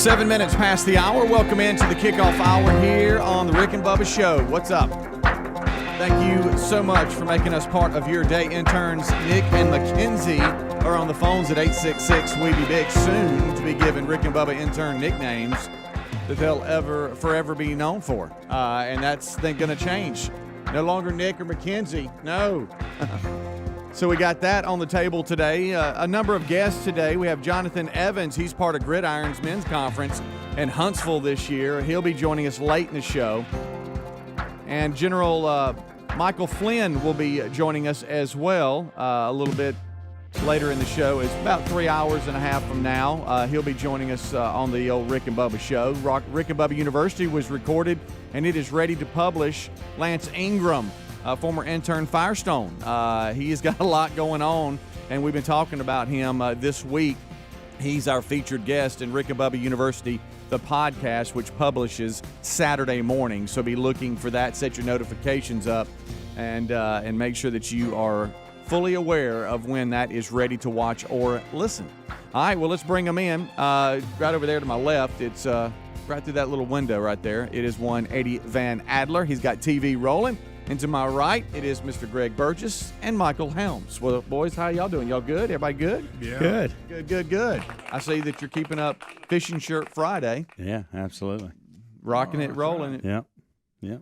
7 minutes past the hour. Welcome into the kickoff hour here on the Rick and Bubba Show. What's up? Thank you so much for making us part of your day. Interns Nick and Mackenzie are on the phones at 866 We Be Big, soon to be giving Rick and Bubba intern nicknames that they'll forever be known for. And that's going to change. No longer Nick or Mackenzie. No. So we got that on the table today. A number of guests today. We have Jonathan Evans. He's part of Gridiron's men's conference in Huntsville this year. He'll be joining us late in the show. And General Michael Flynn will be joining us as well a little bit later in the show. It's about 3 hours and a half from now. He'll be joining us on the old Rick and Bubba Show. Rick and Bubba University was recorded, and it is ready to publish Lance Ingram, former intern Firestone. He has got a lot going on, and we've been talking about him this week. He's our featured guest in Rick and Bubba University, the podcast, which publishes Saturday morning. So be looking for that. Set your notifications up, and make sure that you are fully aware of when that is ready to watch or listen. All right, well, let's bring them in. Right over there to my left, it's right through that little window right there. It is one Eddie Van Adler. He's got TV rolling. And to my right, it is Mr. Greg Burgess and Michael Helms. Well, boys, how y'all doing? Y'all good? Everybody good? Yeah. Good. I see that you're keeping up Fishing Shirt Friday. Yeah, absolutely. Rocking it, rolling it. Yeah.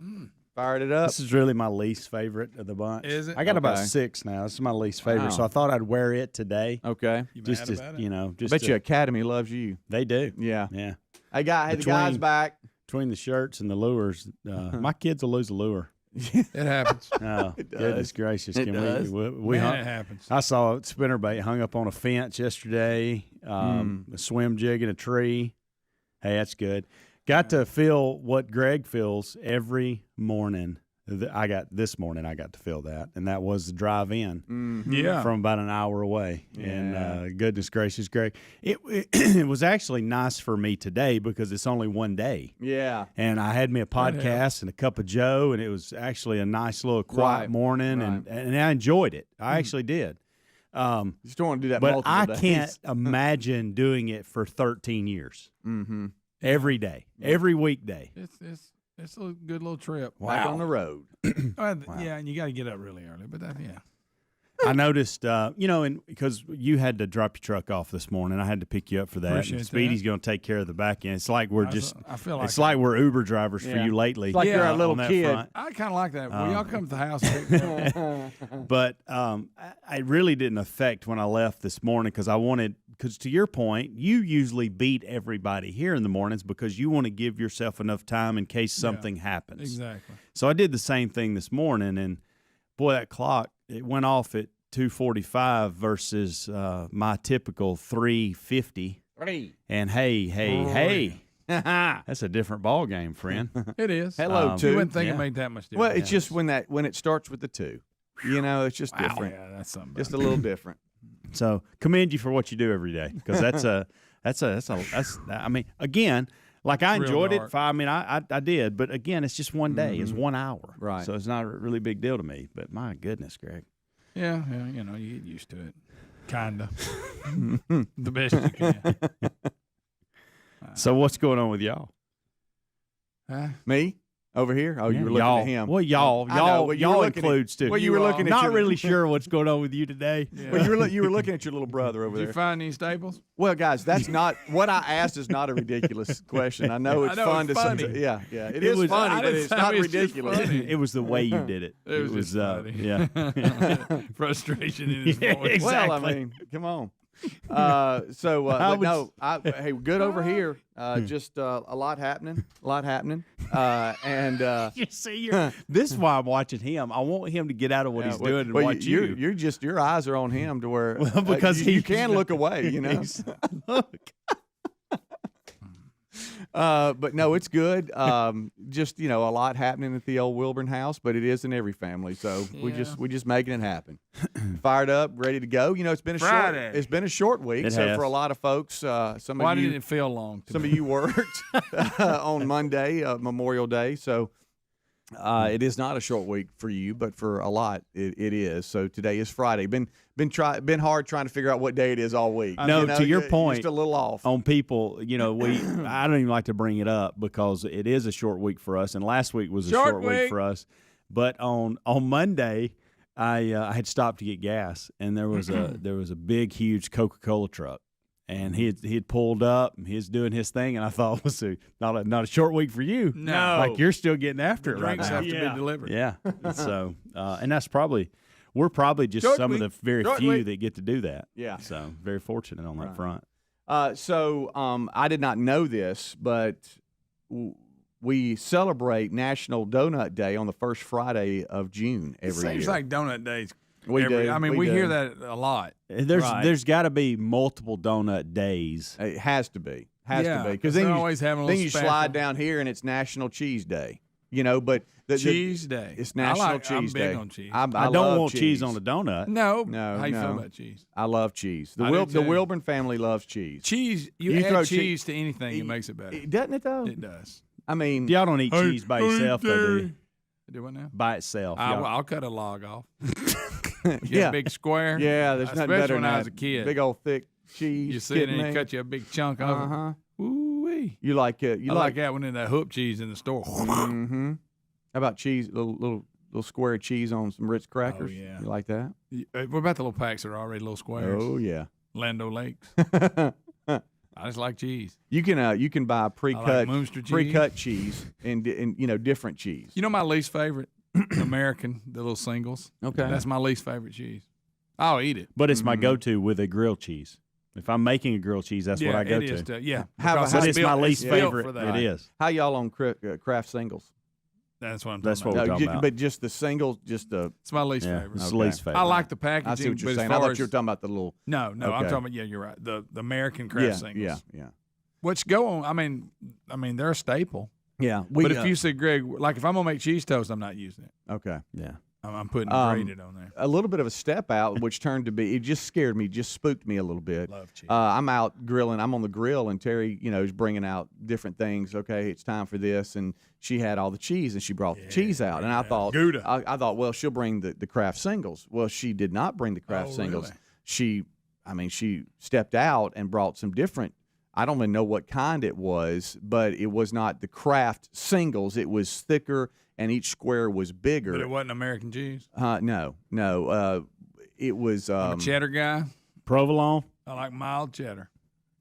Fired it up. This is really my least favorite of the bunch. Is it? I got about Okay. 6 now. This is my least favorite, Wow. so I thought I'd wear it today. Okay. You Just mad to, about it? you know, just Bet to, you Academy loves you. they do. Yeah. Yeah. Hey, the guy's back. Between the shirts and the lures, my kids will lose a lure. It happens. Oh, goodness gracious! It Can does. we Man, hung, it happens. I saw a spinnerbait hung up on a fence yesterday. A swim jig in a tree. Hey, that's good. Got to feel what Greg feels every morning. I got to feel that, and that was the drive in Yeah. from about an hour away. And goodness gracious, Greg, it was actually nice for me today because it's only one day. Yeah. And I had me a podcast and a cup of Joe, and it was actually a nice little quiet Right. morning, and I enjoyed it. I actually did. You just don't want to do that But multiple I days. can't imagine doing it for 13 years. Mm-hmm. Every day, every weekday. It's a good little trip. Back on the road. Yeah, and you got to get up really early. But yeah. I noticed, and because you had to drop your truck off this morning, I had to pick you up for that. Appreciate And Speedy's that. going to take care of the back end. It's like I feel like it's like we're Uber drivers for Yeah. you lately. It's like you're a on little that kid. front. I kind of like that. Will y'all come to the house? And pick me up? But I really didn't affect when I left this morning because to your point, you usually beat everybody here in the mornings because you want to give yourself enough time in case something happens. Exactly. So I did the same thing this morning, and boy, that clock, it went off at 2:45 versus my typical 3:50. And hey, that's a different ball game, friend. It is. Hello, You two. wouldn't think Yeah. it made that much difference. Well, it's just when it starts with the 2. It's just different. Yeah, that's something. Just a little different. So commend you for what you do every day because I mean, again, like I Real enjoyed dark. it. I did, but again, it's just one day. It's 1 hour. Right. So it's not a really big deal to me, but my goodness, Greg. Yeah, you get used to it. Kind of. The best you can. So what's going on with y'all? Huh? Me? Over here? Oh, you Yeah, were looking y'all. at him. Well, y'all I know, but you were y'all looking at- includes too. well, you were looking at not your- really sure what's going on with you today. Yeah. Well, you were looking at your little brother over Did you there. find any staples? Well, guys, that's not what I asked. Is not a ridiculous question. I know it's I know, fun it's to funny. say. Yeah. It It is was- funny, I but didn't it's say not it's just ridiculous. funny. It was the way you did it. It was just funny. Yeah. Frustration in his Yeah, voice. exactly. Well, I mean, come on. But no, hey, good over here. Just a lot happening. And You see, this is why I'm watching him. I want him to get out of what he's doing and watch you. You're just your eyes are on him to where Well, because you he's- can look away. Look. But no, it's good. Just a lot happening at the old Wilburn house, but it is in every family. So we just making it happen. Fired up, ready to go. It's been a Friday. short week. It So has. for a lot of folks, Why some of didn't it feel long? To you me? worked on Monday, Memorial Day. So It is not a short week for you, but for a lot, it is. So today is Friday. Been hard trying to figure out what day it is all week. No, to your point, just a little off on people. You know, I don't even like to bring it up because it is a short week for us, and last week was a short week for us. But on Monday, I had stopped to get gas, and there was a big, huge Coca-Cola truck. And he had pulled up, and he was doing his thing, and I thought it was not a short week for you. No. Like you're still getting after it right now. Drinks have to be delivered. Yeah. So, and that's we're probably just some of the very few that get to do that. Yeah. So very fortunate on that front. So I did not know this, but we celebrate National Donut Day on the first Friday of June every year. Seems like Donut Days. We do. I mean, we hear that a lot. There's got to be multiple donut days. It has to be. Because then always having a little you slide down here and it's National Cheese Day. You know, but Cheese Day. It's National Cheese Day. I'm big on cheese. I don't want cheese on a donut. No. No. How you feel about cheese? I love cheese. The I do too. Wilburn family loves cheese. Cheese. You throw add cheese to anything, it makes it better. Doesn't it though? It does. I mean, Y'all don't eat cheese by yourself, though, do you? Do what now? By itself. I'll cut a log off. yeah, A big square. Yeah, there's nothing better when than I that. was a kid. Big old thick cheese. You see it and you cut you a big chunk of Uh-huh. it. Ooh-wee. You like it? I like that one in that hoop cheese in the store. Mm-hmm. How about cheese? Little square cheese on some Ritz crackers. Oh, yeah. You like that? What about the little packs that are already little squares? Oh yeah. Lando Lakes. I just like cheese. You can buy pre-cut Munster cheese. pre-cut cheese and different cheese. You know my least favorite? American, the little singles. Okay. That's my least favorite cheese. I'll eat it. But it's my go-to with a grilled cheese. If I'm making a grilled cheese, that's what I go it is to. yeah. But it's my least favorite. For that. It is. How y'all on Kraft singles? That's what I'm That's talking what about. we're talking about. But just the singles, just the. It's my least Yeah, favorite. it's Okay. the least favorite. I like the packaging. I see what you're but saying. As I far thought you were as- talking about the little. No, I'm Okay. talking about you're right. The American Kraft singles. Yeah. Which go on. I mean, they're a staple. Yeah. But if you say, Greg, like if I'm gonna make cheese toast, I'm not using it. Okay. Yeah. I'm putting grated on there. A little bit of a step out, which turned to be, it just scared me, just spooked me a little bit. Love cheese. I'm out grilling. I'm on the grill, and Terry, is bringing out different things. Okay, it's time for this, and she had all the cheese, and she brought the cheese out, and I thought, Gouda. I thought, well, she'll bring the Kraft singles. Well, she did not bring the Kraft singles. Really? She stepped out and brought some different. I don't even know what kind it was, but it was not the Kraft singles. It was thicker, and each square was bigger. But it wasn't American cheese. No. It was I'm a cheddar guy. Provolone. I like mild cheddar.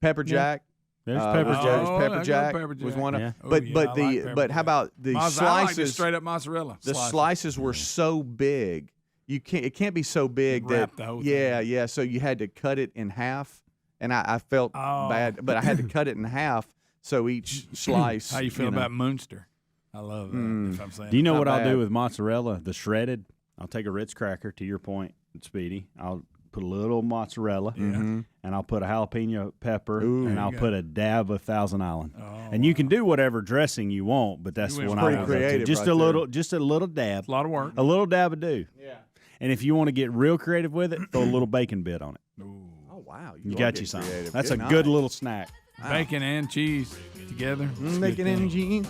pepper jack. There's pepper was- jack. was Oh, pepper there jack goes pepper was jack. one of. Yeah. Oh, But yeah, but I the like pepper but how jack. about the I like slices? just straight up mozzarella. The slices were so big. You can't. It can't be so big that. Wrap the whole thing. Yeah. So you had to cut it in half, and I felt Oh. bad, but I had to cut it in half so each slice. How you feel about Munster? I love that. If I'm saying. Do you know Not what I'll bad. do with mozzarella? The shredded. I'll take a Ritz cracker. To your point, Speedy. I'll put a little mozzarella, and I'll put a jalapeno pepper, and I'll put a dab of Thousand Island. And you can do whatever dressing you want, but that's You went what I pretty want to do. creative Just right a there. little, just a little dab. a lot of work. A little dab would do. Yeah. And if you want to get real creative with it, throw a little bacon bit on it. Oh wow, You are got getting you something. creative. That's a Good good night. little snack. Bacon and cheese together. It's a good Making thing. energy.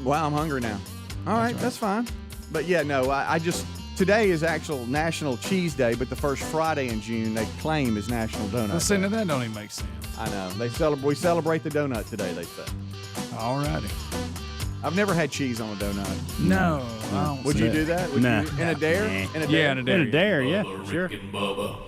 Wow, I'm hungry now. All right, that's fine. But yeah, no, I just today is actual National Cheese Day, but the first Friday in June they claim is National Donut Listen, Day. that don't even make sense. I know we celebrate the donut today. They say. All righty. I've never had cheese on a donut. No. I don't Would see you it. do that? Would Nah. you, in a dare? Nah. In a Yeah, dare? in a In dare. a dare, yeah, Bubba, sure. Rick and Bubba.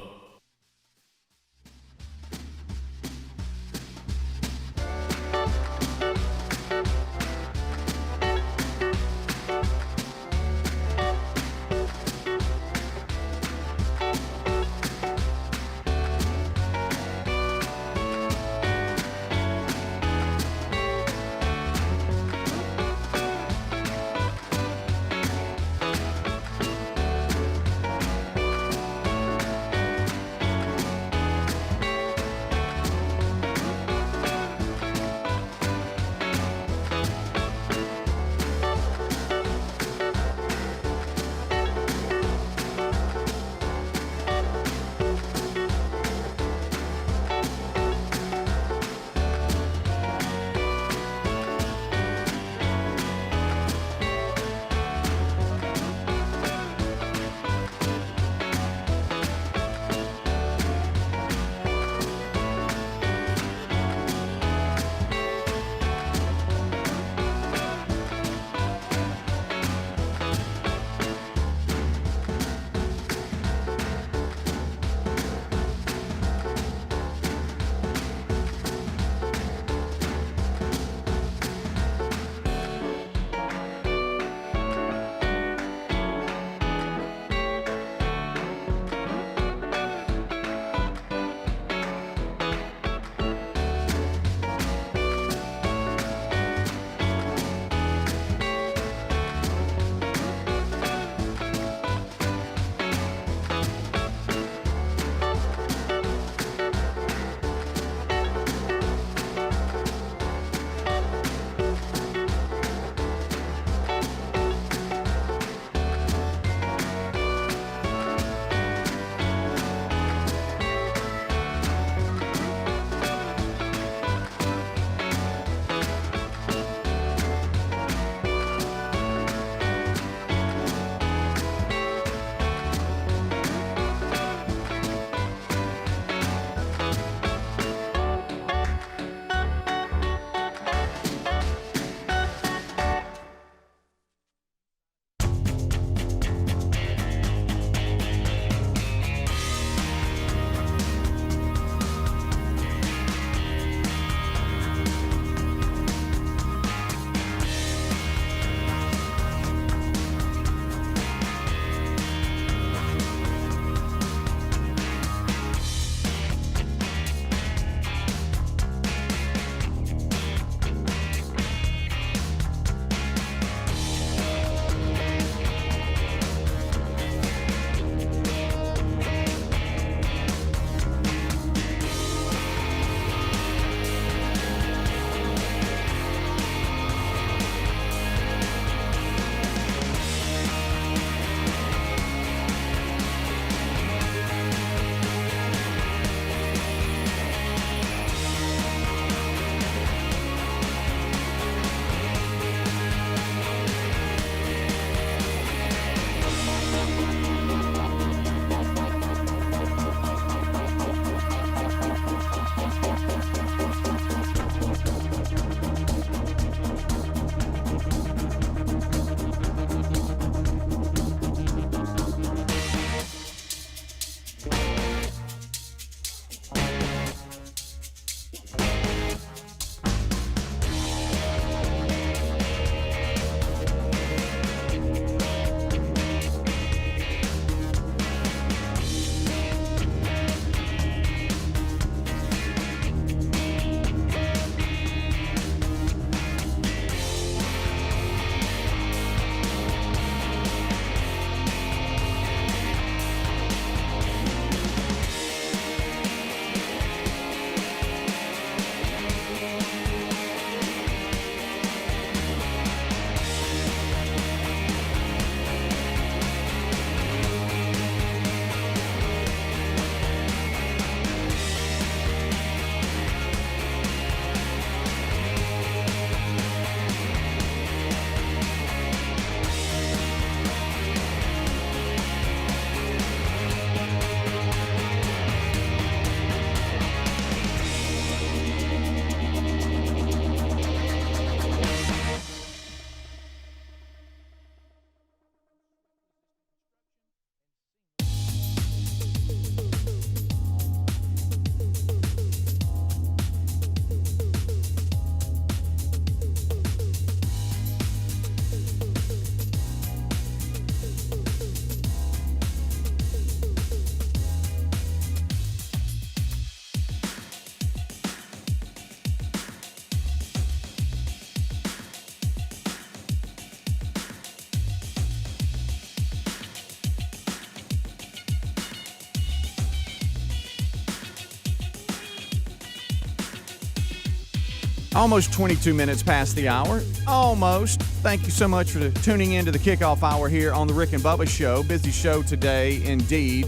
Almost 22 minutes past the hour. Almost. Thank you so much for tuning in to the kickoff hour here on the Rick and Bubba Show. Busy show today, indeed.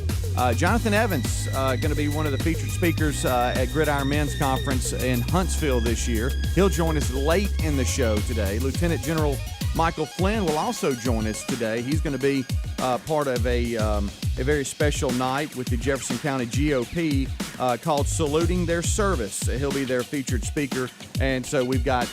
Jonathan Evans going to be one of the featured speakers at Gridiron Men's Conference in Huntsville this year. He'll join us late in the show today. Lieutenant General Michael Flynn will also join us today. He's going to be part of a very special night with the Jefferson County GOP called Saluting Their Service. He'll be their featured speaker. And so we've got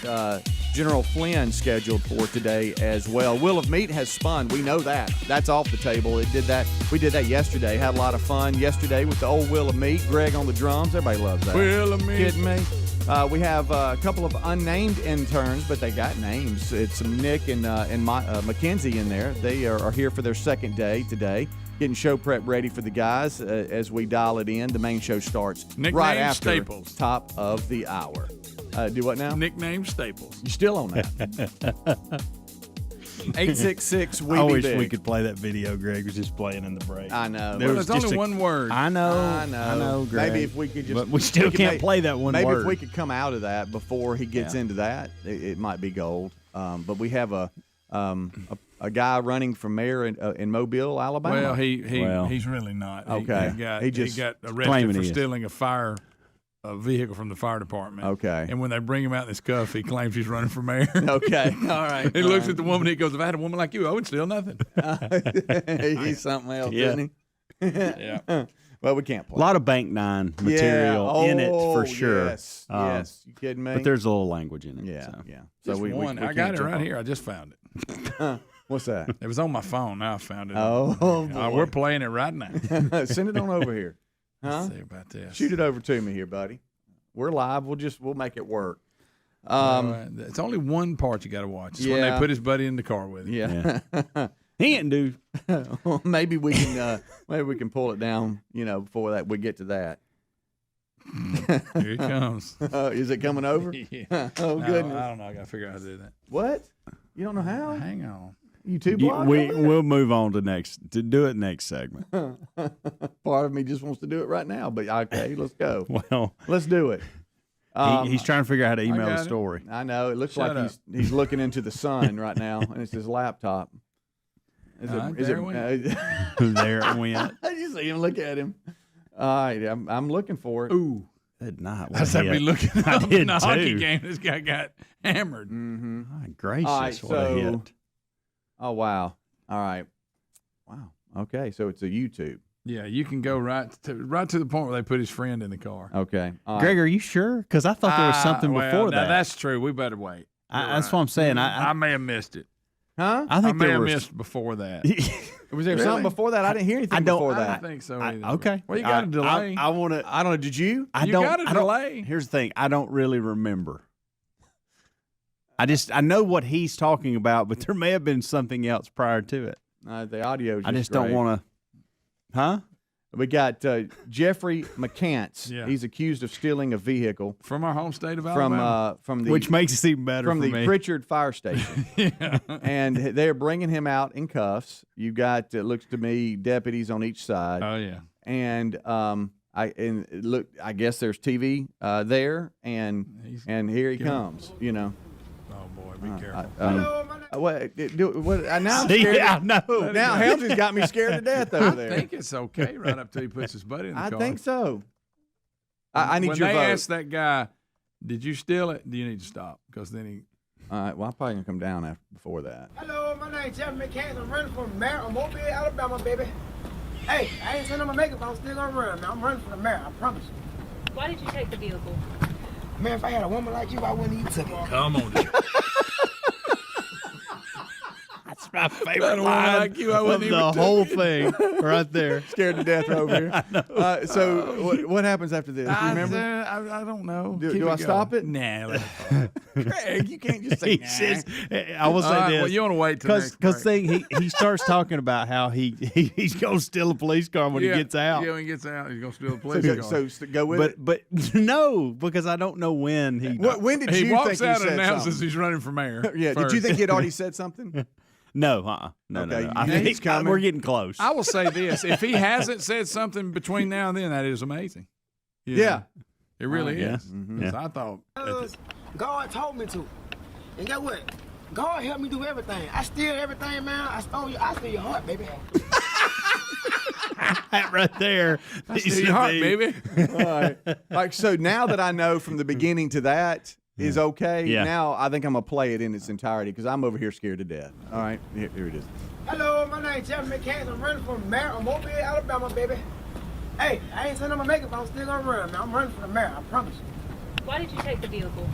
General Flynn scheduled for today as well. Wheel of Meat has spun. We know that. That's off the table. It did that. We did that yesterday. Had a lot of fun yesterday with the old Wheel of Meat. Greg on the drums. Everybody loves that. Wheel of Meat. Kidding me? We have a couple of unnamed interns, but they got names. It's Nick and Mackenzie in there. They are here for their second day today, getting show prep ready for the guys as we dial it in. The main show starts right after Staples. Top of the hour. Do what now? Nickname Staples. You still on that? 866 we I be wish big. we could play that video Greg was just playing in the break. I know. Well, there's only one word. I know, Greg. Maybe if we could just. But we still can't play that one maybe word. If we could come out of that before he gets into that, it might be gold. But we have a guy running for mayor in Mobile, Alabama. Well, he's really not. Okay. He got arrested for stealing a vehicle from the fire department. Okay. And when they bring him out in his cuff, he claims he's running for mayor. Okay. All right. He looks at the woman. He goes, "If I had a woman like you, I wouldn't steal nothing." He's something else, isn't he? Yeah. Well, we can't play. A lot of Bank 9 material in it for sure. Yes. Yes. You kidding me? But there's a little language in it. Yeah. So. Yeah. So we I got it right here. I just found it. What's that? It was on my phone. Now I found it. Oh, boy. We're playing it right now. Send it on over here. Huh? Let's see about this. Shoot it over to me here, buddy. We're live. We'll make it work. It's only one part you got to watch. It's when they put his buddy in the car with him. Yeah. He ain't do. Well, maybe we can pull it down. Before that we get to that. Here it comes. Is it coming over? Yeah. Oh goodness. I don't know. I got to figure out how to do that. What? You don't know how? Hang on. You too blocked? We'll move on to do it next segment. Part of me just wants to do it right now, but okay, let's go. Well, let's do it. He's trying to figure out how to email the story. I know. It looks like he's looking into the sun right now, and it's his laptop. There it went. You see him? Look at him. All right, I'm looking for it. Ooh. Good night. That's like me looking I up did in the too. hockey game. This guy got hammered. Mm-hmm. My gracious, All right, what a hit. Oh, wow. All right. Wow. Okay, so it's a YouTube. Yeah, you can go right to the point where they put his friend in the car. Okay. All Greg, are you sure? Because I thought there was something before that. That's true. We better wait. That's what I'm saying. I may have missed it. Huh? I think may there have was missed before that. Was there something before that? I didn't hear anything before I that. don't think so either. Okay. Well, you got a delay. I want to. I don't know. Did you? I You don't. got a I don't- delay. Here's the thing. I don't really remember. I know what he's talking about, but there may have been something else prior to it. The audio. I just don't want to. Huh? We got Jeffrey McCants. Yeah. He's accused of stealing a vehicle From our home state of Alabama. from the Which makes it even better from for the me. Pritchard Fire Station. Yeah. And they're bringing him out in cuffs. You got, it looks to me, deputies on each side. Oh, yeah. And I guess there's TV there, and here he comes. Oh, boy, be careful. Now I'm See, scared. I know. Now Helmsley's got me scared to death over there. I think it's okay right up till he puts his buddy in the I car. think so. I need when your they vote. ask that guy, did you steal it? Do you need to stop? Because then he. All right. Well, I'm probably gonna come down before that. Hello, my name's Jeff McCann. I'm running for mayor of Mobile, Alabama, baby. Hey, I ain't sending my makeup. I'm still gonna run, man. I'm running for the mayor. I promise you. Why did you take the vehicle? Man, if I had a woman like you, I wouldn't even took it. Come on. That's my favorite That woman line like you, I of wouldn't the even whole thing right there. Scared to death over here. So what happens after this? You remember? I don't know. Do I stop it? Nah. let it go. Craig, you can't just say He nah. says, I will say All right, this. well, you want to wait till next Because break. he starts talking about how he's going to steal a police car when he gets out. Yeah, when he gets out, he's going to steal a police car. So go with it. But no, because I don't know when he. When did He you walks think out he and said announces something? he's running for mayor. Yeah. Did first. you think he had already said something? No, no, Okay, no. you I know think he's coming. we're getting close. I will say this: if he hasn't said something between now and then, that is amazing. Yeah. It really yeah. is. Mhm. So I thought. God told me to. And guess what? God helped me do everything. I steal everything, man. I steal your heart, baby. That right there. Steal your heart, baby. All right. Like, so now that I know from the beginning to that is okay, now I think I'm going to play it in its entirety because I'm over here scared to death. All right, here it is. Hello, my name's Jeff McCann. I'm running from mayor of Mobile, Alabama, baby. Hey, I ain't saying I'm going to make it, but I'm still going to run, man. I'm running for the mayor, I promise you. Why did you take the vehicle?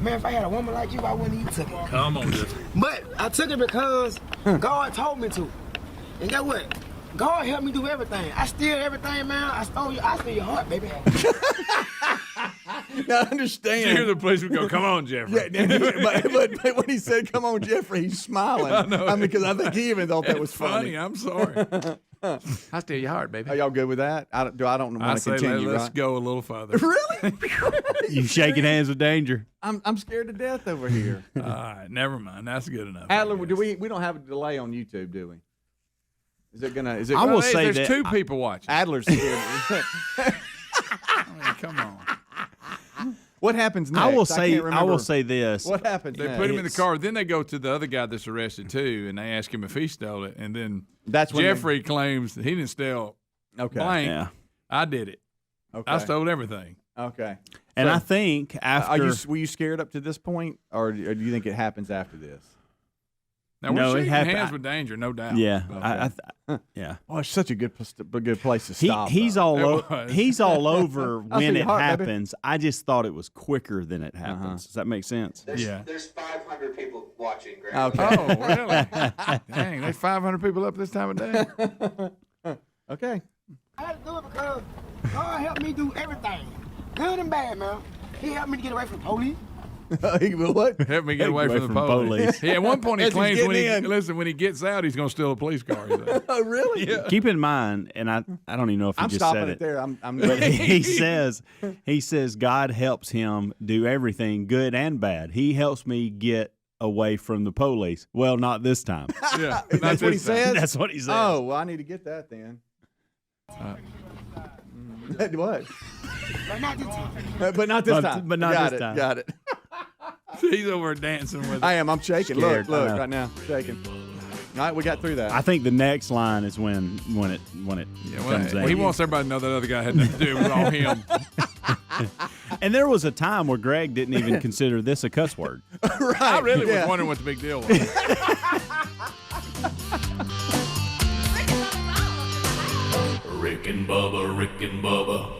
Man, if I had a woman like you, I wouldn't even took it. Come on, Jeff. But I took it because God told me to. And guess what? God helped me do everything. I steal everything, man. I steal your heart, baby. Now, understand. You hear the police would go, come on, Jeffrey. Yeah, but when he said, come on, Jeffrey, he's smiling. I mean, because I think he even thought that was funny. I'm sorry. I steal your heart, baby. Are y'all good with that? I don't want I to say continue, let's right? go a little further. Really? You shaking hands with danger. I'm scared to death over here. All right, never mind. That's good enough. Adler, we don't have a delay on YouTube, do we? Is it gonna? Is it? I will Well, say there's that two people watching. Adler's scared. I mean, come on. What happens next? I will can't remember. say this. What happens They next? put him in the car. Then they go to the other guy that's arrested too, and they ask him if he stole it. And then That's when Jeffrey claims that he didn't steal Okay. blank. Yeah. I did it. Okay. I stole everything. Okay. And So, I think after were you scared up to this point, or do you think it happens after this? Now No, we're it shaking happened- hands with danger, no doubt. yeah, But- yeah. Oh, it's such a good place to stop. He's though. all It was. he's all over I'll see when your it heart, baby. happens. I just thought it was quicker than it happens. Does that make sense? Yeah. There's 500 people watching, Greg. Okay. Oh, really? Dang, there's 500 people up this time of day. Okay. I had to do it because God helped me do everything. Good and bad, man. He helped me to get away from the police. What? Help me get away from the police. Yeah, at one point he As he's claims getting in. when he gets out, he's going to steal a police car. He said. Oh, really? Yeah. Keep in mind, and I don't even know if he I'm just stopping said it there. I'm But he says God helps him do everything, good and bad. He helps me get away from the police. Well, not this time. Yeah, That's what he this time. says? That's what he says. Oh, well, I need to get that then. What? But not this time. But not this But- time. but not Got this it, time. Got it. He's over dancing with it. I am. I'm shaking. Scared, Look, I know. right now, shaking. All right, we got through that. I think the next line is when it Yeah, comes well, in. he wants everybody to know that other guy had nothing to do with all him. And there was a time where Greg didn't even consider this a cuss word. right. I really yeah. was wondering what the big deal was. Rick and Bubba, Rick and Bubba.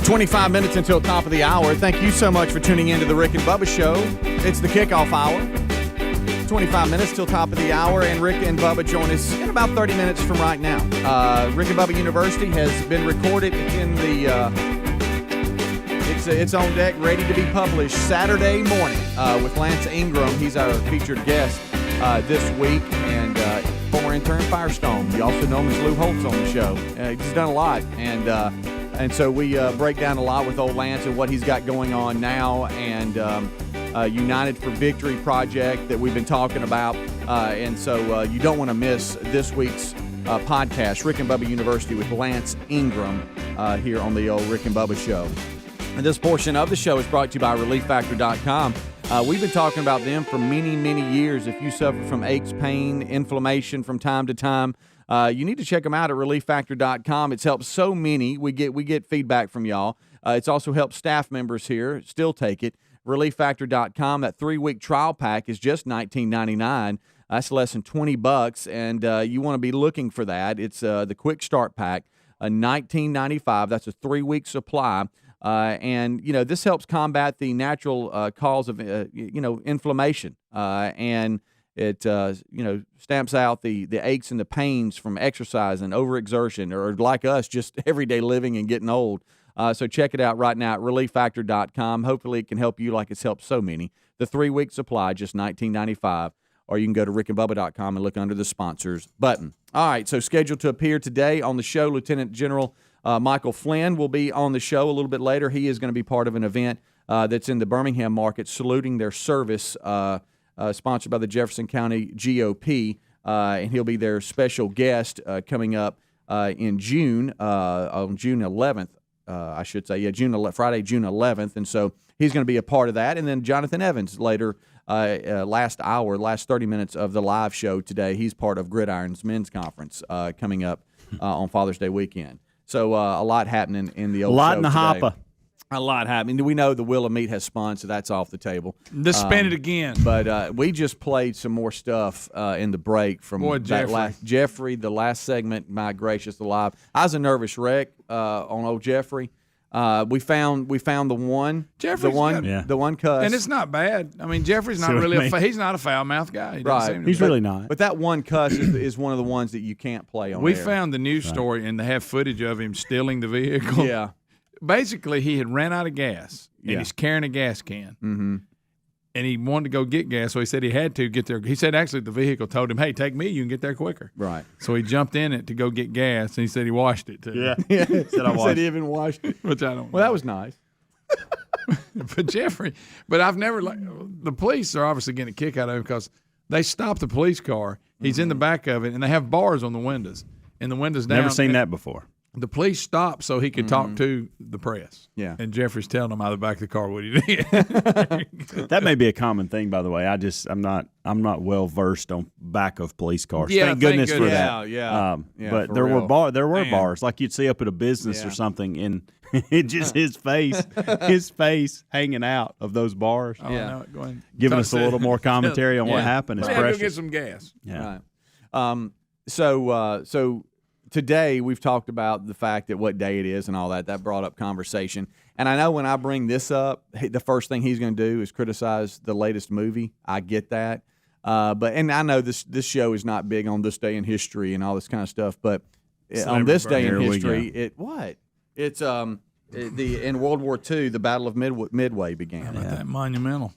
25 minutes until top of the hour. Thank you so much for tuning in to the Rick and Bubba Show. It's the kickoff hour. 25 minutes till top of the hour, and Rick and Bubba join us in about 30 minutes from right now. Rick and Bubba University has been recorded in the it's on deck, ready to be published Saturday morning with Lance Ingram. He's our featured guest this week, and former intern Firestone. You also know him as Lou Holtz on the show. He's done a lot, and so we break down a lot with old Lance and what he's got going on now, and United for Victory project that we've been talking about. And so you don't want to miss this week's podcast, Rick and Bubba University with Lance Ingram here on the old Rick and Bubba Show. And this portion of the show is brought to you by ReliefFactor.com. We've been talking about them for many, many years. If you suffer from aches, pain, inflammation from time to time, you need to check them out at ReliefFactor.com. It's helped so many. We get feedback from y'all. It's also helped staff members here still take it. ReliefFactor.com. That 3-week trial pack is just $19.99. That's less than $20, and you want to be looking for that. It's the Quick Start Pack, $19.95. That's a 3-week supply. And, this helps combat the natural cause of, inflammation. And it, stamps out the aches and the pains from exercise and overexertion, or like us, just everyday living and getting old. So check it out right now at ReliefFactor.com. Hopefully it can help you like it's helped so many. The 3-week supply, just $19.95. Or you can go to rickandbubba.com and look under the sponsors button. All right, so scheduled to appear today on the show, Lieutenant General Michael Flynn will be on the show a little bit later. He is going to be part of an event that's in the Birmingham market, saluting their service, sponsored by the Jefferson County GOP, and he'll be their special guest coming up in June, on June 11th, I should say. Yeah, Friday, June 11th, and so he's going to be a part of that. And then Jonathan Evans later, last 30 minutes of the live show today, he's part of Gridiron's men's conference coming up on Father's Day weekend. So a lot happening in the old show. A lot in the hopper. A lot happening. We know the Wheel of Meat has spun, so that's off the table. Let's spin it again. But we just played some more stuff in the break from Jeffrey, the last segment. My gracious alive. I was a nervous wreck on old Jeffrey. We found the one. Jeffrey's the one cuss. And it's not bad. I mean, Jeffrey's not really he's not a foul-mouthed guy. He's really not. But that one cuss is one of the ones that you can't play on We air. found the news story, and they have footage of him stealing the vehicle. Yeah. Basically, he had ran out of gas, and he's carrying a gas can. Mm-hmm. And he wanted to go get gas, so he said he had to get there. He said actually the vehicle told him, hey, take me, you can get there quicker. Right. So he jumped in it to go get gas, and he said he washed it, too. Yeah. He said he even washed it. Which I don't know. Well, that was nice. But Jeffrey, I've never, the police are obviously getting a kick out of him because they stopped the police car. He's in the back of it, and they have bars on the windows. And the windows down. Never seen that before. The police stopped so he could talk to the press. Yeah. And Jeffrey's telling them out of the back of the car what he did. That may be a common thing, by the way. I'm not well versed on back of police cars. Yeah, thank goodness for that. Yeah. But there were bars like you'd see up at a business or something, and it just his face hanging out of those bars. Oh, Yeah. no, go ahead. Giving us a little more commentary on what happened. It's Yeah, go precious. get some gas. Yeah. Right. So today we've talked about the fact that what day it is and all that. That brought up conversation. And I know when I bring this up, the first thing he's going to do is criticize the latest movie. I get that. And I know this show is not big on this day in history and all this kind of stuff. But on this day in history, it's in World War II, the Battle of Midway began. How about that monumental?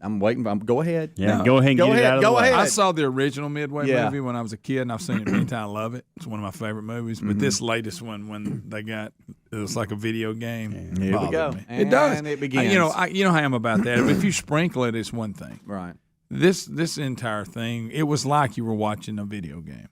I'm waiting. Go ahead. Yeah, No. go ahead and get it out of the way. I saw the original Midway Yeah. movie when I was a kid, and I've seen it many times. I love it. It's one of my favorite movies. But this latest one, when it was like a video game. Here we go. Me. And It does. it begins. You know how I am about that. If you sprinkle it, it's one thing. Right. This entire thing, it was like you were watching a video game.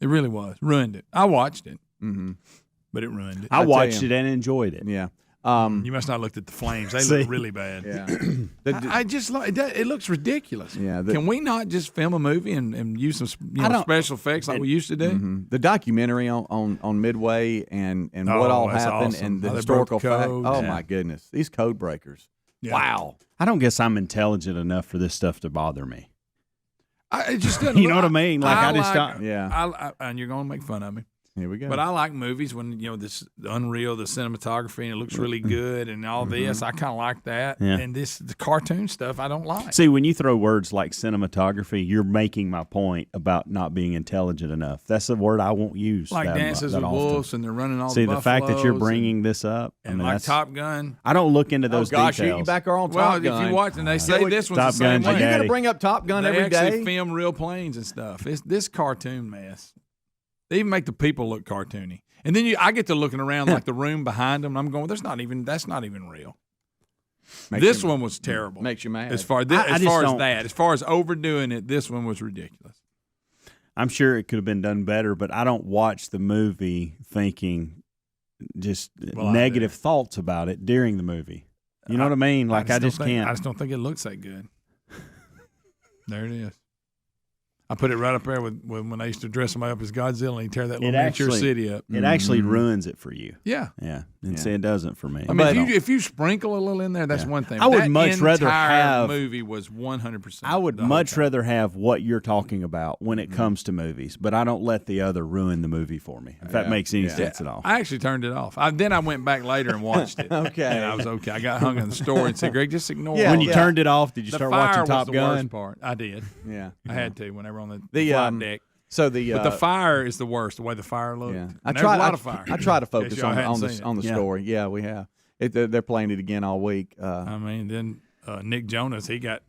It really was. Ruined it. I watched it, but it ruined it. I tell watched you. it and enjoyed it. Yeah. You must not have looked at the flames. They look really bad. Yeah. I just like it looks ridiculous. Yeah, Can we not just film a movie and use some special effects like we used to do? The documentary on Midway and what all that's happened awesome. and the How they historical broke the fact. code. Oh Yeah. my goodness, these code breakers! Yeah. Wow. I don't guess I'm intelligent enough for this stuff to bother me. It just doesn't You know what I mean? Like, I just don't- Yeah. And you're going to make fun of me. Here we go. But I like movies when this unreal, the cinematography, and it looks really good, and all this. I kind of like that. Yeah. And the cartoon stuff, I don't like. See, when you throw words like cinematography, you're making my point about not being intelligent enough. That's a word I won't use. Like Dances that with often. Wolves, and they're running all See, the the fact that you're buffaloes bringing this up, and like Top Gun. I don't look into oh those gosh, details. you back her on Well, Top Gun. if you watch, and they say this one's Top the same Gun's way. your You're daddy. going to bring up Top Gun They every actually day? film real planes and stuff. It's this cartoon mess. They even make the people look cartoony. And then I get to looking around like the room behind them. And I'm going, that's not even real. This one was terrible. Makes you mad. As far as that, as far as overdoing it, this one was ridiculous. I'm sure it could have been done better, but I don't watch the movie thinking just negative thoughts about it during the movie. You know what I mean? Like I just can't. I just don't think it looks that good. There it is. I put it right up there with when I used to dress him up as Godzilla and he'd tear that little miniature city up. It actually ruins it for you. Yeah. Yeah. And say it doesn't for me. I mean, if you sprinkle a little in there, that's one thing. I would that much rather have movie was 100%. I would much rather have what you're talking about when it comes to movies, but I don't let the other ruin the movie for me. If that makes any sense at all. I actually turned it off. Then I went back later and watched it. Okay. And I was okay. I got hung in the store and said, Greg, just ignore When it. you turned it off, did you The start fire watching was Top the Gun? worst part. I did. Yeah. I had to whenever on the The, flight deck. So the But the fire is the worst. The way the fire looked. yeah. And I there's try a lot of fire. I try to focus In case y'all hadn't on seen it. the story. Yeah, we have. They're playing it again all week. I mean, then Nick Jonas, he got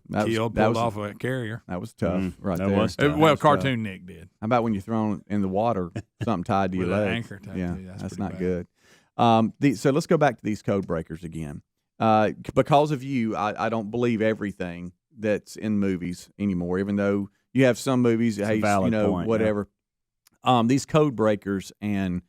That was- killed, that pulled was- off a carrier. That was tough, right that there. was tough. Well, was cartoon Nick did. How about when you're thrown in the water, something tied to your With an leg? anchor tied yeah, to you. That's that's pretty not bad. good. So let's go back to these code breakers again. Because of you, I don't believe everything that's in movies anymore. Even though you have some movies, a hey, valid point, whatever. These code breakers, and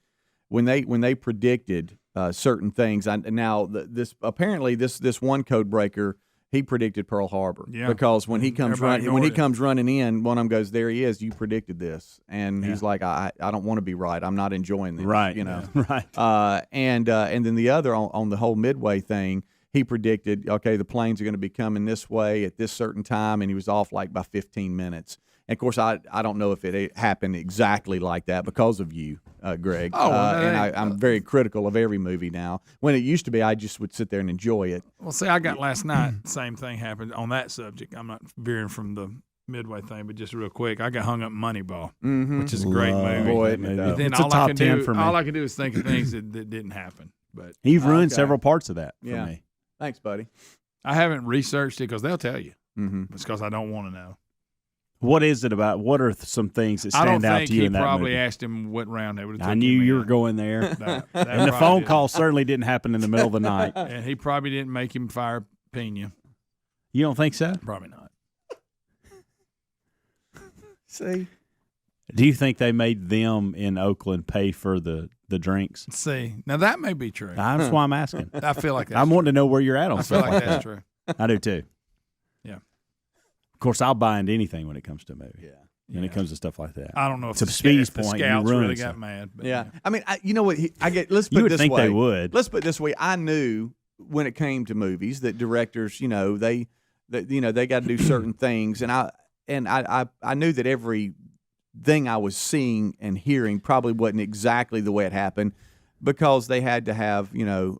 when they predicted certain things, this one code breaker. He predicted Pearl Harbor because when he comes running in, one of them goes, "There he is. You predicted this," and he's like, "I don't want to be right. I'm not enjoying this." Right. You know. Right. And then the other on the whole Midway thing, he predicted, okay, the planes are going to be coming this way at this certain time, and he was off like by 15 minutes. And of course, I don't know if it happened exactly like that because of you, Greg. And I'm very critical of every movie now. When it used to be, I just would sit there and enjoy it. Well, see, I got last night, same thing happened on that subject. I'm not veering from the Midway thing, but just real quick, I got hung up in Moneyball, which is a great movie. Boy, that movie. it Then It's a top 10 for me. All I can do is think of things that didn't happen. But You've ruined Okay. several parts of that for Yeah. me. Thanks, buddy. I haven't researched it because they'll tell you. Mm-hmm. It's because I don't want to know. What is it about? What are some things that I don't stand out think to you he in that probably movie? asked him what round they would have I took knew him you in. were going there. That And the probably phone did. call certainly didn't happen in the middle of the night. And he probably didn't make him fire Pena. You don't think so? Probably not. See? Do you think they made them in Oakland pay for the drinks? See, now that may be true. That's why I'm asking. I feel like that's I'm wanting to know where you're at on I feel stuff like like that's that. true. I do too. Yeah. Of course, I'll buy into anything when it comes to a movie. Yeah. When it comes to stuff like that. I don't know if To the Speed's if the point, you scouts ruined really stuff. got mad. But Yeah. I mean, you know what? Let's put You it would this think way. they would. Let's put it this way. I knew when it came to movies that directors, they got to do certain things, and I knew that every thing I was seeing and hearing probably wasn't exactly the way it happened, because they had to have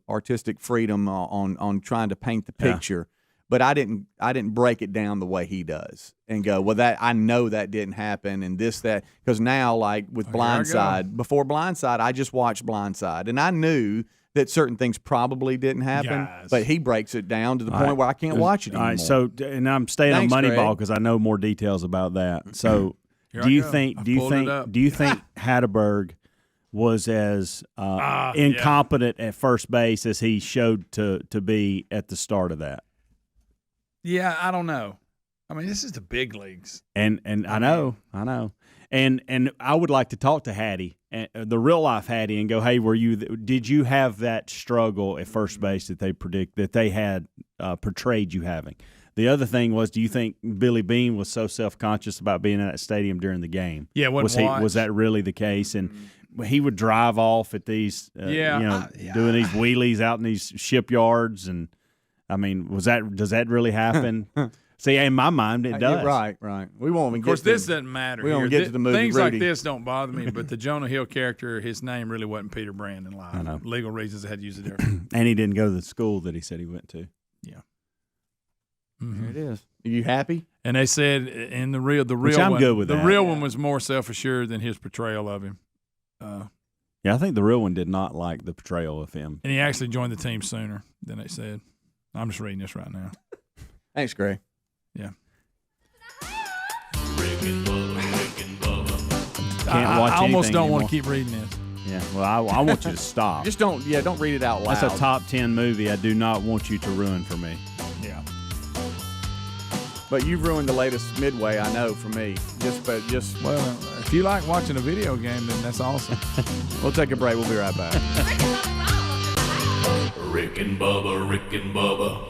artistic freedom on trying to paint the picture. But I didn't break it down the way he does and go, well, that I know that didn't happen and this, that, because now, like with Blindside, before Blindside, I just watched Blindside, and I knew that certain things probably didn't happen, Yes. but he breaks it down to the point where I can't watch it All anymore. right, so and I'm staying Thanks, on Moneyball Greg. because I know more details about that. So, Here do I you go. think? I Do you pulled it think? up. Do you think Hatterberg was as yeah. incompetent at first base as he showed to be at the start of that? Yeah, I don't know. I mean, this is the big leagues. And I know, and I would like to talk to Hattie, the real life Hattie, and go, hey, did you have that struggle at first base that they had portrayed you having? The other thing was, do you think Billy Beane was so self conscious about being in that stadium during the game? Yeah, was that really the case? And he would drive off at these, doing these wheelies out in these shipyards, and I mean, does that really happen? See, in my mind, it does. Right. We won't even Of course, get to this doesn't matter. we don't here. get to the movie Things Rudy. like this don't bother me, but the Jonah Hill character, his name really wasn't Peter Brandon live. I know. Legal reasons, they had to use it different. And he didn't go to the school that he said he went to. Yeah. There it is. Are you happy? And they said in the real Which I'm one, good with the that. real one was more self assured than his portrayal of him. Yeah, I think the real one did not like the portrayal of him. And he actually joined the team sooner than they said. I'm just reading this right now. Thanks, Greg. Yeah. Rick and Bubba. Can't watch I almost anything don't want anymore. to keep reading this. Yeah, well, I want you to stop. Just don't read it out loud. That's a top 10 movie I do not want you to ruin for me. Yeah. But you've ruined the latest Midway, I know, for me. Well, if you like watching a video game, then that's awesome. We'll take a break. We'll be right back. Rick and Bubba, Rick and Bubba.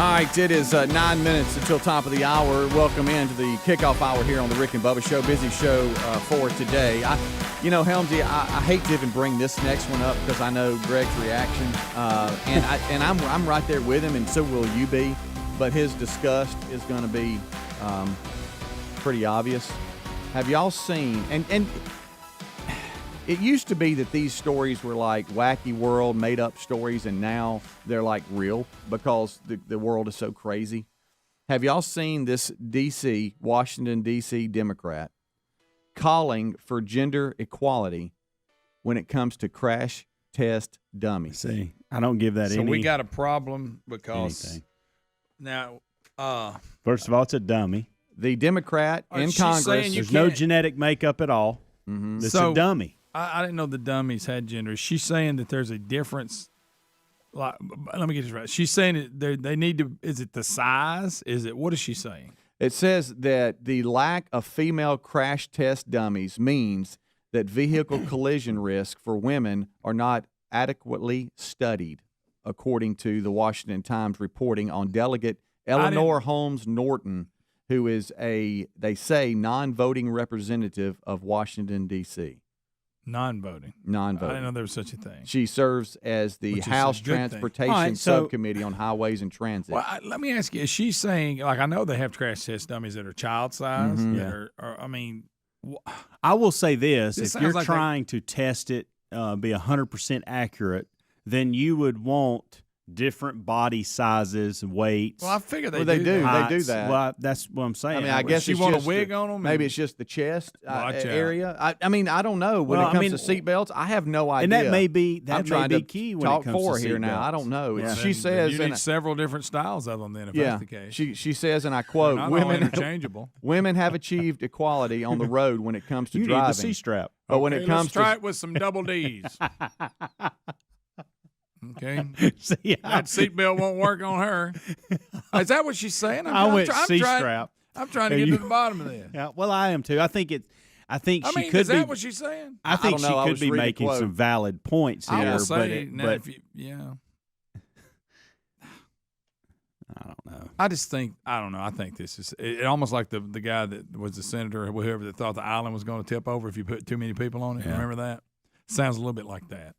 All right, it is 9 minutes until top of the hour. Welcome into the kickoff hour here on the Rick and Bubba Show. Busy show for today. Helmsy, I hate to even bring this next one up because I know Greg's reaction, and I'm right there with him, and so will you be. But his disgust is going to be pretty obvious. Have y'all seen? And it used to be that these stories were like wacky world, made up stories, and now they're like real because the world is so crazy. Have y'all seen this Washington, D.C. Democrat calling for gender equality when it comes to crash test dummies? See, I don't give that any. So we got a problem because anything. now, First of all, it's a dummy. The Democrat in she's Congress. saying There's no genetic makeup at all. Mm-hmm. It's So- a dummy. I didn't know the dummies had gender. She's saying that there's a difference. Like, let me get this right. She's saying that they need to. Is it the size? Is it what is she saying? It says that the lack of female crash test dummies means that vehicle collision risk for women are not adequately studied, according to the Washington Times reporting on Delegate Eleanor Holmes Norton, who is they say, non-voting representative of Washington, D.C. Non-voting. I Non-voting. didn't know there was such a thing. She serves as the Which is a House good thing. Transportation All right, so- Subcommittee on Highways and Transit. Well, let me ask you: is she saying like I know they have crash test dummies that are child size? Mhm. That are, I mean, I will say this: This if sounds you're like trying to test it, be 100% accurate, then you would want different body sizes and weights. well, I figure they Well, they do. that. They do heights. that. Well, that's what I'm saying. I mean, I guess she it's want a just wig on 'em Maybe and- it's just the chest Watch out. area. I mean, I don't know. When Well, it I comes mean, to seatbelts, I have no idea. and that may be I'm trying be to key when talk it comes for to here now. seatbelts. I don't know. Yeah. She Then says, you and need several different styles of them. Then, if yeah, that's the case, she says, and I They're quote: not all "Women interchangeable. women have achieved equality on the road when it comes to You need the driving, C-strap. but when Okay, it comes let's try to it with some double D's. Okay, See, that seatbelt won't work on her. Is that what she's saying? I went I'm C-strap. I'm trying to Are get you- to the bottom of this. Yeah, well, I am too. I think I she mean, could is be. that what she's saying? I think don't know. she I could was be reading the making quote. some valid points I here, will but say now, but if you, yeah. I don't know. I just think I don't know. I think this is it almost like the guy that was the senator or whoever that thought the island was going to tip over if you put too many people on it. Yeah. Remember that? Sounds a little bit like that.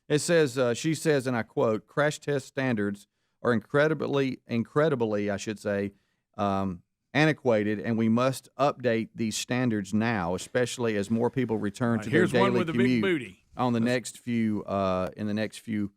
It says, she says, and I quote, crash test standards are incredibly, I should say, antiquated, and we must update these standards now, especially as more people return to their Here's one daily with a big commute booty. on the next few, in the next few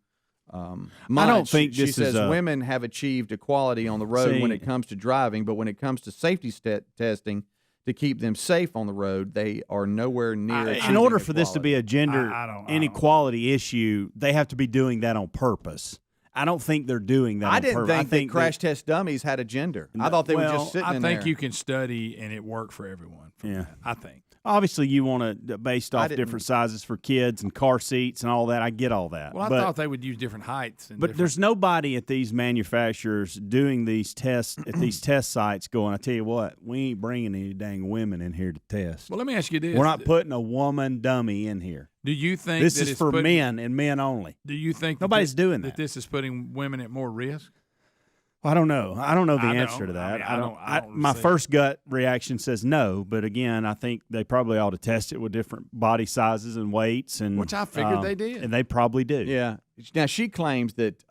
months. I don't think she this says is a- women have achieved equality on the road when See- it comes to driving, but when it comes to safety testing to keep them safe on the road, they are nowhere near. In achieving order for this to equality. be a gender I don't- inequality issue, they have to be doing that on purpose. I don't think they're doing that I on didn't purpose. think that crash test dummies had a gender. I thought they were Well, just sitting I in think there. you can study and it work for everyone. from Yeah. that, I think. Obviously, you want to based off didn't- different sizes for kids and car seats and all that. I get all that. Well, I but, thought they would use different heights. And but different, there's nobody at these manufacturers doing these tests at these test sites going, I tell you what, we ain't bringing any dang women in here to test. Well, let me ask you this: We're not putting a woman dummy in here. Do you think This that is it's for putting- men and men only. Do you think that Nobody's doing that. this is putting women at more risk? I don't know. I don't know the I answer don't. to that. I mean, I don't my see it. first gut reaction says no, but again, I think they probably ought to test it with different body sizes and weights, and Which I figured they did. and they probably do. Yeah. Now she claims that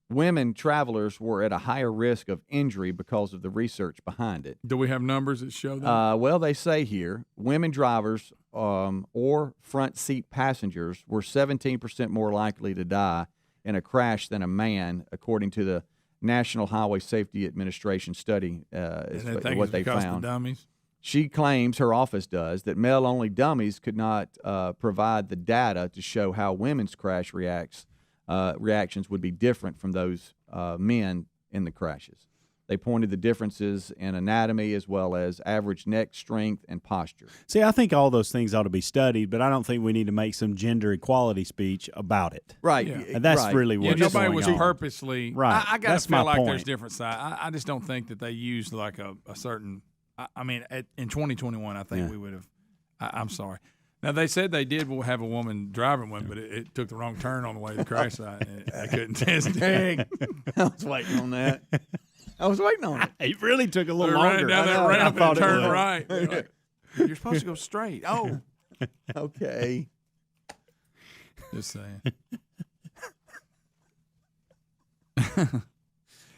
women travelers were at a higher risk of injury because of the research behind it. Do we have numbers that show that? Well, they say here women drivers or front seat passengers were 17% more likely to die in a crash than a man, according to the National Highway Safety Administration study. Is and they think what it's they because found. the dummies. She claims, her office does, that male-only dummies could not provide the data to show how women's crash reactions would be different from those men in the crashes. They pointed the differences in anatomy as well as average neck strength and posture. See, I think all those things ought to be studied, but I don't think we need to make some gender equality speech about it. Right. Yeah. And that's right. really Yeah, what's nobody going was on. purposely. Right. I got That's to feel my like there's point. different sides. I just don't think that they used like a certain. I mean, in 2021, I think Yeah. we would have. I'm sorry. Now, they said they did have a woman driving one, but it took the wrong turn on the way to the crash site. And I couldn't test it. I was waiting on that. I was waiting on it. It really took a little They're running longer. down that I ramp thought and it turn would. right. They're like, you're supposed to go straight. Oh, Okay. just saying.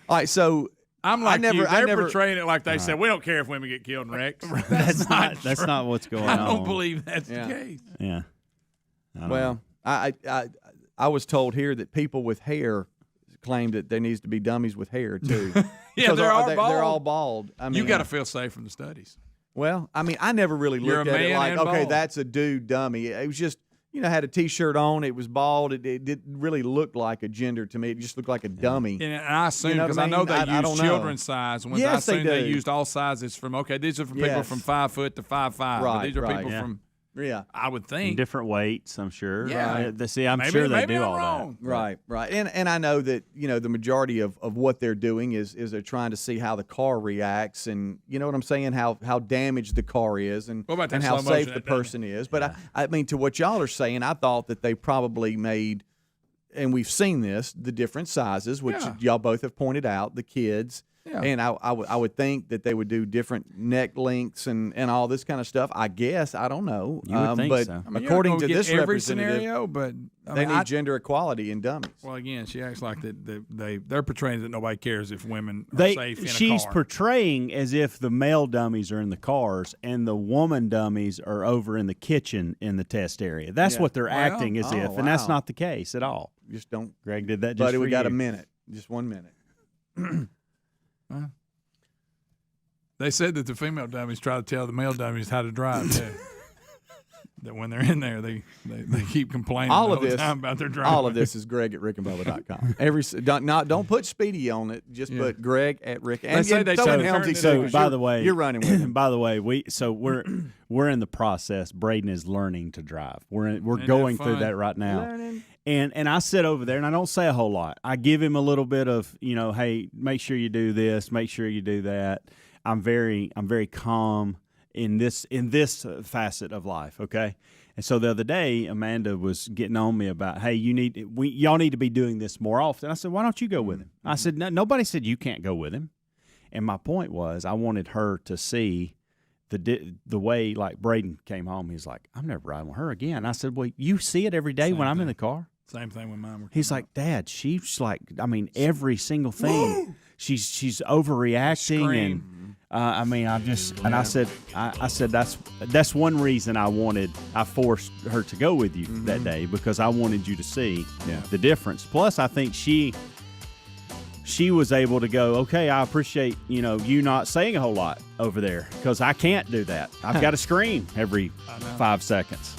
All right, so I'm like never- you. I They're never- portraying it like they said, we don't care if women get killed in wrecks. That's not what's going I on. don't believe that's Yeah. the case. Yeah. I don't know. well, I was told here that people with hair claim that there needs to be dummies with hair too. Yeah, Because they're all bald. They're all bald. I mean, You got to feel safe from the studies. Well, I mean, I never really You're looked a at it man like, and okay, bald. that's a dude dummy. It was just, had a T-shirt on. It was bald. It didn't really look like a gender to me. It just looked like a dummy. And I assume, You know what because I I know mean? they I use don't know. children's size ones. I Yes, they assume they do. used all sizes from, these are from people Yes. from 5 foot to 5'5". But Right, these are right. people Yeah. from, Yeah. I would And think. different weights, I'm sure. Yeah. See, I'm maybe, sure they maybe do I'm all wrong. Right. And I know that, the majority of what they're doing is they're trying to see how the car reacts and, you know what I'm saying, how damaged the car is and, What about that and how slow motion safe the that dummy? person is. But I mean, to what y'all are saying, I thought that they probably made, and we've seen this, the different sizes, which Yeah. y'all both have pointed out, the kids. Yeah. And I would think that they would do different neck lengths and all this kind of stuff. I guess. I don't know. You would think but so. I mean, according you're to not gonna this get every representative, scenario, but I they mean, need gender equality in dummies. well, again, she acts like they're portraying that nobody cares if women are They, safe in a she's car. portraying as if the male dummies are in the cars and the woman dummies are over in the kitchen in the test area. That's Yeah. what they're Well, acting as if, and that's wow. not the case at all. Just don't. Greg did that just Buddy, for we got you. a minute. Just 1 minute. They said that the female dummies try to tell the male dummies how to drive too. That when they're in there, they keep complaining All all of the this, time about their driving. all of this is Greg at rickandbubba.com. Don't put Speedy on it. Just Yeah. put Greg at Rick. They And, say and they throw try in to turn Helmsy it too, So, 'cause by you're- the way, you're running with him. By the way, we're in the process. Braden is learning to drive. We're Ain't going that through fun? that right now. Learning. And I sit over there and I don't say a whole lot. I give him a little bit of, hey, make sure you do this, make sure you do that. I'm very calm in this facet of life, okay? And so the other day, Amanda was getting on me about, hey, y'all need to be doing this more often. I said, why don't you go with him? I said, no, nobody said you can't go with him. And my point was, I wanted her to see the way, like Braden came home. He's like, I'm never riding with her again. I said, well, you see it every day Same when I'm in thing. the car. Same thing when mine were. He's coming like, Dad, she's like, I mean, every single thing. She's overreacting, Scream. and I said that's one reason I forced her to go with you that day, because I wanted you to see the difference. Plus, I think she was able to go, okay, I appreciate you not saying a whole lot over there, because I can't do that. I've got to scream every 5 seconds.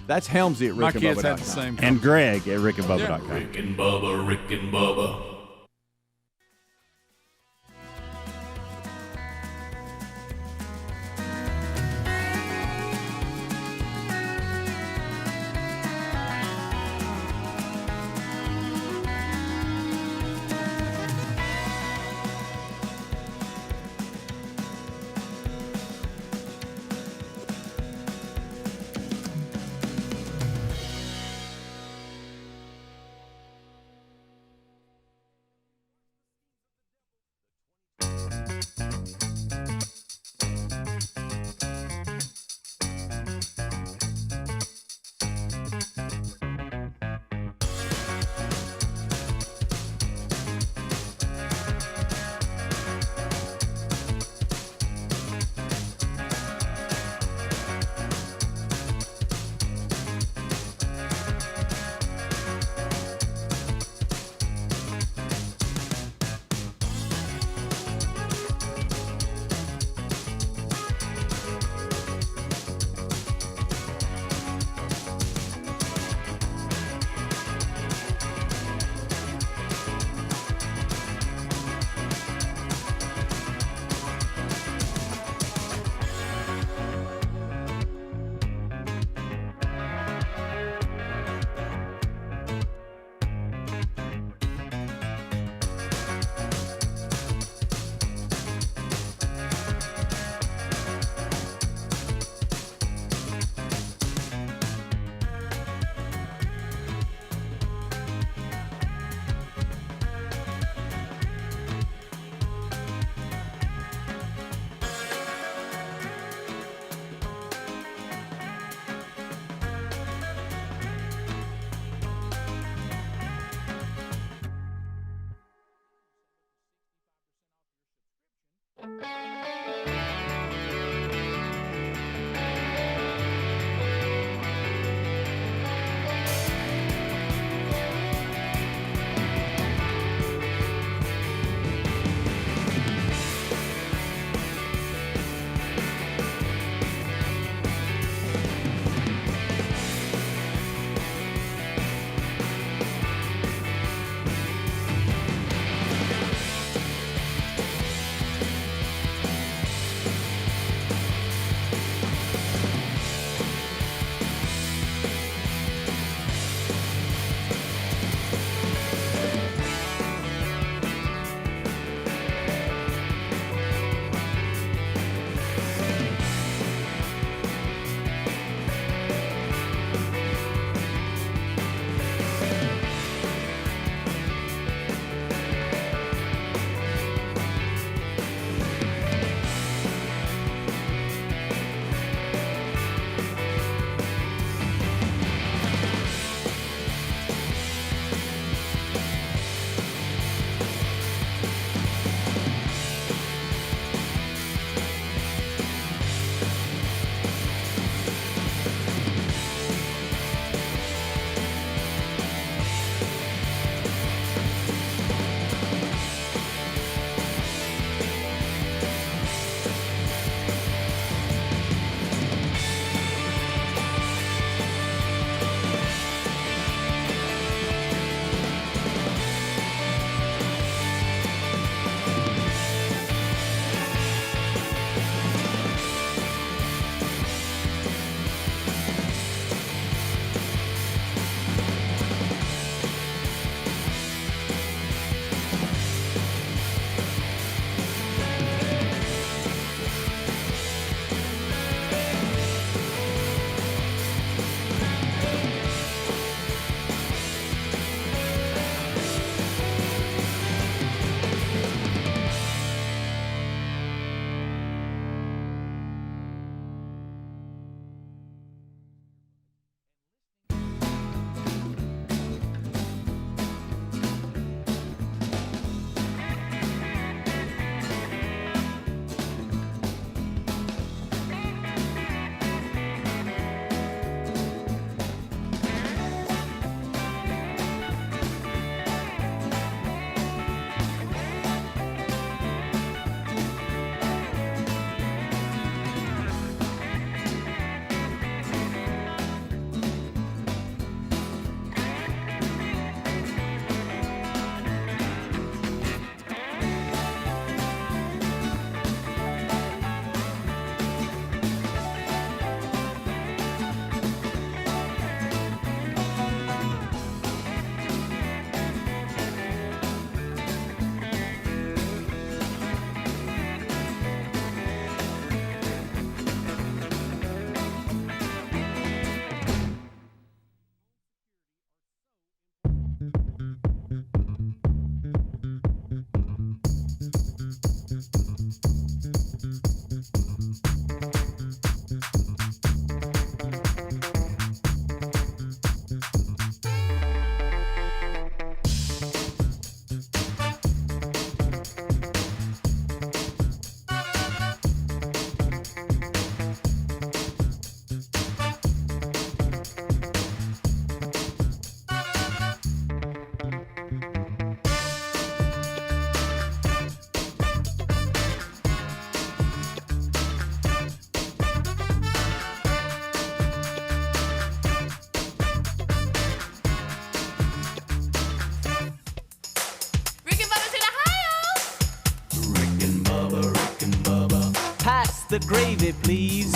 That's Helmsy at My kids had the rickandbubba.com. same. And Greg at rickandbubba.com. Rick and Bubba, Rick and Bubba. the gravy, please.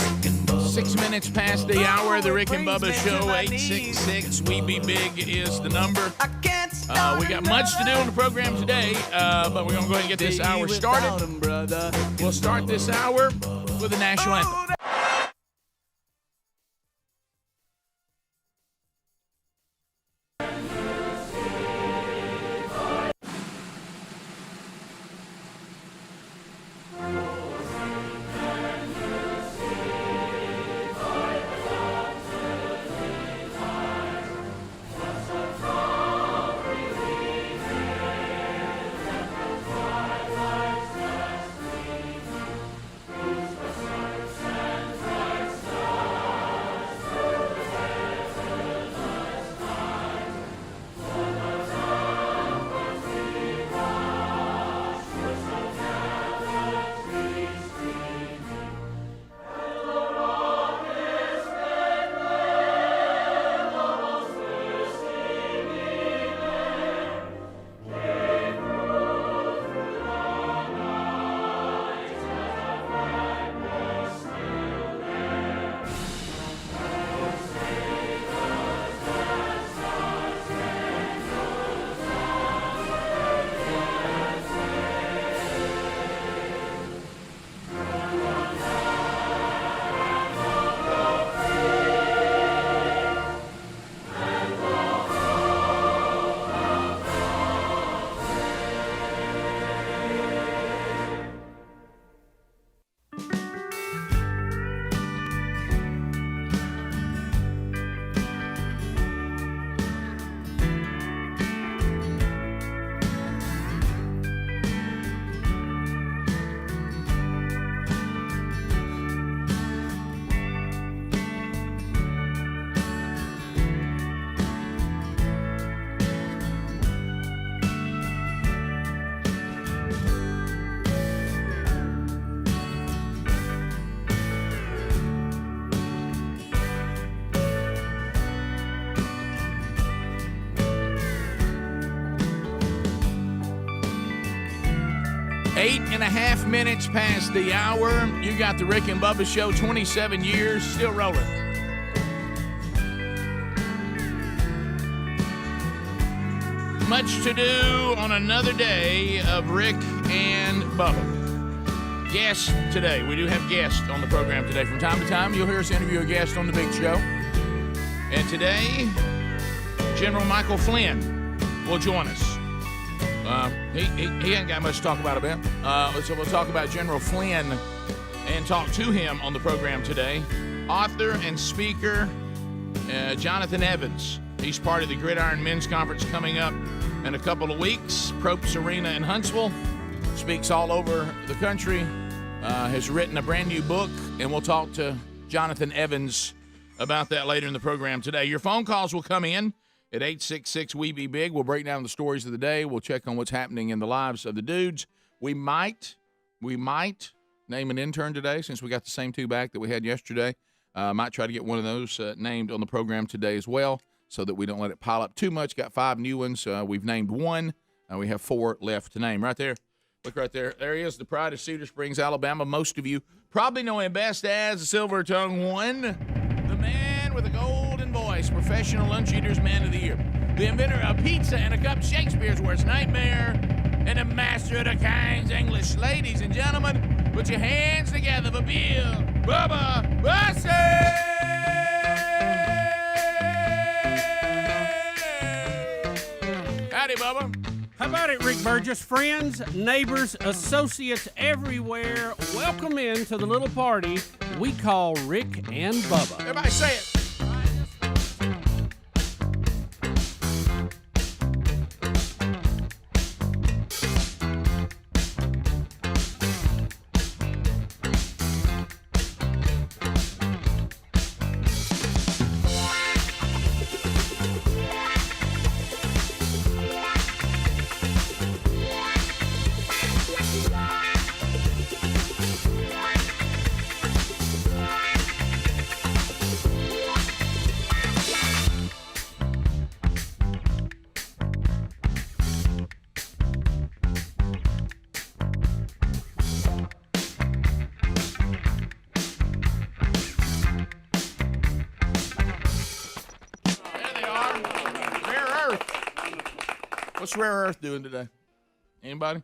6 minutes past the hour of the Rick and Bubba Show. 866 We Be Big is the number. We got much to do on the program today, but we're going to go ahead and get this hour started. We'll start this hour with the national anthem. 8.5 minutes past the hour. You got the Rick and Bubba Show, 27 years, still rolling. Much to do on another day of Rick and Bubba. Guests today. We do have guests on the program today. From time to time, you'll hear us interview a guest on the big show. And today, General Michael Flynn will join us. He ain't got much to talk about so we'll talk about General Flynn and talk to him on the program today. Author and speaker Jonathan Evans. He's part of the Gridiron Men's Conference coming up in a couple of weeks. Propes Arena in Huntsville. Speaks all over the country. Has written a brand new book, and we'll talk to Jonathan Evans about that later in the program today. Your phone calls will come in at 866-WE-BE-BIG. We'll break down the stories of the day. We'll check on what's happening in the lives of the dudes. We might name an intern today since we got the same two back that we had yesterday. Might try to get one of those named on the program today as well so that we don't let it pile up too much. Got 5 new ones. We've named one. We have 4 left to name. Right there. Look right there. There he is, the pride of Cedar Springs, Alabama. Most of you probably know him best as the Silver Tongue One, the man with a golden voice, professional lunch eaters man of the year, the inventor of pizza and a cup, Shakespeare's worst nightmare, and the master of the King's English. Ladies and gentlemen, put your hands together for Bill Bubba Bussey! Howdy, Bubba. How about it, Rick Burgess? Friends, neighbors, associates everywhere, welcome into the little party we call Rick and Bubba. Everybody say it. What's Rare Earth doing today? Anybody?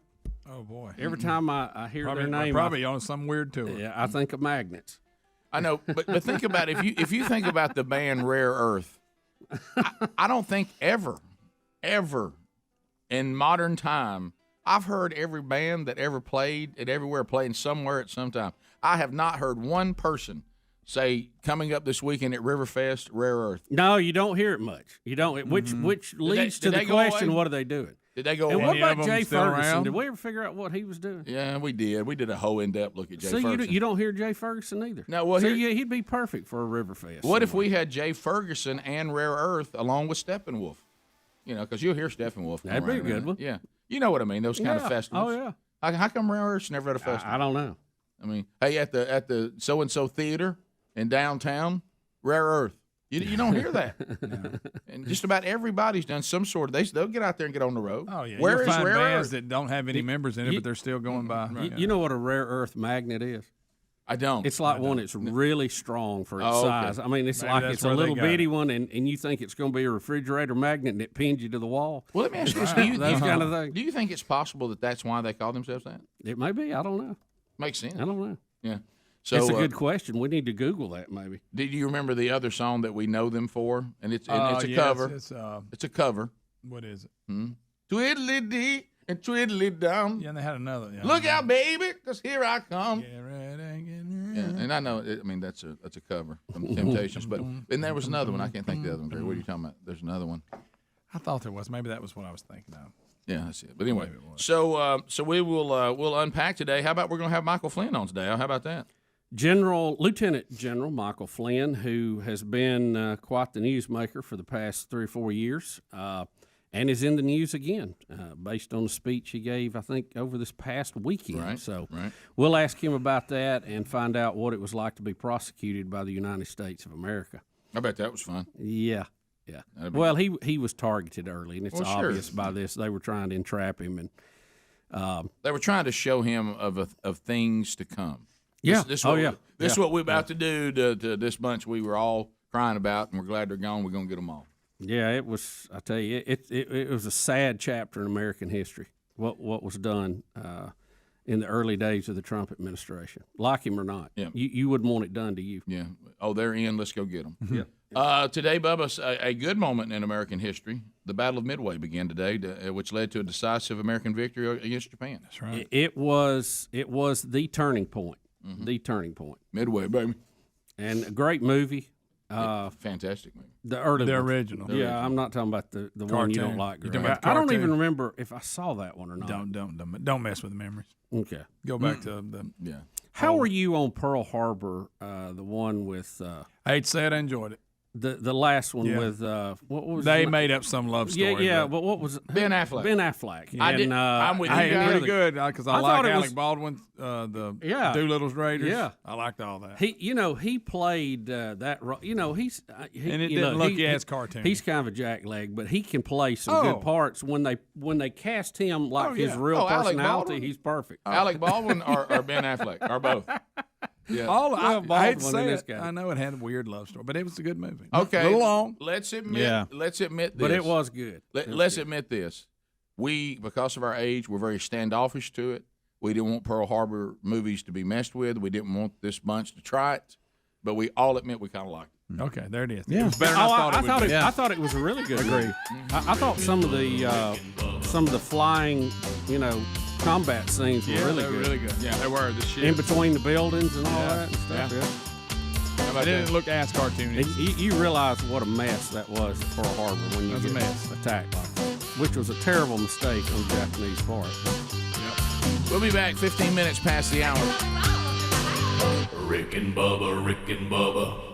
Oh, boy. Every time I hear their name, probably on some weird tour. Yeah, I think of magnets. I know, but think about it. If you think about the band Rare Earth, I don't think ever in modern time, I've heard every band that ever played and everywhere playing somewhere at some time. I have not heard one person say coming up this weekend at Riverfest, Rare Earth. No, you don't hear it much. You don't. Which leads to the question: what are they doing? Did they go? And what about Jay Ferguson? Around? Did we ever figure out what he was doing? Yeah, we did. We did a whole in-depth look at Jay Ferguson. You don't hear Jay Ferguson either. No, well, he'd be perfect for a Riverfest. What if we had Jay Ferguson and Rare Earth along with Steppenwolf? You know, because you'll hear Steppenwolf. That'd be a good one. Yeah, you know what I mean. Those kind of festivals. Oh yeah. How come Rare Earth's never at a festival? I don't know. I mean, hey, at the so and so theater in downtown, Rare Earth. You don't hear that. No. And just about everybody's done some sort of. They'll get out there and get on the road. Oh yeah, Where you'll is find Rare bands Earth? that don't have any members in it, but they're still going by. Right. You know what a rare earth magnet is? I don't. It's like one that's really strong for its size. I mean, it's Maybe like that's it's a where they little got bitty it. one, and you think it's going to be a refrigerator magnet, and it pins you to the wall. Well, let me ask you this: That kind of thing. Do you think it's possible that that's why they call themselves that? It may be. I don't know. Makes sense. I don't know. Yeah. So It's a good question. We need to Google that maybe. Did you remember the other song that we know them for? And it's a yes, cover. It's a cover. what is it? Twiddly dee and twiddly down. Yeah, and they had another. Yeah, Look out, baby, 'cause here I come. Get ready, get ready. Yeah, and I know. I mean, that's a cover from Temptations, but and there was another one. I can't think of the other one. Gary. What are you talking about? There's another one. I thought there was. Maybe that was what I was thinking of. Yeah, that's it. But anyway, so we will we'll unpack today. How about we're going to have Michael Flynn on today? How about that? Lieutenant General Michael Flynn, who has been quite the newsmaker for the past 3 or 4 years, and is in the news again, based on the speech he gave, I think, over this past weekend. Right, so right. we'll ask him about that and find out what it was like to be prosecuted by the United States of America. I bet that was fun. Yeah. Well, he was targeted early, and it's Well, sure. obvious by this. They were trying to entrap him, and They were trying to show him of things to come. Yeah. This Yeah. is what we're about to do to this bunch we were all crying about, and we're glad they're gone. We're going to get them all. Yeah, it was. I tell you, it was a sad chapter in American history. What was done in the early days of the Trump administration, like him or not. Yeah. You wouldn't want it done to you. Yeah. Oh, they're in. Let's go get them. Yeah. Today, Bubba, a good moment in American history. The Battle of Midway began today, which led to a decisive American victory against Japan. That's right. It was the turning point. The turning point. Midway, baby. And a great movie. Fantastic movie. The early The one. original. Yeah, I'm not talking about the one you don't Cartoon. like. You're Greg. talking about I don't cartoon. even remember if I saw that one or not. Don't mess with the memories. Okay. Go back to the. Yeah. How were you on Pearl Harbor? The one with I hate to say it, I enjoyed it. the last one Yeah. with what was They his name? made up some love story. Yeah, but but what was Ben Affleck. Ben Affleck. I And, did- I'm with you Hey, guys. pretty good because I I like thought it Alec was- Baldwin, the Yeah. Doolittle's Raiders. Yeah. I liked all that. He played that. He's he, And it you know, didn't look he- as cartoony. He's kind of a jackleg, but he can play some good parts. When they cast him like his yeah. real Oh, Alec personality, Baldwin? he's perfect. Alec Baldwin or Ben Affleck or both. Yeah. All Well, I hate to Baldwin say and this it. guy. I know it had a weird love story, but it was a good movie. Okay. a little long. Let's admit. Yeah. Let's admit this. But it was good. Let's admit this. We, because of our age, we're very standoffish to it. We didn't want Pearl Harbor movies to be messed with. We didn't want this bunch to try it. But we all admit we kind of liked it. Okay, there it is. Yeah. It was better than Oh, I thought it would be. I thought it was a really good. Agreed. I thought some of the flying, combat scenes were Yeah, really they were good. really good. Yeah, they were. The shit. In between the buildings and all Yeah. that and stuff. Yeah. It didn't look as cartoony. And you realize what a mess that was at Pearl Harbor when you It was a get mess. attacked like that, which was a terrible mistake on the Japanese part. We'll be back 15 minutes past the hour. Rick and Bubba, Rick and Bubba.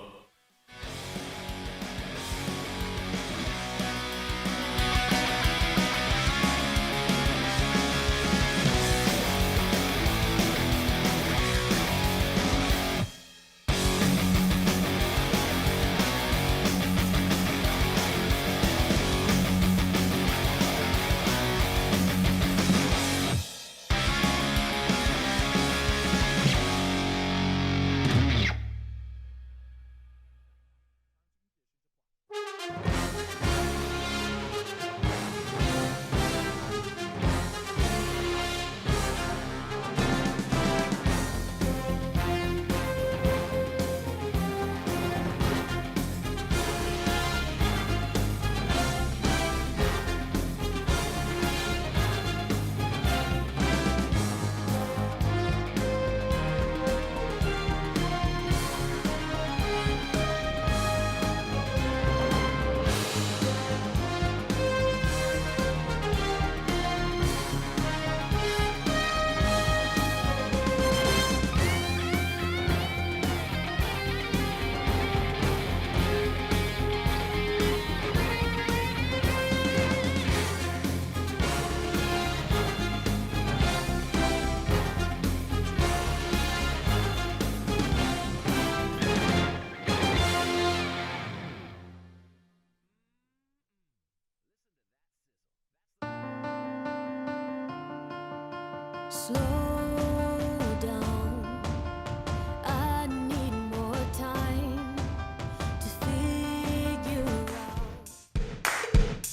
Slow down. I need more time to figure out.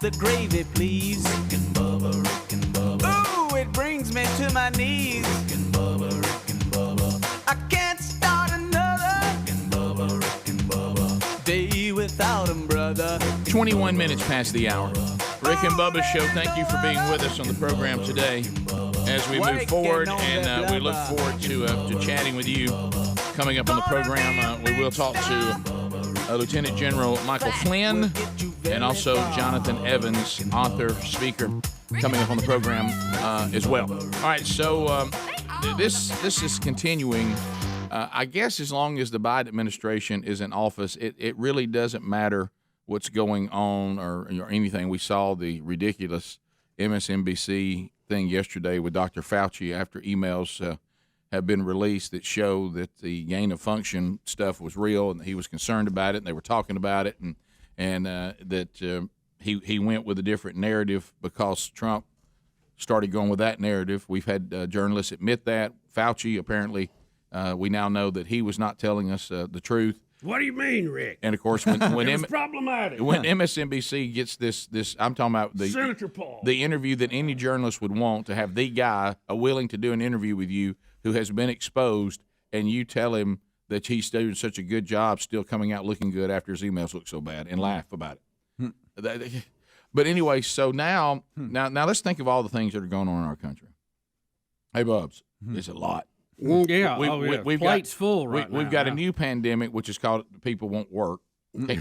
the gravy, please. Rick and Bubba. Ooh, it brings me to my knees. Rick and Bubba. I can't start another. Rick and Bubba. Day without 'em, brother. 21 minutes past the hour. Rick and Bubba's show. Thank you for being with us on the program today as we move forward, and we look forward to chatting with you coming up on the program. We will talk to Lieutenant General Michael Flynn and also Jonathan Evans, author, speaker, coming up on the program as well. All right, so this is continuing. I guess as long as the Biden administration is in office, it really doesn't matter what's going on or anything. We saw the ridiculous MSNBC thing yesterday with Dr. Fauci after emails have been released that show that the gain of function stuff was real and he was concerned about it and they were talking about it and that he went with a different narrative because Trump started going with that narrative. We've had journalists admit that. Fauci apparently, we now know that he was not telling us the truth. What do you mean, Rick? And of course, when problematic. When MSNBC gets this, I'm talking about Senator Paul, the interview that any journalist would want to have the guy willing to do an interview with you who has been exposed, and you tell him that he's doing such a good job, still coming out looking good after his emails look so bad, and laugh about it. But anyway, so now let's think of all the things that are going on in our country. Hey, Bubs, it's a lot. Yeah, we've plate's got, full right now. We've got a new pandemic, which is called people won't work.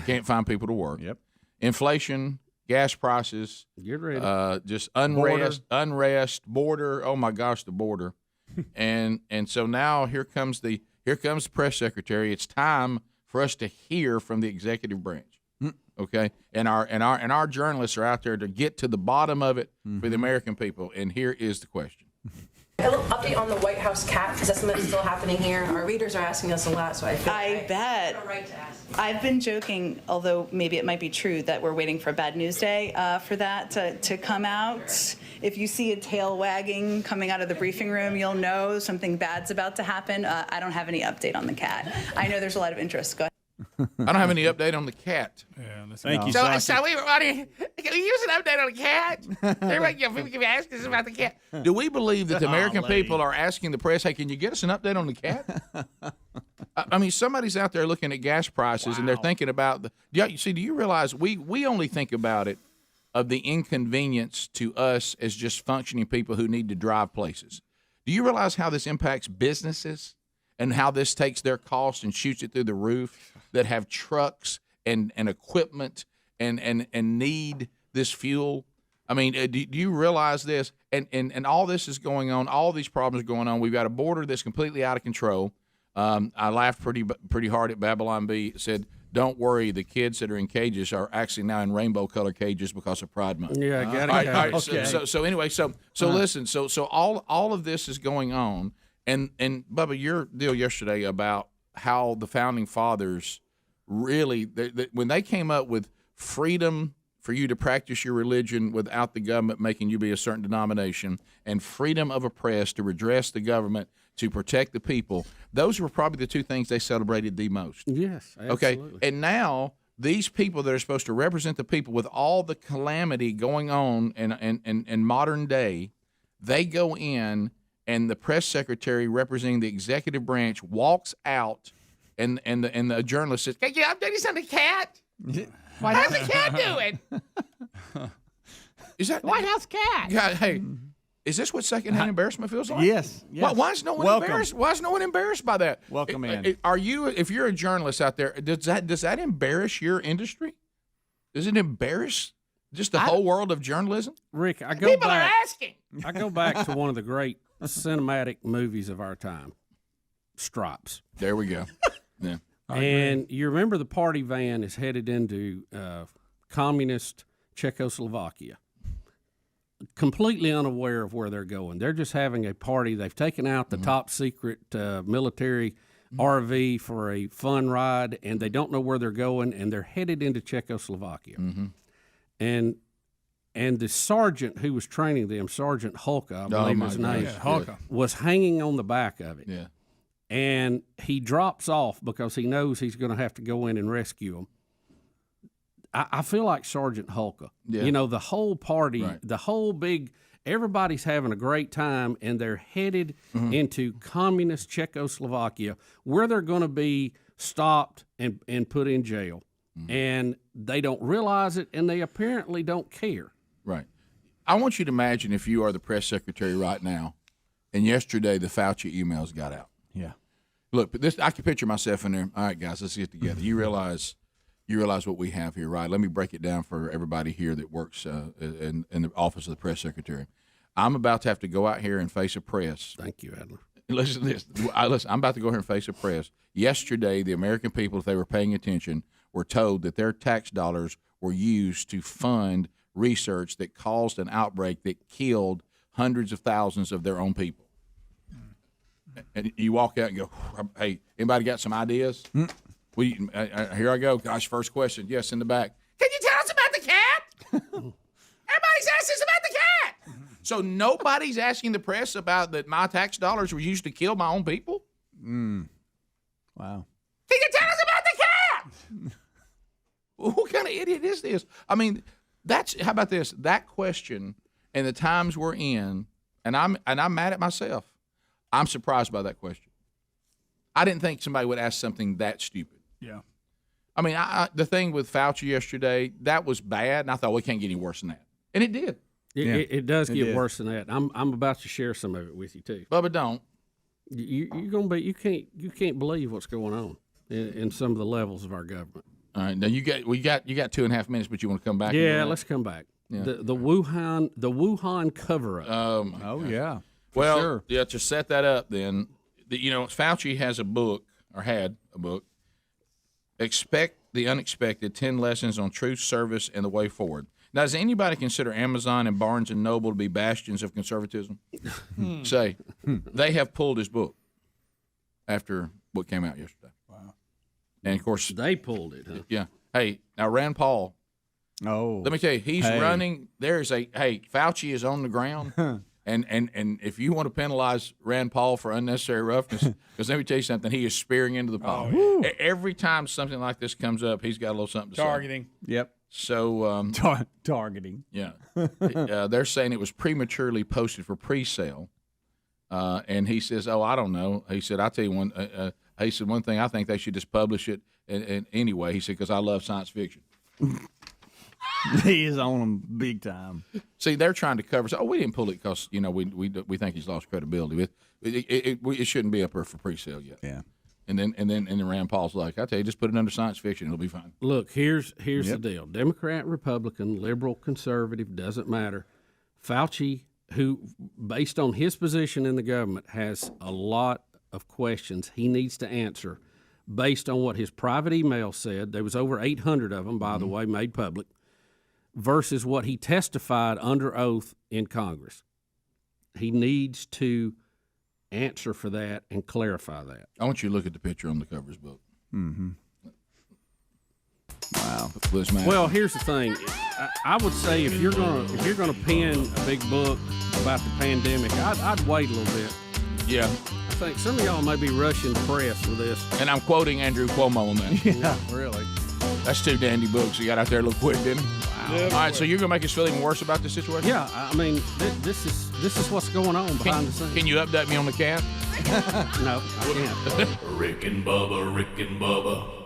Can't find people to work. Yep. Inflation, gas prices. Get ready. Just unrest, border. Oh my gosh, the border. and so now here comes the press secretary. It's time for us to hear from the executive branch. Okay, and our journalists are out there to get to the bottom of it for the American people. And here is the question. A little update on the White House cat. Is that something that's still happening here? Our readers are asking us a lot, so I bet. Right to ask. I've been joking, although maybe it might be true, that we're waiting for a bad news day for that to come out. If you see a tail wagging coming out of the briefing room, you'll know something bad's about to happen. I don't have any update on the cat. I know there's a lot of interest. Go ahead. I don't have any update on the cat. Yeah, Thank you, So Sasha. can we use an update on the cat? Everybody can ask us about the cat. Do we believe that the American people are asking the press, hey, can you get us an update on the cat? I mean, somebody's out there looking at gas prices and they're thinking about do you realize we only think about it of the inconvenience to us as just functioning people who need to drive places. Do you realize how this impacts businesses and how this takes their cost and shoots it through the roof that have trucks and equipment and need this fuel? I mean, do you realize this? And all this is going on. All these problems are going on. We've got a border that's completely out of control. I laughed pretty hard at Babylon Bee. It said, "Don't worry, the kids that are in cages are actually now in rainbow color cages because of Pride Month." Yeah, I got it. All right, Okay. So anyway, listen. So all of this is going on. And Bubba, your deal yesterday about how the founding fathers really, when they came up with freedom for you to practice your religion without the government making you be a certain denomination, and freedom of a press to redress the government to protect the people, those were probably the two things they celebrated the most. Yes, absolutely. Okay, and now these people that are supposed to represent the people with all the calamity going on in modern day, they go in. And the press secretary representing the executive branch walks out, and the journalist says, "Can you update us on the cat? How's the cat doing?" Is that White House cat? God, hey, is this what secondhand embarrassment feels like? Yes. Why is no one embarrassed? Why is no one embarrassed by that? Welcome in. Are you? If you're a journalist out there, does that embarrass your industry? Does it embarrass just the whole world of journalism? Rick, people are asking. I go back to one of the great cinematic movies of our time, Stripes. There we go. Yeah. And you remember the party van is headed into communist Czechoslovakia, completely unaware of where they're going. They're just having a party. They've taken out the top secret military RV for a fun ride, and they don't know where they're going, and they're headed into Czechoslovakia. And the sergeant who was training them, Sergeant Holka, I believe his name, was hanging on the back of it. Yeah. And he drops off because he knows he's going to have to go in and rescue them. I feel like Sergeant Hulka. Yeah. You know, the whole party, Right. the whole big, everybody's having a great time, and they're headed into communist Czechoslovakia, where they're going to be stopped and put in jail. And they don't realize it, and they apparently don't care. Right. I want you to imagine if you are the press secretary right now, and yesterday the Fauci emails got out. Yeah. Look, this I can picture myself in there. All right, guys, let's get together. You realize what we have here, right? Let me break it down for everybody here that works in the office of the press secretary. I'm about to have to go out here and face a press. Thank you, Adler. Listen to this. Listen, I'm about to go here and face a press. Yesterday, the American people, if they were paying attention, were told that their tax dollars were used to fund research that caused an outbreak that killed hundreds of thousands of their own people. And you walk out and go, hey, anybody got some ideas? Here I go. Gosh, first question. Yes, in the back. Can you tell us about the cat? Everybody's asking us about the cat. So nobody's asking the press about that my tax dollars were used to kill my own people? Wow. Can you tell us about the cat? What kind of idiot is this? I mean, how about this? That question and the times we're in, and I'm mad at myself. I'm surprised by that question. I didn't think somebody would ask something that stupid. Yeah. I mean, the thing with Fauci yesterday, that was bad, and I thought, we can't get any worse than that. And it did. It does get worse than that. I'm about to share some of it with you too. Bubba, don't. You're gonna be. You can't believe what's going on in some of the levels of our government. All right, now you got 2.5 minutes, but you want to come back? Yeah, let's come back. Yeah. The Wuhan cover-up. Oh yeah. Well, sure. Yeah, to set that up, then Fauci has a book, or had a book. Expect the Unexpected: 10 Lessons on Truth, Service, and the Way Forward. Now, does anybody consider Amazon and Barnes and Noble to be bastions of conservatism? Say, they have pulled his book after what came out yesterday. Wow. And, of course, they pulled it, huh? Yeah. Hey, now Rand Paul. Oh. Let me tell you, he's running. Fauci is on the ground. And if you want to penalize Rand Paul for unnecessary roughness, because let me tell you something, he is spearing into the pile. Oh, yeah. Every time something like this comes up, he's got a little something to Targeting. say. Yep. So targeting. Yeah. They're saying it was prematurely posted for pre-sale. And he says, I don't know. He said, I'll tell you one. He said, one thing, I think they should just publish it. And anyway, he said, because I love science fiction. He is on them big time. See, they're trying to cover. We didn't pull it because we think he's lost credibility. It shouldn't be up there for pre-sale yet. Yeah. And then Rand Paul's like, I tell you, just put it under science fiction, it'll be fine. Look, here's the deal: Democrat, Republican, liberal, conservative, doesn't matter. Fauci, who, based on his position in the government, has a lot of questions he needs to answer based on what his private email said. There was over 800 of them, by the way, made public, versus what he testified under oath in Congress. He needs to answer for that and clarify that. I want you to look at the picture on the cover of his book. Mm-hmm. Wow. Well, here's the thing. I would say if you're gonna pen a big book about the pandemic, I'd wait a little bit. Yeah. I think some of y'all may be rushing the press with this. And I'm quoting Andrew Cuomo on that. Yeah, really. That's 2 dandy books. You got out there a little quick, didn't he? Wow. All right, so you're going to make us feel even worse about this situation? Yeah, I mean, this is what's going on behind the scenes. Can you update me on the cat? No, I can't. Rick and Bubba, Rick and Bubba.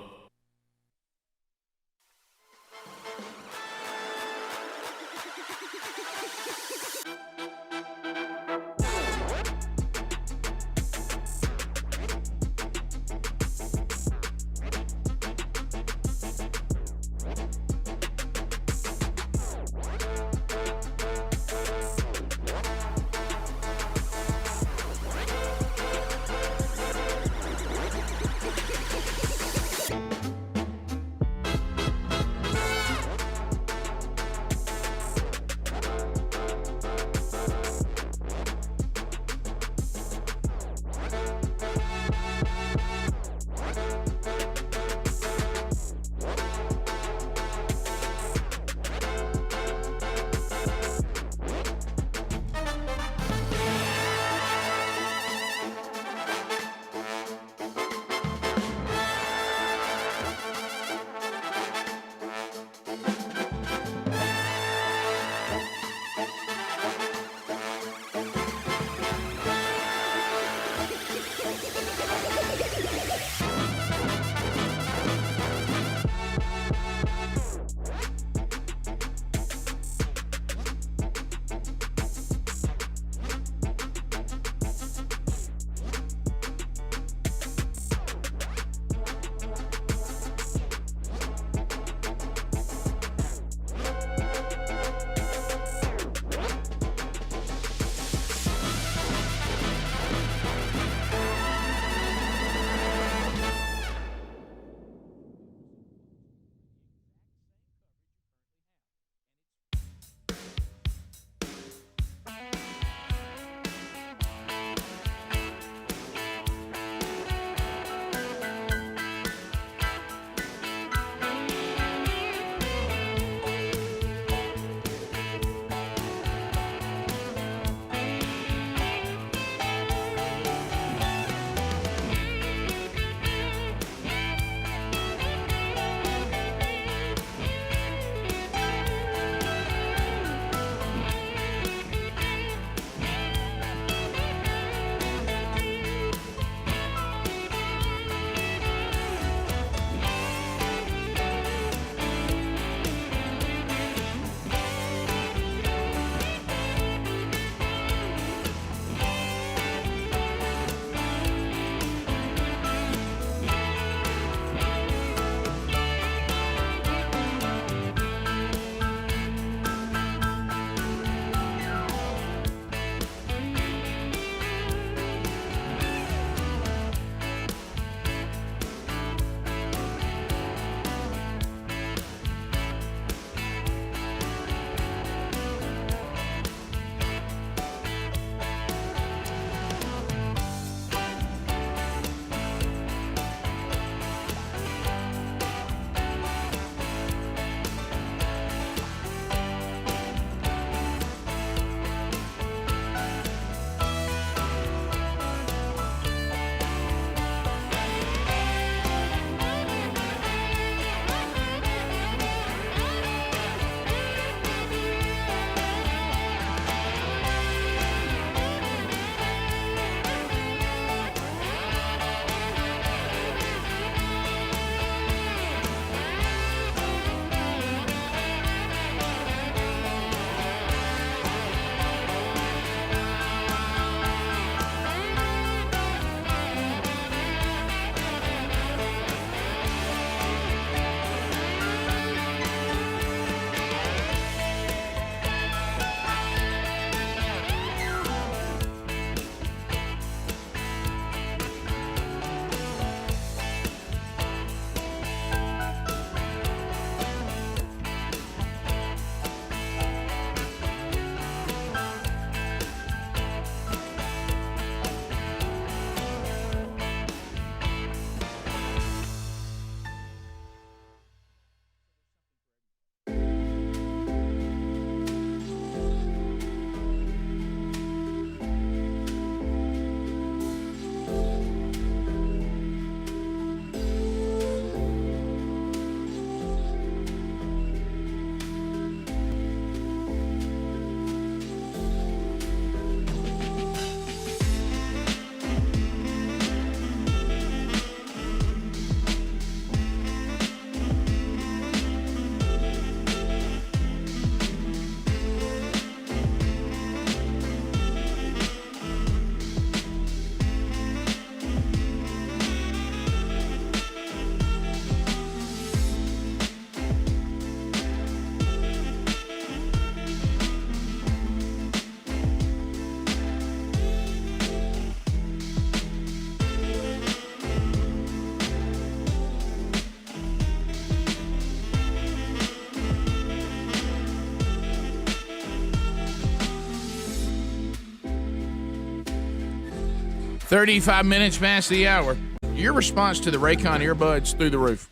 35 minutes past the hour. Your response to the Raycon earbuds through the roof.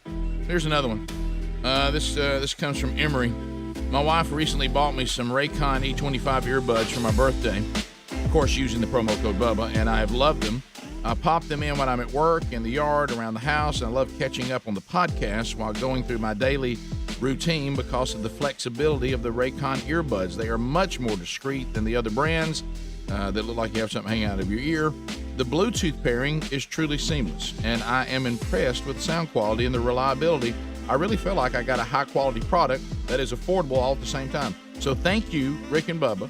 Here's another one. This comes from Emery. My wife recently bought me some Raycon E25 earbuds for my birthday. Of course, using the promo code Bubba, and I have loved them. I pop them in when I'm at work, in the yard, around the house, and I love catching up on the podcast while going through my daily routine because of the flexibility of the Raycon earbuds. They are much more discreet than the other brands that look like you have something hanging out of your ear. The Bluetooth pairing is truly seamless, and I am impressed with the sound quality and the reliability. I really feel like I got a high-quality product that is affordable all at the same time. So thank you, Rick and Bubba,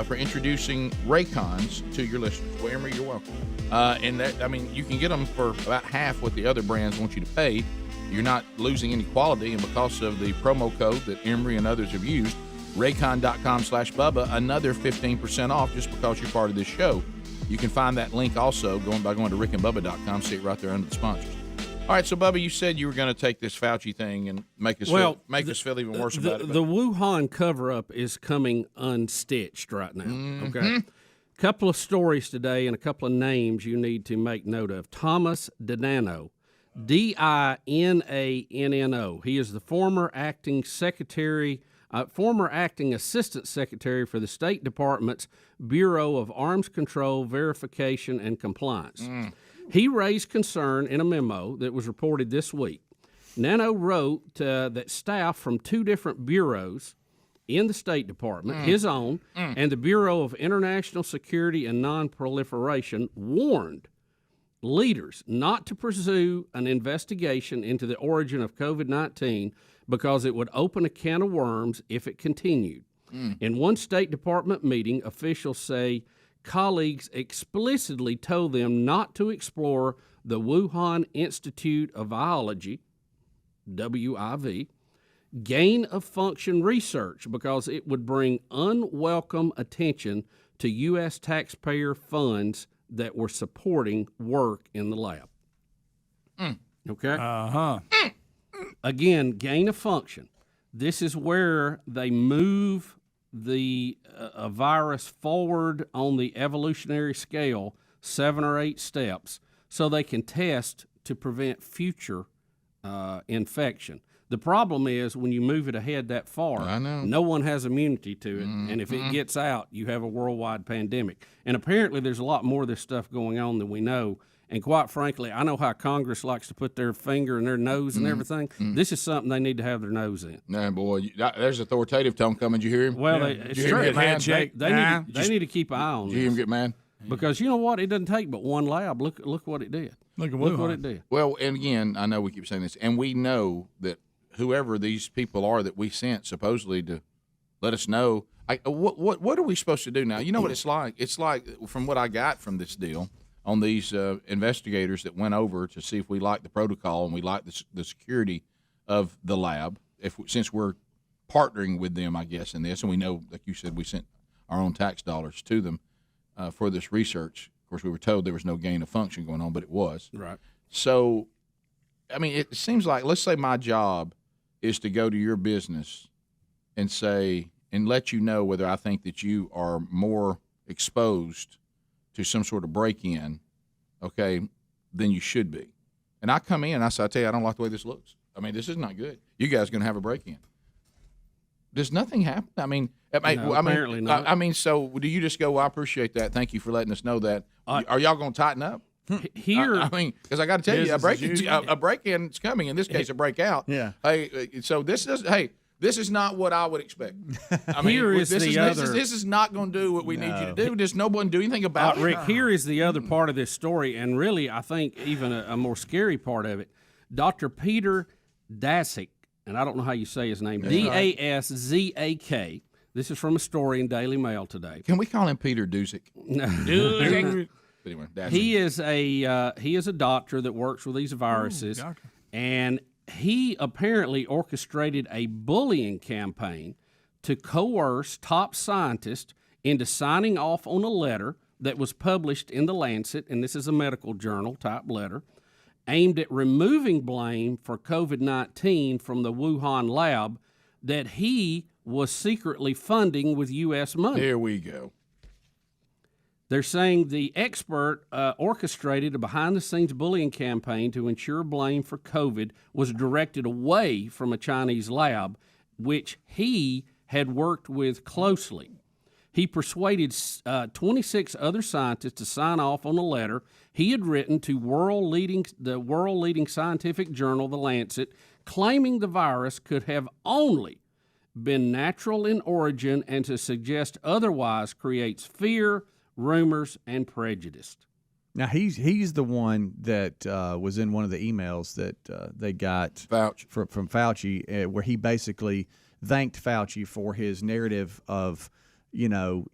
for introducing Raycons to your listeners. Well, Emery, you're welcome. And that, I mean, you can get them for about half what the other brands want you to pay. You're not losing any quality, and because of the promo code that Emery and others have used, Raycon.com/Bubba, another 15% off just because you're part of this show. You can find that link also by going to rickandbubba.com. See it right there under the sponsors. All right, so Bubba, you said you were going to take this Fauci thing and make us feel even worse about it. The Wuhan cover-up is coming unstitched right now. Mm-hmm. Okay, couple of stories today and a couple of names you need to make note of. Thomas DiNanno, D-I-N-A-N-N-O. He is the former acting assistant secretary for the State Department's Bureau of Arms Control, Verification, and Compliance. He raised concern in a memo that was reported this week. Nano wrote that staff from two different bureaus in the State Department, his own, and the Bureau of International Security and Non-Proliferation warned leaders not to pursue an investigation into the origin of COVID-19 because it would open a can of worms if it continued. In one State Department meeting, officials say colleagues explicitly told them not to explore the Wuhan Institute of Virology, WIV, gain-of-function research because it would bring unwelcome attention to U.S. taxpayer funds that were supporting work in the lab. Okay? Again, gain-of-function. This is where they move the a virus forward on the evolutionary scale 7 or 8 steps so they can test to prevent future infection. The problem is when you move it ahead that far, no one has immunity to it, and if it gets out, you have a worldwide pandemic. And apparently there's a lot more of this stuff going on than we know. And quite frankly, I know how Congress likes to put their finger in their nose and everything. This is something they need to have their nose in. Nah, boy, there's authoritative tone coming. Did you hear him? Well, it's true. They need to keep an eye on this. Did you hear him get mad? Because you know what? It doesn't take but one lab. Look what it did. Look what it did. Well, and again, I know we keep saying this, and we know that whoever these people are that we sent supposedly to let us know, what are we supposed to do now? You know what it's like? It's like, from what I got from this deal, on these investigators that went over to see if we like the protocol and we like the security of the lab, since we're partnering with them, I guess, in this, and we know, like you said, we sent our own tax dollars to them for this research. Of course, we were told there was no gain of function going on, but it was. Right. So, I mean, it seems like, let's say my job is to go to your business and say, and let you know whether I think that you are more exposed to some sort of break-in, okay, than you should be. And I come in and I say, I tell you, I don't like the way this looks. I mean, this is not good. You guys are going to have a break-in. Does nothing happen? I mean, apparently not. I mean, so do you just go, well, I appreciate that. Thank you for letting us know that. Are y'all going to tighten up? Here, I mean, because I got to tell you, a break-in is coming. In this case, a break-out. Yeah. Hey, so this is not what I would expect. I mean, Here is this is not going to do what we need you to do. Just no one do anything about it. Rick, here is the other part of this story, and really, I think even a more scary part of it. Dr. Peter Daszak, and I don't know how you say his name, D-A-S-Z-A-K. This is from a story in Daily Mail today. Can we call him Peter Daszak? No. Daszak. Anyway, he is a doctor that works with these viruses, and he apparently orchestrated a bullying campaign to coerce top scientists into signing off on a letter that was published in The Lancet, and this is a medical journal type letter, aimed at removing blame for COVID-19 from the Wuhan lab that he was secretly funding with U.S. money. There we go. They're saying the expert orchestrated a behind-the-scenes bullying campaign to ensure blame for COVID was directed away from a Chinese lab, which he had worked with closely. He persuaded 26 other scientists to sign off on a letter he had written to the world-leading scientific journal, The Lancet, claiming the virus could have only been natural in origin and to suggest otherwise creates fear, rumors, and prejudice. Now he's the one that was in one of the emails that they got from Fauci, where he basically thanked Fauci for his narrative of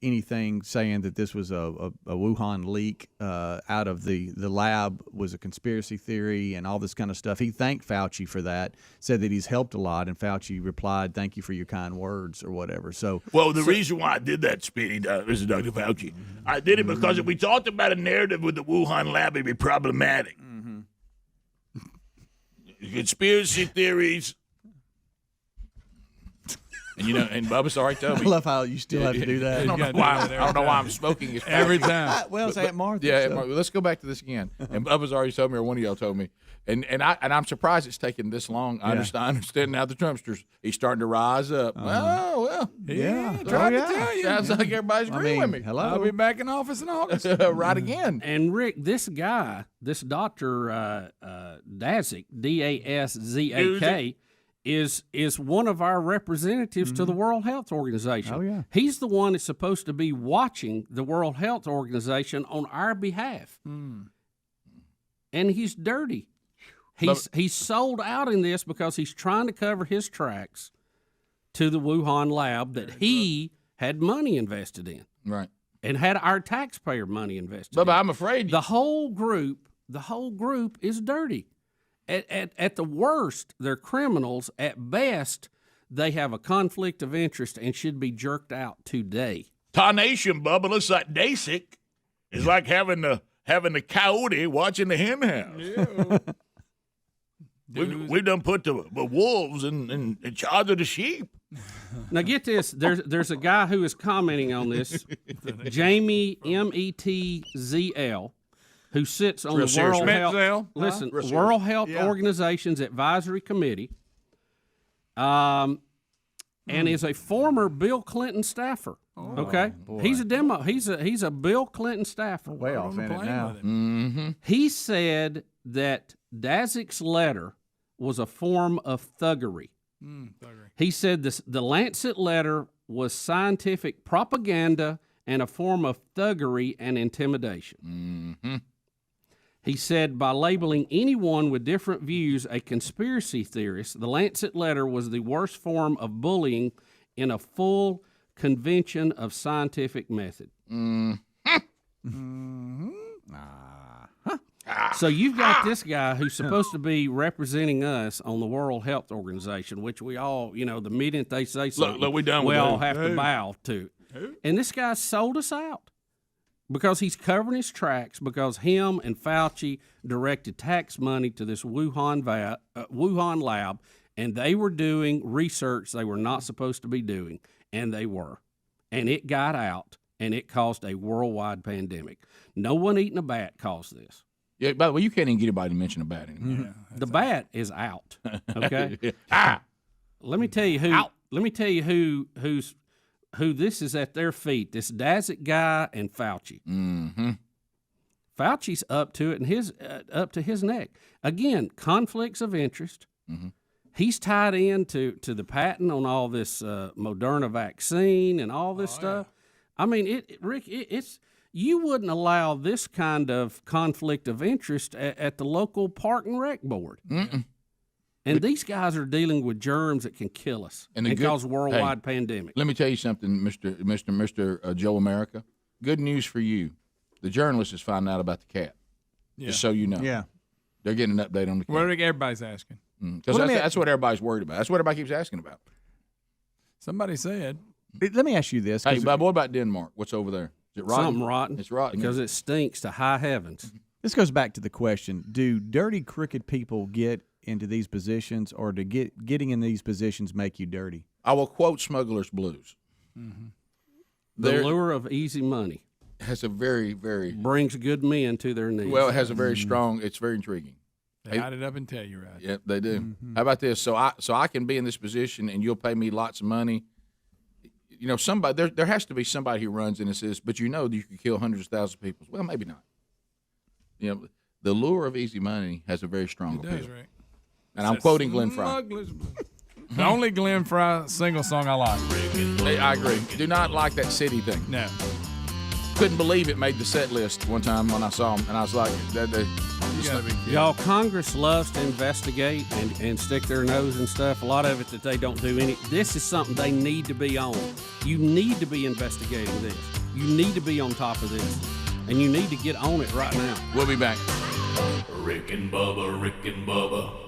anything saying that this was a Wuhan leak out of the lab was a conspiracy theory and all this kind of stuff. He thanked Fauci for that, said that he's helped a lot, and Fauci replied, "Thank you for your kind words," or whatever. So, the reason why I did that, Speedy, this is Dr. Fauci, I did it because if we talked about a narrative with the Wuhan lab, it'd be problematic. Conspiracy theories. And and Bubba sorry told me. I love how you still have to do that. I don't know why I'm smoking his every time. Well, it's Aunt Martha. Yeah, so. let's go back to this again. And Bubba's already told me, or one of y'all told me, and I'm surprised it's taken this long. I understand now the Trumpsters. He's starting to rise up. Oh well, Trying to tell you. Sounds like everybody's agreeing with me. Hello, I'll be back in office in August. Right again. And Rick, this guy, this Dr. Daszak, Daszak, is one of our representatives to the World Health Organization. Oh, yeah. He's the one that's supposed to be watching the World Health Organization on our behalf. And he's dirty. He's sold out in this because he's trying to cover his tracks to the Wuhan lab that he had money invested in. Right. And had our taxpayer money invested in. Bubba, I'm afraid the whole group is dirty. At the worst, they're criminals. At best, they have a conflict of interest and should be jerked out today. Tarnation, Bubba, looks like Daszak is like having the coyote watching the hen house. We done put the wolves in charge of the sheep. Now get this. There's a guy who is commenting on this, Jamie Metzl, who sits on the World Health World Health Organization's Advisory Committee, and is a former Bill Clinton staffer. Okay, boy. He's a Bill Clinton staffer. Way off in it now. He said that Daszak's letter was a form of thuggery. He said the Lancet letter was scientific propaganda and a form of thuggery and intimidation. He said by labeling anyone with different views a conspiracy theorist, the Lancet letter was the worst form of bullying in a full convention of scientific method. So you've got this guy who's supposed to be representing us on the World Health Organization, which we all, the minute they say something, look, we all have to bow to. And this guy sold us out because he's covering his tracks because him and Fauci directed tax money to this Wuhan lab, and they were doing research they were not supposed to be doing, and they were. And it got out, and it caused a worldwide pandemic. No one eating a bat caused this. Yeah, by the way, you can't even get anybody to mention a bat anymore. Yeah, the bat is out. Okay. Let me tell you who. Let me tell you who this is at their feet. This Daszak guy and Fauci. Fauci's up to it and his up to his neck. Again, conflicts of interest. He's tied into the patent on all this Moderna vaccine and all this stuff. Yeah. I mean, Rick, it's. You wouldn't allow this kind of conflict of interest at the local park and rec board. And these guys are dealing with germs that can kill us and cause a worldwide pandemic. Let me tell you something, Mr. Joe America. Good news for you. The journalist is finding out about the cat. Just so you know. Yeah. They're getting an update on the cat. Well, everybody's asking. Because that's what everybody's worried about. That's what everybody keeps asking about. Somebody said. Let me ask you this. Hey, Bob, what about Denmark? What's over there? Is it rotten? Something rotten. It's rotten. Because it stinks to high heavens. This goes back to the question, do dirty, crooked people get into these positions, or do getting in these positions make you dirty? I will quote Smuggler's Blues. The lure of easy money. has a very, very brings good men to their knees. well. It has a very strong. It's very intriguing. They hide it up and tell you, right? Yep, they do. How about this? So I can be in this position, and you'll pay me lots of money. You know, somebody there has to be somebody who runs in and says, but you know, you could kill hundreds of thousands of people. Well, maybe not. You know, the lure of easy money has a very strong appeal. Does, Rick. And I'm quoting Glenn Fry. The only Glenn Fry single song I like. I agree. Do not like that city thing. No. Couldn't believe it made the set list one time when I saw him, and I was like, Y'all, Congress loves to investigate and stick their nose and stuff. A lot of it that they don't do any. This is something they need to be on. You need to be investigating this. You need to be on top of this. And you need to get on it right now. We'll be back. Rick and Bubba, Rick and Bubba.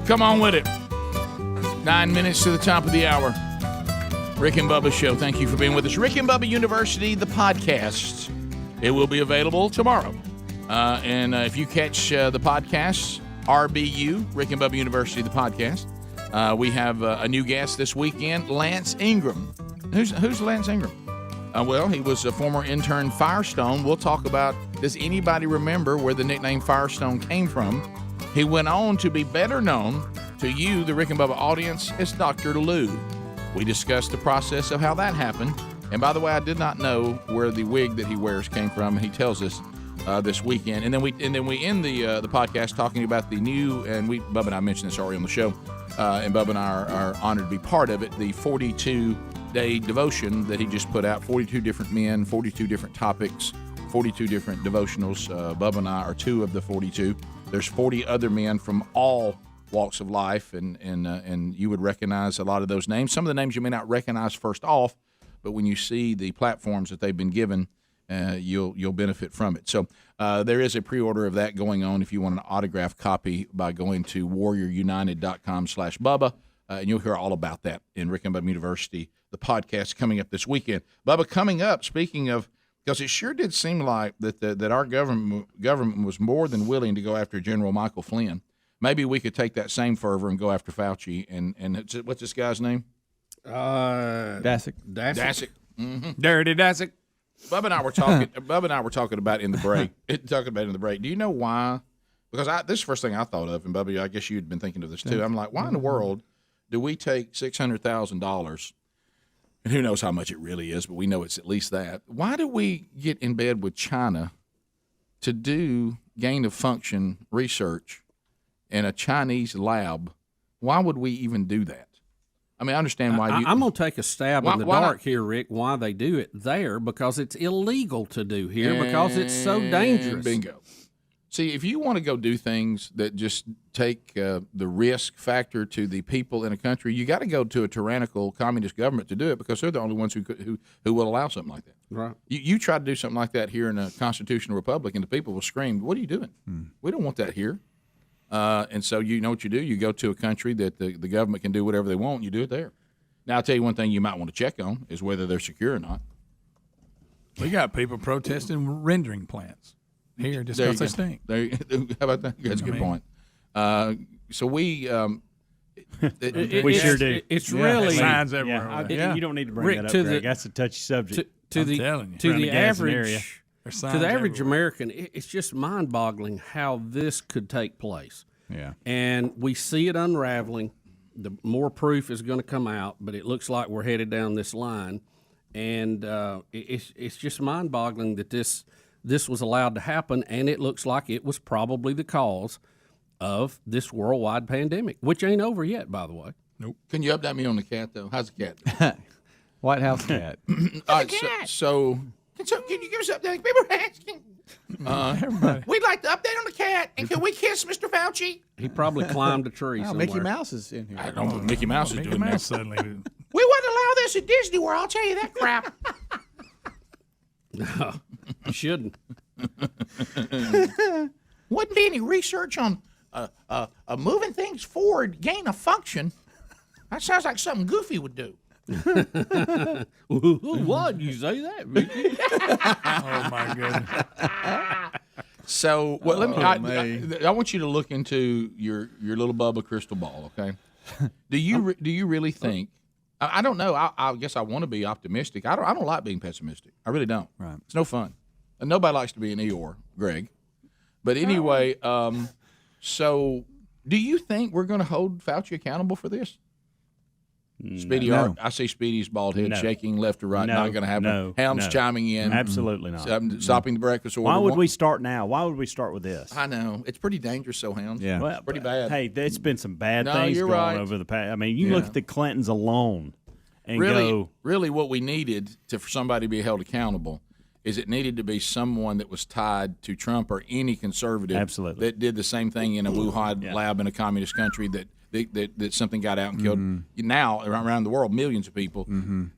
Come on with it. 9 minutes to the top of the hour. Rick and Bubba Show. Thank you for being with us. Rick and Bubba University, the podcast. It will be available tomorrow. And if you catch the podcast, RBU, Rick and Bubba University, the podcast, we have a new guest this weekend, Lance Ingram. Who's Lance Ingram? Well, he was a former intern Firestone. We'll talk about, does anybody remember where the nickname Firestone came from? He went on to be better known to you, the Rick and Bubba audience, as Dr. Lou. We discussed the process of how that happened. And by the way, I did not know where the wig that he wears came from. He tells us this weekend. And then we end the podcast talking about the new, and Bubba and I mentioned this already on the show, and Bubba and I are honored to be part of it, the 42-day devotion that he just put out, 42 different men, 42 different topics, 42 different devotionals. Bubba and I are 2 of the 42. There's 40 other men from all walks of life, and you would recognize a lot of those names. Some of the names you may not recognize first off, but when you see the platforms that they've been given, you'll benefit from it. So there is a pre-order of that going on if you want an autographed copy by going to warriorunited.com/Bubba, and you'll hear all about that in Rick and Bubba University, the podcast coming up this weekend. Bubba, coming up, speaking of, because it sure did seem like that our government was more than willing to go after General Michael Flynn. Maybe we could take that same fervor and go after Fauci. And what's this guy's name? Dasick. Dasick. Mm-hmm. Dirty Dasick. Bubba and I were talking. Bubba and I were talking about in the break. Do you know why? Because this is the first thing I thought of, and Bubba, I guess you'd been thinking of this too. I'm like, why in the world do we take $600,000? And who knows how much it really is, but we know it's at least that. Why do we get in bed with China to do gain of function research in a Chinese lab? Why would we even do that? I mean, I understand why I'm going to take a stab in the dark here, Rick, why they do it there, because it's illegal to do here, because it's so dangerous. Bingo. See, if you want to go do things that just take the risk factor to the people in a country, you got to go to a tyrannical communist government to do it, because they're the only ones who will allow something like that. Right. You try to do something like that here in a constitutional republic, and the people will scream, "What are you doing? We don't want that here." And so you know what you do? You go to a country that the government can do whatever they want, and you do it there. Now, I'll tell you one thing you might want to check on is whether they're secure or not. We got people protesting rendering plants here just because they stink. How about that? That's a good point. So we sure do. It's really signs everywhere. You don't need to bring that up, Greg. That's a touchy subject. To the average American, it's just mind-boggling how this could take place. Yeah. And we see it unraveling. The more proof is going to come out, but it looks like we're headed down this line. And it's just mind-boggling that this was allowed to happen, and it looks like it was probably the cause of this worldwide pandemic, which ain't over yet, by the way. Nope. Can you update me on the cat, though? How's the cat? White House cat. So can you give us an update? People are asking. Everybody. We'd like to update on the cat, and can we kiss Mr. Fauci? He probably climbed a tree somewhere. Mickey Mouse is in here. I don't know. Mickey Mouse is doing that. Suddenly. We wouldn't allow this at Disney World. I'll tell you that crap. No, you shouldn't. Wouldn't be any research on moving things forward, gain of function. That sounds like something Goofy would do. Why'd you say that, Mickey? Oh my goodness. So, well, I want you to look into your little Bubba crystal ball, okay? Do you really think? I don't know. I guess I want to be optimistic. I don't like being pessimistic. I really don't. Right. It's no fun. And nobody likes to be an Eeyore, Greg. But anyway, so do you think we're going to hold Fauci accountable for this? Speedy, no. I see Speedy's bald head shaking left to right. Not going to happen. No, Hounds chiming in. Absolutely not. Stopping the breakfast order. Why would we start now? Why would we start with this? I know. It's pretty dangerous, so Hounds. Yeah. Well, pretty bad. Hey, there's been some bad No, things you're going right. over the past. I mean, you look at the Clintons alone and go. Really, what we needed for somebody to be held accountable is it needed to be someone that was tied to Trump or any conservative that did the same thing in a Wuhan lab in a communist country that something got out and killed now around the world millions of people.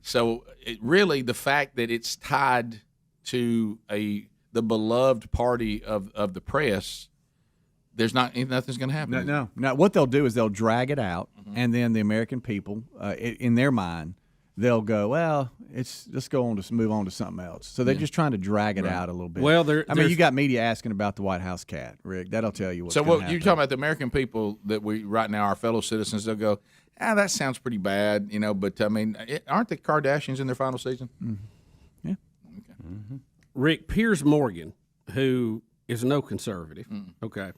So really the fact that it's tied to the beloved party of the press, nothing's going to happen. No. What they'll do is they'll drag it out, and then the American people, in their mind, they'll go, well, let's go on to move on to something else. So they're just trying to drag it out a little bit. Well, you got media asking about the White House cat, Rick. That'll tell you what's So gonna what happen. you're talking about the American people that we right now, our fellow citizens, they'll go, that sounds pretty bad, But I mean, aren't the Kardashians in their final season? Yeah. Okay. Rick, Piers Morgan, who is no conservative, okay,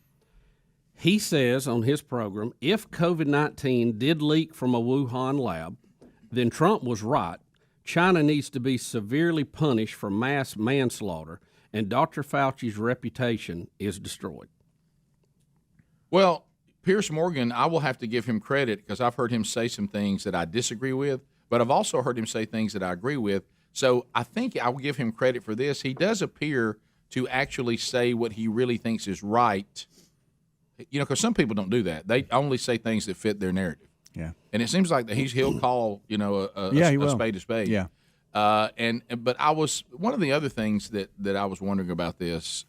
he says on his program, if COVID-19 did leak from a Wuhan lab, then Trump was right. China needs to be severely punished for mass manslaughter, and Dr. Fauci's reputation is destroyed. Well, Piers Morgan, I will have to give him credit because I've heard him say some things that I disagree with, but I've also heard him say things that I agree with. So I think I will give him credit for this. He does appear to actually say what he really thinks is right, because some people don't do that. They only say things that fit their narrative. Yeah. And it seems like that he'll call, a spade a spade. Yeah. But I was one of the other things that I was wondering about this,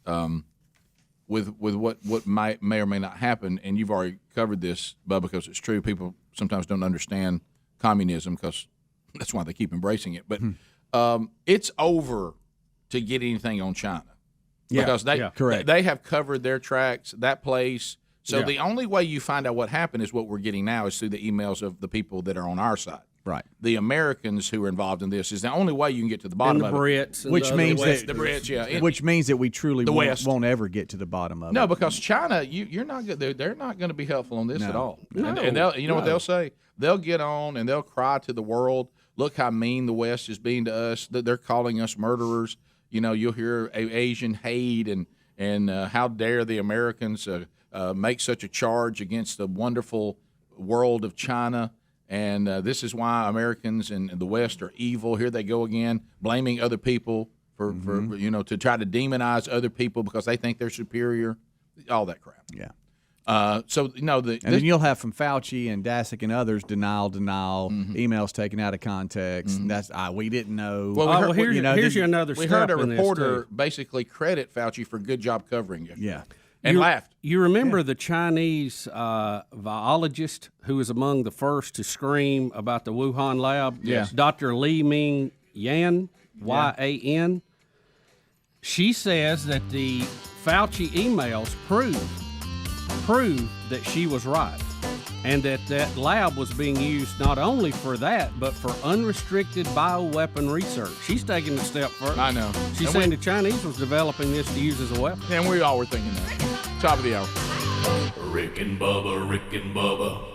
with what may or may not happen, and you've already covered this, Bubba, because it's true. People sometimes don't understand communism because that's why they keep embracing it. But it's over to get anything on China because they have covered their tracks, that place. So the only way you find out what happened is what we're getting now is through the emails of the people that are on our side. Right. The Americans who are involved in this is the only way you can get to the bottom and the of Brits it. which means that the Brits, which means that we truly the West won't ever get to the bottom of it. No, because China, you're not good. They're not going to be helpful on this at all. No. And they'll, what they'll say? They'll get on and they'll cry to the world. Look how mean the West is being to us. That they're calling us murderers. You'll hear Asian hate and how dare the Americans make such a charge against the wonderful world of China. And this is why Americans and the West are evil. Here they go again, blaming other people for to try to demonize other people because they think they're superior. All that crap. Yeah. Then you'll have from Fauci and Dasick and others denial, emails taken out of context. That's we didn't know. Well, here's your another. We heard a reporter basically credit Fauci for good job covering it. Yeah. And laughed. You remember the Chinese biologist who was among the first to scream about the Wuhan lab? Yes. Dr. Li Ming Yan, Y-A-N. She says that the Fauci emails prove that she was right and that lab was being used not only for that but for unrestricted bioweapon research. She's taking it a step further. I know. She's saying the Chinese was developing this to use as a weapon. And we all were thinking that. Top of the hour. Rick and Bubba, Rick and Bubba.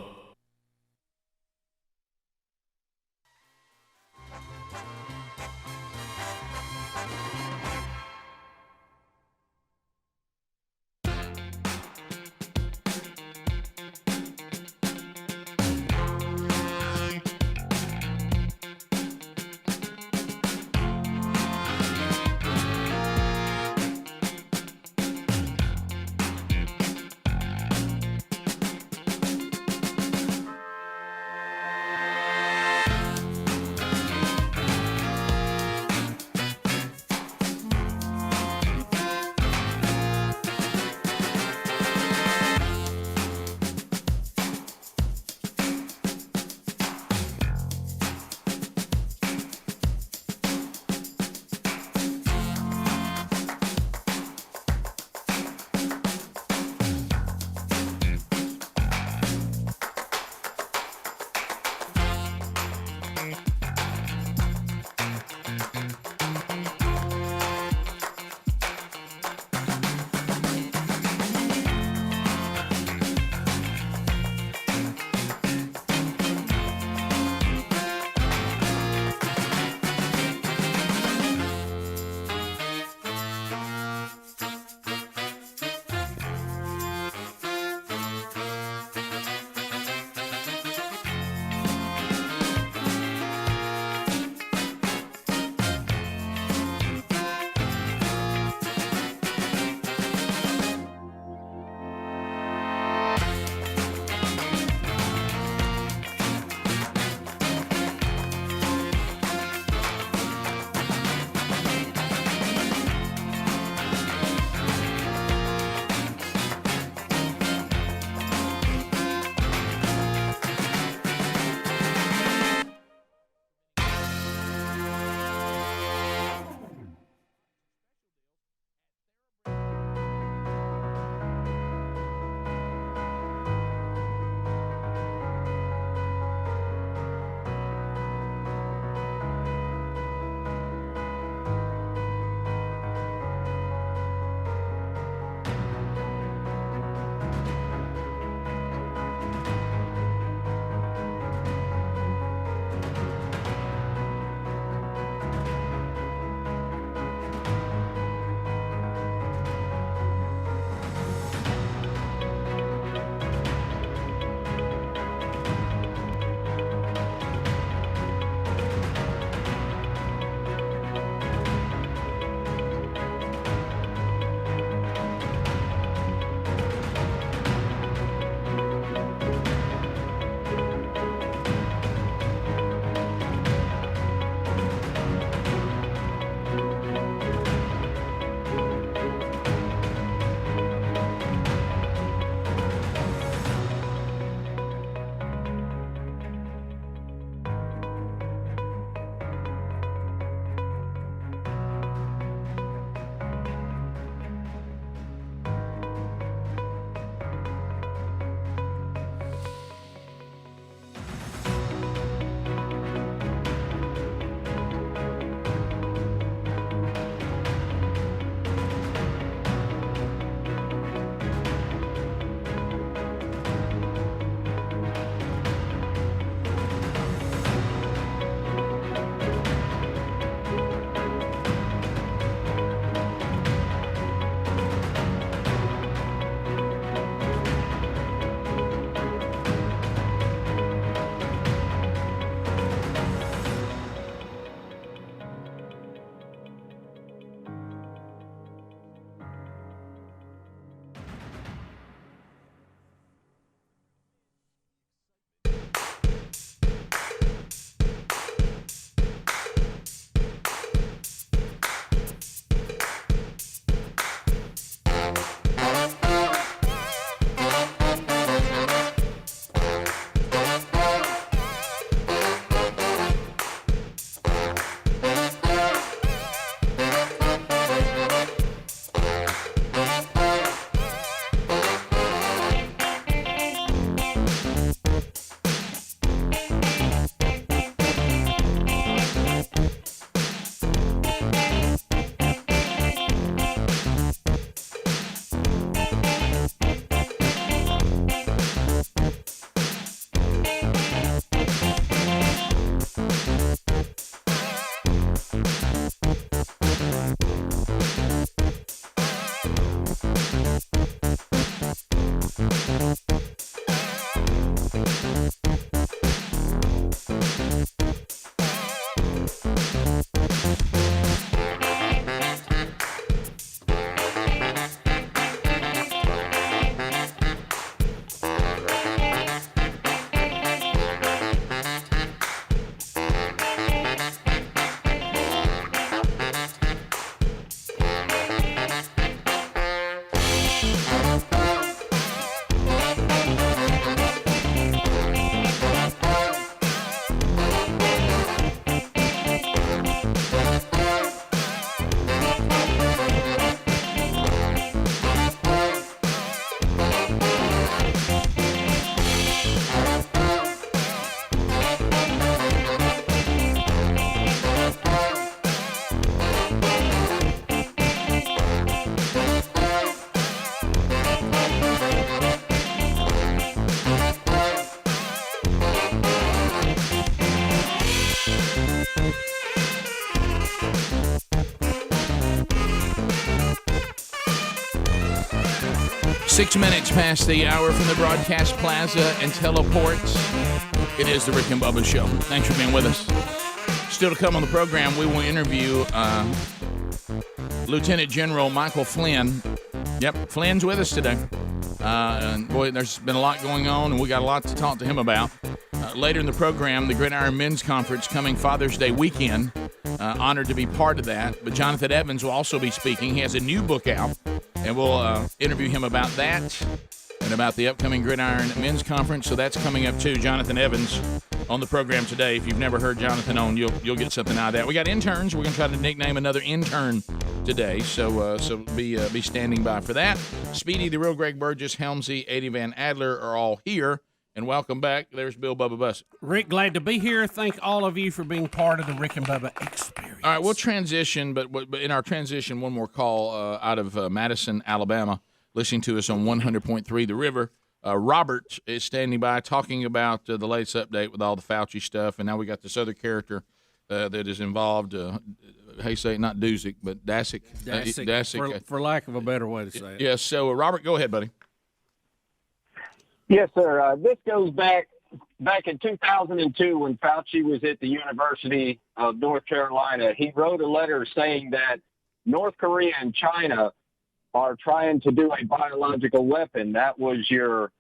6 minutes past the hour from the broadcast plaza and teleports. It is the Rick and Bubba Show. Thanks for being with us. Still to come on the program, we will interview Lieutenant General Michael Flynn. Yep, Flynn's with us today. And boy, there's been a lot going on, and we got a lot to talk to him about. Later in the program, the Gridiron Men's Conference coming Father's Day weekend. Honored to be part of that. But Jonathan Evans will also be speaking. He has a new book out, and we'll interview him about that and about the upcoming Gridiron Men's Conference. So that's coming up too. Jonathan Evans on the program today. If you've never heard Jonathan on, you'll get something out of that. We got interns. We're going to try to nickname another intern today, so be standing by for that. Speedy, the real Greg Burgess, Helmsy, Eddie Van Adler are all here. And welcome back. There's Bill Bubba Bussett. Rick, glad to be here. Thank all of you for being part of the Rick and Bubba experience. All right, we'll transition, but in our transition, one more call out of Madison, Alabama, listening to us on 100.3 The River. Robert is standing by talking about the latest update with all the Fauci stuff, and now we got this other character that is involved. Hey, say it, not Dusick, but Dasick. Dasick, for lack of a better way to say it. Yeah, so Robert, go ahead, buddy. Yes, sir. This goes back in 2002 when Fauci was at the University of North Carolina. He wrote a letter saying that North Korea and China are trying to do a biological weapon. That was your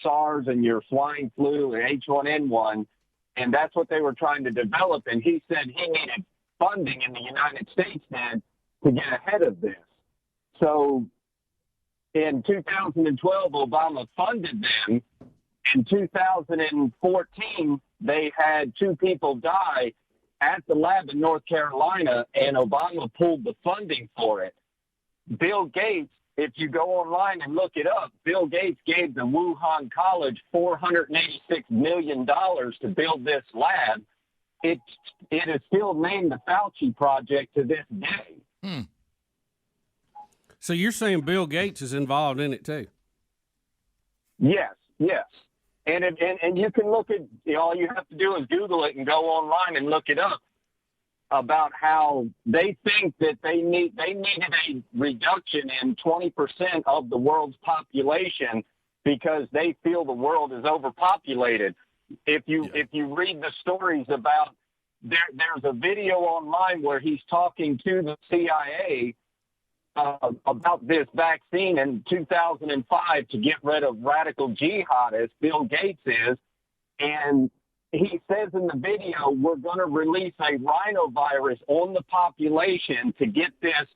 SARS and your swine flu and H1N1, and that's what they were trying to develop. And he said he needed funding in the United States then to get ahead of this. So in 2012, Obama funded them. In 2014, they had 2 people die at the lab in North Carolina, and Obama pulled the funding for it. Bill Gates, if you go online and look it up, Bill Gates gave the Wuhan College $486 million to build this lab. It is still named the Fauci Project to this day. So you're saying Bill Gates is involved in it too? Yes. And you can look at, all you have to do is Google it and go online and look it up about how they think that they needed a reduction in 20% of the world's population because they feel the world is overpopulated. If you read the stories about, there's a video online where he's talking to the CIA about this vaccine in 2005 to get rid of radical jihadists, Bill Gates is, and he says in the video, we're going to release a rhinovirus on the population to get this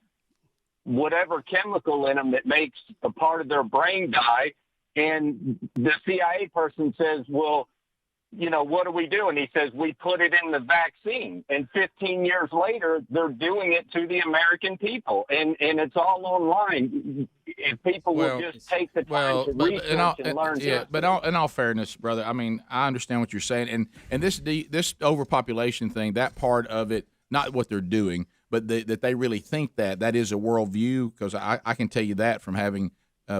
whatever chemical in them that makes a part of their brain die. And the CIA person says, well, what do we do? And he says, we put it in the vaccine. And 15 years later, they're doing it to the American people. And it's all online. If people would just take the time to research and learn. Yeah, but in all fairness, brother, I mean, I understand what you're saying. And this overpopulation thing, that part of it, not what they're doing, but that they really think that is a worldview, because I can tell you that from having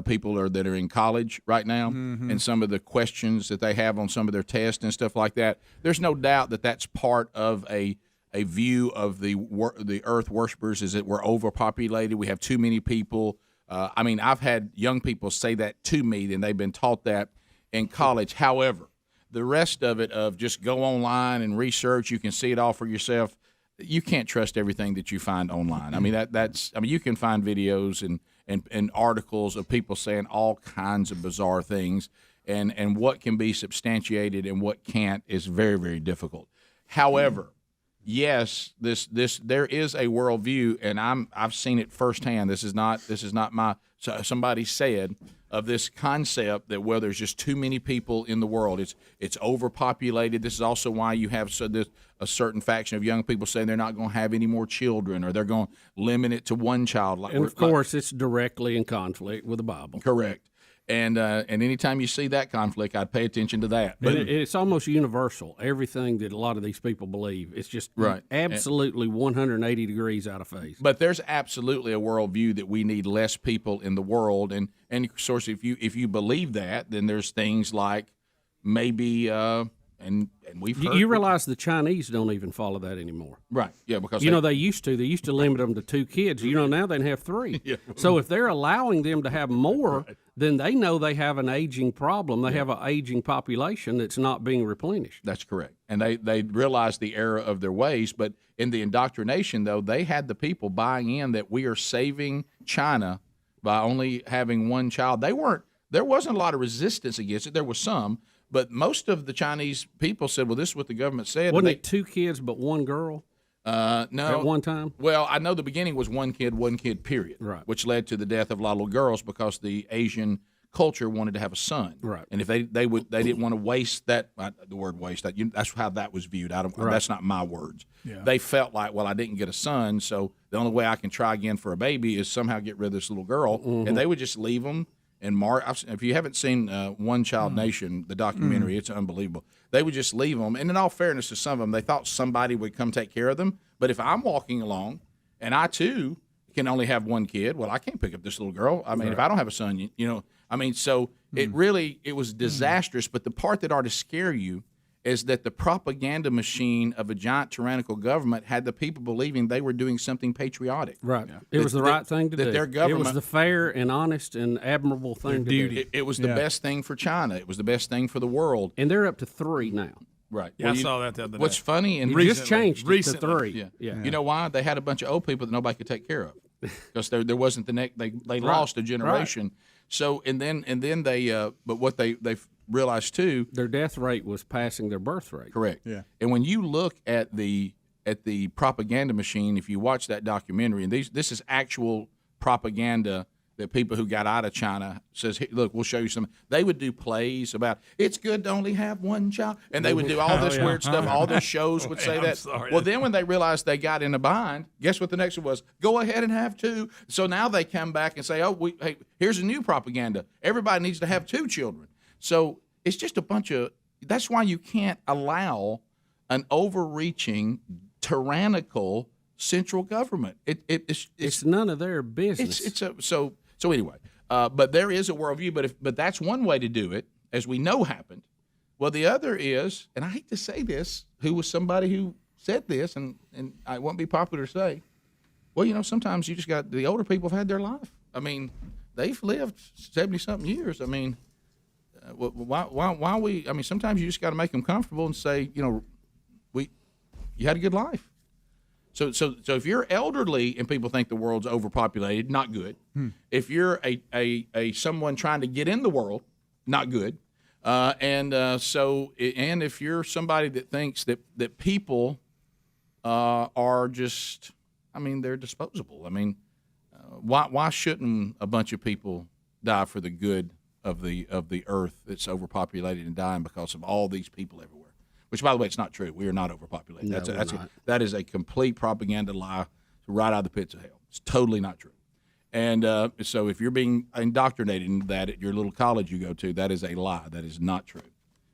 people that are in college right now, and some of the questions that they have on some of their tests and stuff like that. There's no doubt that that's part of a view of the Earth worshipers, is that we're overpopulated. We have too many people. I mean, I've had young people say that to me, and they've been taught that in college. However, the rest of it, of just go online and research, you can see it all for yourself. You can't trust everything that you find online. I mean, you can find videos and articles of people saying all kinds of bizarre things, and what can be substantiated and what can't is very, very difficult. However, yes, there is a worldview, and I've seen it firsthand. This is not somebody said of this concept that, well, there's just too many people in the world. It's overpopulated. This is also why you have a certain faction of young people saying they're not going to have any more children, or they're going to limit it to one child. And of course, it's directly in conflict with the Bible. Correct. And anytime you see that conflict, I'd pay attention to that. But it's almost universal. Everything that a lot of these people believe, it's just absolutely 180 degrees out of phase. But there's absolutely a worldview that we need less people in the world, and of course, if you believe that, then there's things like maybe and we've heard You realize the Chinese don't even follow that anymore. right? Yeah, because They used to. They used to limit them to 2 kids. Now they can have 3. Yeah. So if they're allowing them to have more, then they know they have an aging problem. They have an aging population that's not being replenished. That's correct. And they realized the error of their ways. But in the indoctrination, though, they had the people buying in that we are saving China by only having one child. There wasn't a lot of resistance against it. There was some. But most of the Chinese people said, well, this is what the government said. Wasn't it 2 kids but 1 girl? No. At one time? Well, I know the beginning was one kid, period. Right. Which led to the death of a lot of little girls because the Asian culture wanted to have a son. Right. And if they didn't want to waste that, the word waste, that's how that was viewed. That's not my words. Yeah. They felt like, well, I didn't get a son, so the only way I can try again for a baby is somehow get rid of this little girl. And they would just leave them. And if you haven't seen One Child Nation, the documentary, it's unbelievable. They would just leave them. And in all fairness to some of them, they thought somebody would come take care of them. But if I'm walking along and I, too, can only have 1 kid, well, I can't pick up this little girl. I mean, if I don't have a son, so it was disastrous. But the part that ought to scare you is that the propaganda machine of a giant tyrannical government had the people believing they were doing something patriotic. Right. It was the right thing to do. Their government, it was the fair and honest and admirable thing to do. It was the best thing for China. It was the best thing for the world. And they're up to 3 now. Right. Yeah, I saw that the other day. What's funny and just changed it to 3. Yeah. You know why? They had a bunch of old people that nobody could take care of because there wasn't the next. They lost a generation. Right. So and then they but what they realized too, their death rate was passing their birth rate. Correct. Yeah. And when you look at the propaganda machine, if you watch that documentary, and this is actual propaganda that people who got out of China says, hey, look, we'll show you some. They would do plays about it's good to only have 1 child, and they would do all this weird stuff. All their shows would say that. Well, then when they realized they got in a bind, guess what the next one was? Go ahead and have 2. So now they come back and say, hey, here's a new propaganda. Everybody needs to have 2 children. So it's just a bunch of. That's why you can't allow an overreaching, tyrannical central government. It's none of their business. So anyway, but there is a worldview. But that's one way to do it, as we know happened. Well, the other is, and I hate to say this, who was somebody who said this, and I won't be popular to say. Well, sometimes you just got the older people have had their life. I mean, they've lived 70-something years. I mean, why we? I mean, sometimes you just got to make them comfortable and say, you had a good life. So if you're elderly and people think the world's overpopulated, not good. If you're a someone trying to get in the world, not good. And if you're somebody that thinks that people are just, they're disposable. Why shouldn't a bunch of people die for the good of the earth that's overpopulated and dying because of all these people everywhere? Which, by the way, it's not true. We are not overpopulated. No, that is a complete propaganda lie right out of the pits of hell. It's totally not true. And so if you're being indoctrinated into that at your little college you go to, that is a lie. That is not true.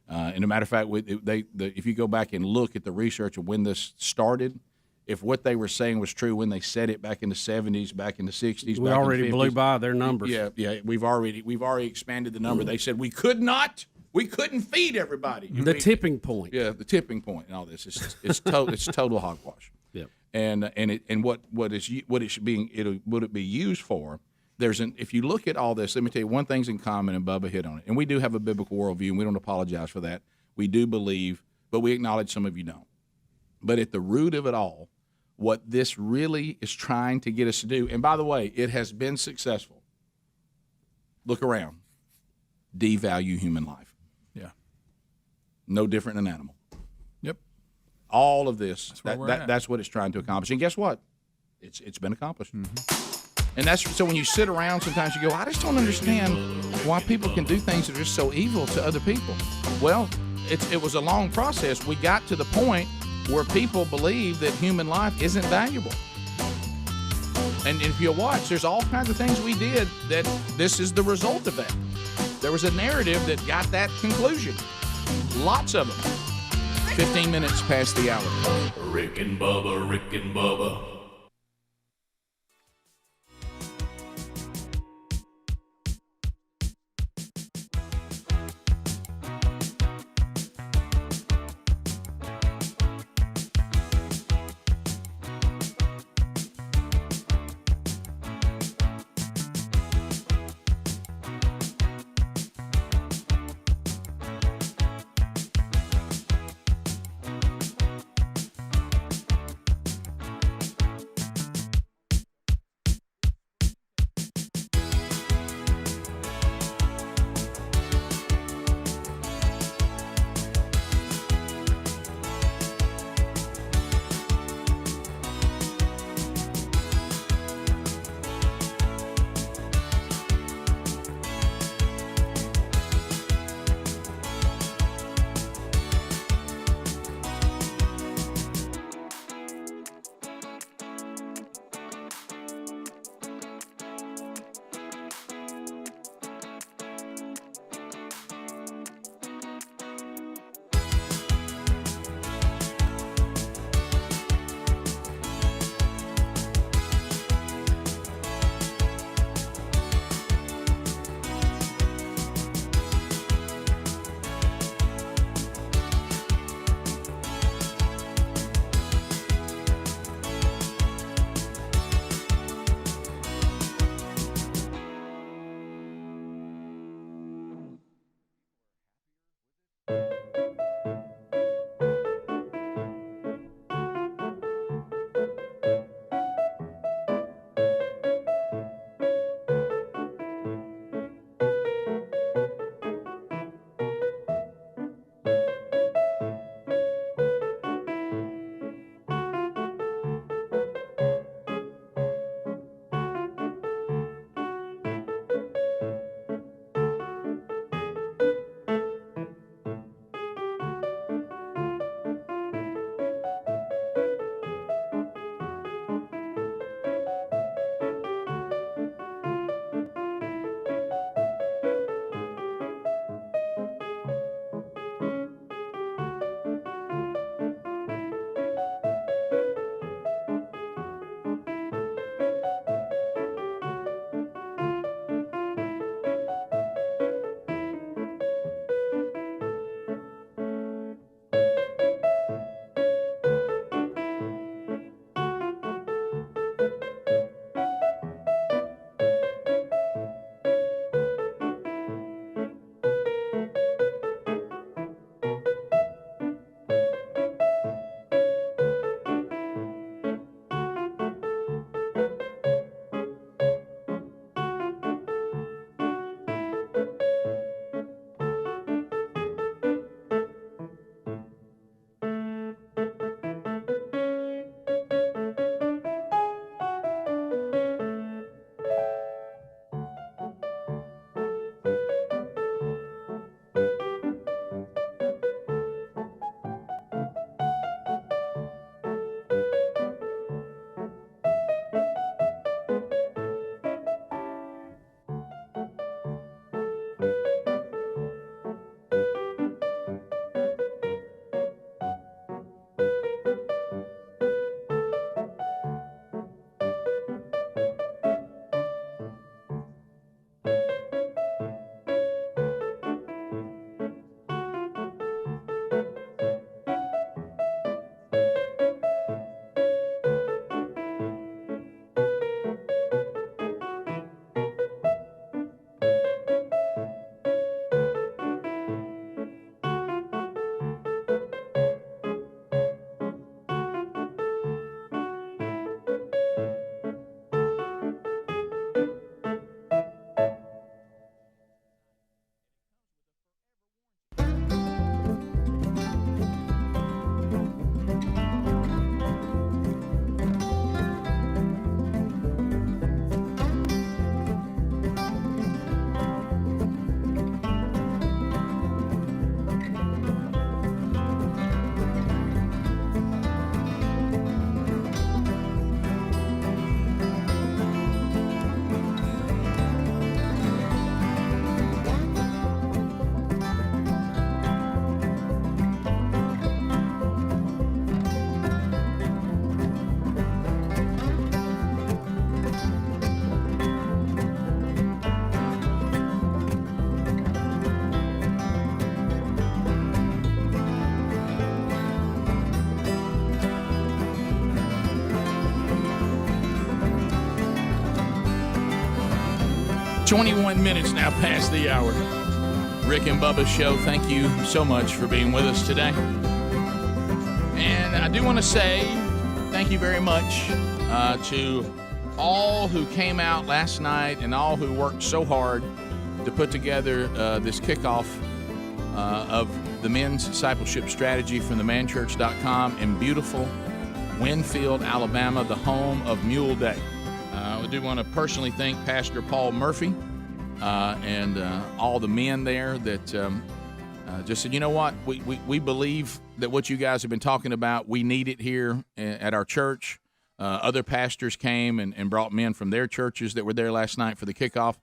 And a matter of fact, if you go back and look at the research of when this started, if what they were saying was true when they said it back in the 70s, back in the 60s, we already blew by their numbers. Yeah, we've already expanded the number. They said we couldn't feed everybody. The tipping point. Yeah, the tipping point and all this. It's total hogwash. Yep. And what it should be used for? If you look at all this, let me tell you one thing's in common, and Bubba hit on it. And we do have a biblical worldview, and we don't apologize for that. We do believe, but we acknowledge some of you don't. But at the root of it all, what this really is trying to get us to do, and by the way, it has been successful. Look around. Devalue human life. Yeah. No different than an animal. Yep. All of this, that's what it's trying to accomplish. And guess what? It's been accomplished. And that's so when you sit around, sometimes you go, I just don't understand why people can do things that are just so evil to other people. Well, it was a long process. We got to the point where people believe that human life isn't valuable. And if you watch, there's all kinds of things we did that this is the result of that. There was a narrative that got that conclusion. Lots of them. 15 minutes past the hour. Rick and Bubba, Rick and Bubba. 21 minutes now past the hour. Rick and Bubba Show, thank you so much for being with us today. And I do want to say thank you very much to all who came out last night and all who worked so hard to put together this kickoff of the men's discipleship strategy from themanchurch.com in beautiful Winfield, Alabama, the home of Mule Day. I do want to personally thank Pastor Paul Murphy and all the men there that just said, you know what, we believe that what you guys have been talking about, we need it here at our church. Other pastors came and brought men from their churches that were there last night for the kickoff.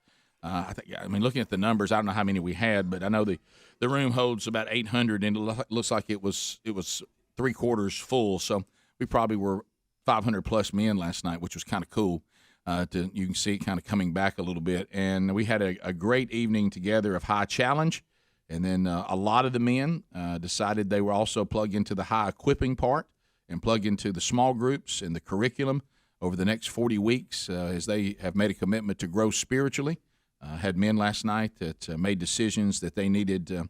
I mean, looking at the numbers, I don't know how many we had, but I know the room holds about 800, and it looks like it was 3/4 full. So we probably were 500 plus men last night, which was kind of cool. You can see it kind of coming back a little bit, and we had a great evening together of high challenge, and then a lot of the men decided they were also plugged into the high equipping part and plug into the small groups and the curriculum over the next 40 weeks as they have made a commitment to grow spiritually. Had men last night that made decisions that they needed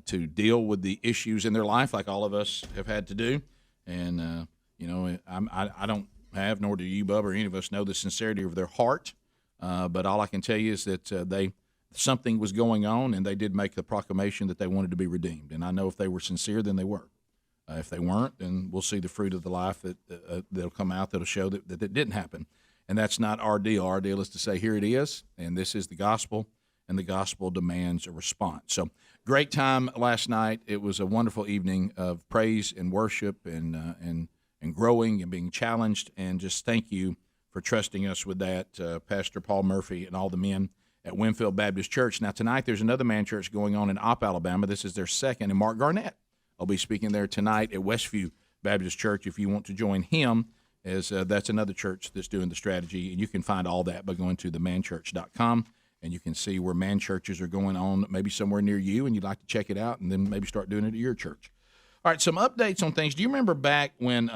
to deal with the issues in their life, like all of us have had to do. And, I don't have, nor do you, Bubba, or any of us know the sincerity of their heart. But all I can tell you is that something was going on, and they did make the proclamation that they wanted to be redeemed. And I know if they were sincere, then they were. If they weren't, then we'll see the fruit of the life that'll come out that'll show that it didn't happen. And that's not our deal. Our deal is to say, here it is, and this is the gospel, and the gospel demands a response. So great time last night. It was a wonderful evening of praise and worship and growing and being challenged. And just thank you for trusting us with that, Pastor Paul Murphy and all the men at Winfield Baptist Church. Now, tonight there's another man church going on in Opp, Alabama. This is their second, and Mark Garnett will be speaking there tonight at Westview Baptist Church if you want to join him, as that's another church that's doing the strategy. And you can find all that by going to themanchurch.com, and you can see where man churches are going on maybe somewhere near you, and you'd like to check it out and then maybe start doing it at your church. All right, some updates on things. Do you remember back when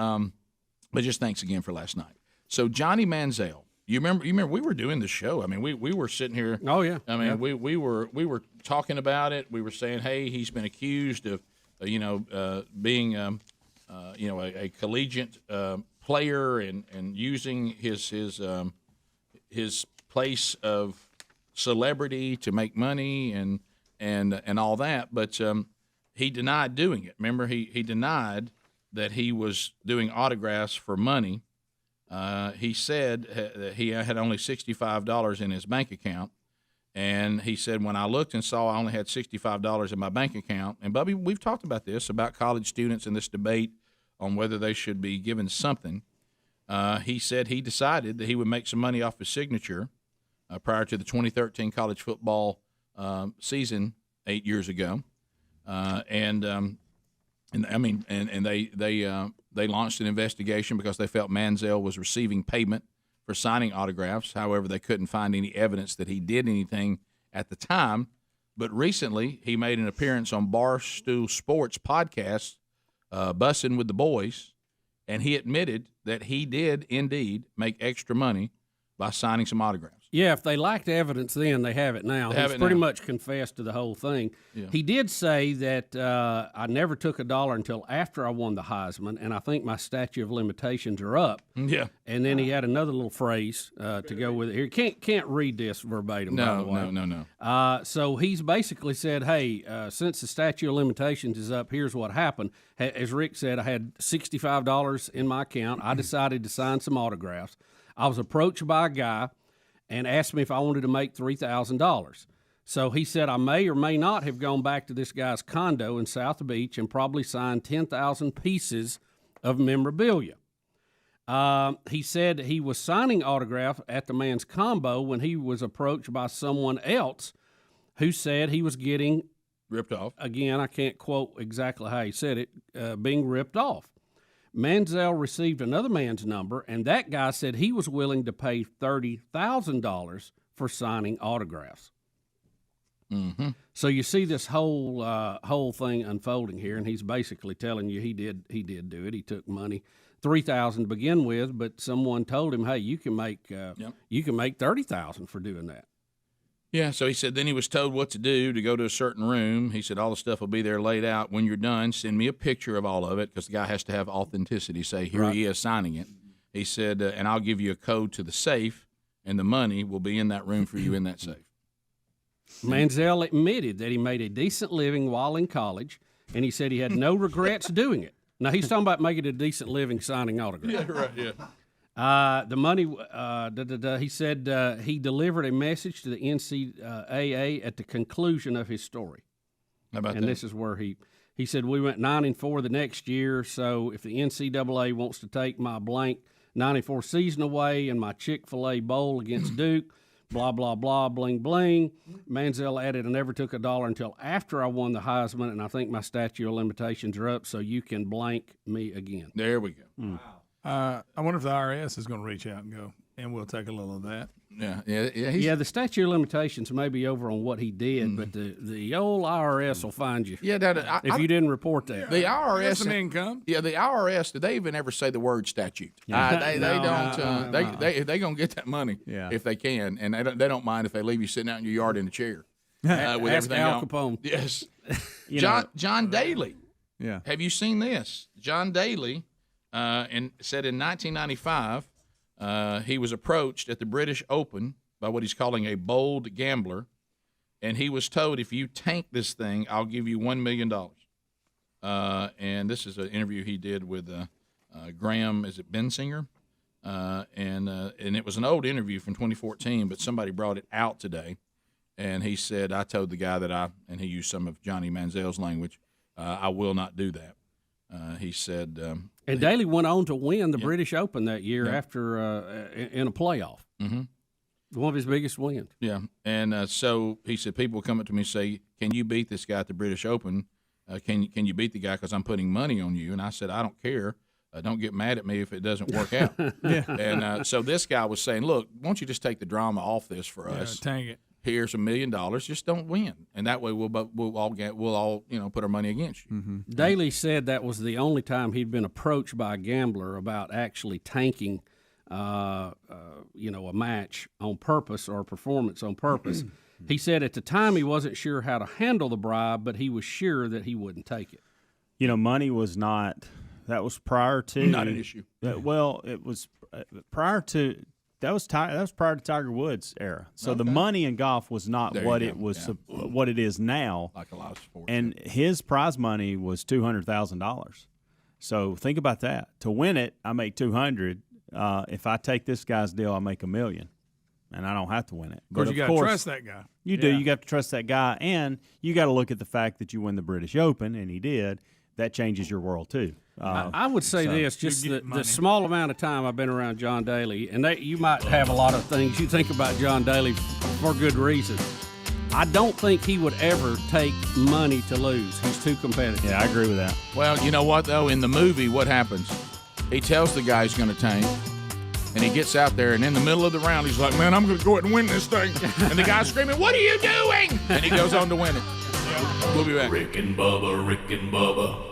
but just thanks again for last night. So Johnny Manziel, you remember we were doing the show. I mean, we were sitting here. Oh yeah. I mean, we were talking about it. We were saying, hey, he's been accused of being a collegiate player and using his place of celebrity to make money and all that. But he denied doing it. Remember, he denied that he was doing autographs for money. He said that he had only $65 in his bank account. And he said, when I looked and saw I only had $65 in my bank account, and Bubby, we've talked about this, about college students in this debate on whether they should be given something. He said he decided that he would make some money off his signature prior to the 2013 college football season 8 years ago. They launched an investigation because they felt Manziel was receiving payment for signing autographs. However, they couldn't find any evidence that he did anything at the time. But recently, he made an appearance on Barstool Sports podcast, Bussin' with the Boys, and he admitted that he did indeed make extra money by signing some autographs. Yeah, if they lacked evidence then, they have it now. He's pretty much confessed to the whole thing. Yeah. He did say that I never took $1 until after I won the Heisman, and I think my statute of limitations are up. Yeah. And then he had another little phrase to go with it here. Can't read this verbatim, by the way. No. So he's basically said, hey, since the statute of limitations is up, here's what happened. As Rick said, I had $65 in my account. I decided to sign some autographs. I was approached by a guy and asked me if I wanted to make $3,000. So he said I may or may not have gone back to this guy's condo in South Beach and probably signed 10,000 pieces of memorabilia. He said he was signing autographs at the man's combo when he was approached by someone else who said he was getting ripped off. Again, I can't quote exactly how he said it, being ripped off. Manziel received another man's number, and that guy said he was willing to pay $30,000 for signing autographs. Mm-hmm. So you see this whole thing unfolding here, and he's basically telling you he did do it. He took money, $3,000 to begin with, but someone told him, "Hey, you can make $30,000 for doing that." Yeah, so he said then he was told what to do, to go to a certain room. He said all the stuff will be there laid out. When you're done, send me a picture of all of it, because the guy has to have authenticity. Say, here he is signing it. He said, and I'll give you a code to the safe, and the money will be in that room for you in that safe. Manziel admitted that he made a decent living while in college, and he said he had no regrets doing it. Now, he's talking about making a decent living signing autographs. Yeah, right, yeah. The money, he said he delivered a message to the NCAA at the conclusion of his story. How about and that? this is where he said, we went 9-4 the next year, so if the NCAA wants to take my blank 94 season away and my Chick-fil-A bowl against Duke, blah, blah, blah, bling, bling. Manziel added, I never took $1 until after I won the Heisman, and I think my statute of limitations are up, so you can blank me again. There we go. I wonder if the IRS is going to reach out and go, and we'll take a little of that. Yeah, the statute of limitations may be over on what he did, but the old IRS will find you. Yeah, if you didn't report that. The IRS That's some income. Yeah, the IRS. Did they even ever say the word statute? They don't. They gonna get that money if they can, and they don't mind if they leave you sitting out in your yard in a chair with Ask everything Al on. Capone. Yes, know. John Daly. Yeah. Have you seen this? John Daly said in 1995 he was approached at the British Open by what he's calling a bold gambler, and he was told, if you tank this thing, I'll give you $1 million. And this is an interview he did with Graham, is it Bensinger? And it was an old interview from 2014, but somebody brought it out today, and he said, I told the guy that and he used some of Johnny Manziel's language, I will not do that. He said... and Daly went on to win the British Open that year after in a playoff. Mm-hmm. One of his biggest wins. Yeah, and so he said people come up to me and say, can you beat this guy at the British Open? Can you beat the guy because I'm putting money on you? And I said, I don't care. Don't get mad at me if it doesn't work out. And so this guy was saying, look, why don't you just take the drama off this for us? Tank it. Here's $1 million. Just don't win, and that way we'll all put our money against you. Mm-hmm. Daly said that was the only time he'd been approached by a gambler about actually tanking, a match on purpose or a performance on purpose. He said at the time he wasn't sure how to handle the bribe, but he was sure that he wouldn't take it. Money was not. That was prior to not an issue. It was prior to. That was prior to Tiger Woods' era. So the money in golf was not what it was, what it is now. Like a lot of sports. And his prize money was $200,000. So think about that. To win it, I make $200,000. If I take this guy's deal, I make $1 million, and I don't have to win it. Of course, you got to trust that guy. You do. You got to trust that guy, and you got to look at the fact that you win the British Open, and he did. That changes your world too. I would say this: just the small amount of time I've been around John Daly, and you might have a lot of things you think about John Daly for good reason. I don't think he would ever take money to lose. He's too competitive. Yeah, I agree with that. Well, you know what though? In the movie, what happens? He tells the guy he's going to tank, and he gets out there, and in the middle of the round, he's like, "Man, I'm going to go ahead and win this thing." And the guy's screaming, "What are you doing?" And he goes on to win it. We'll be back. Rick and Bubba, Rick and Bubba.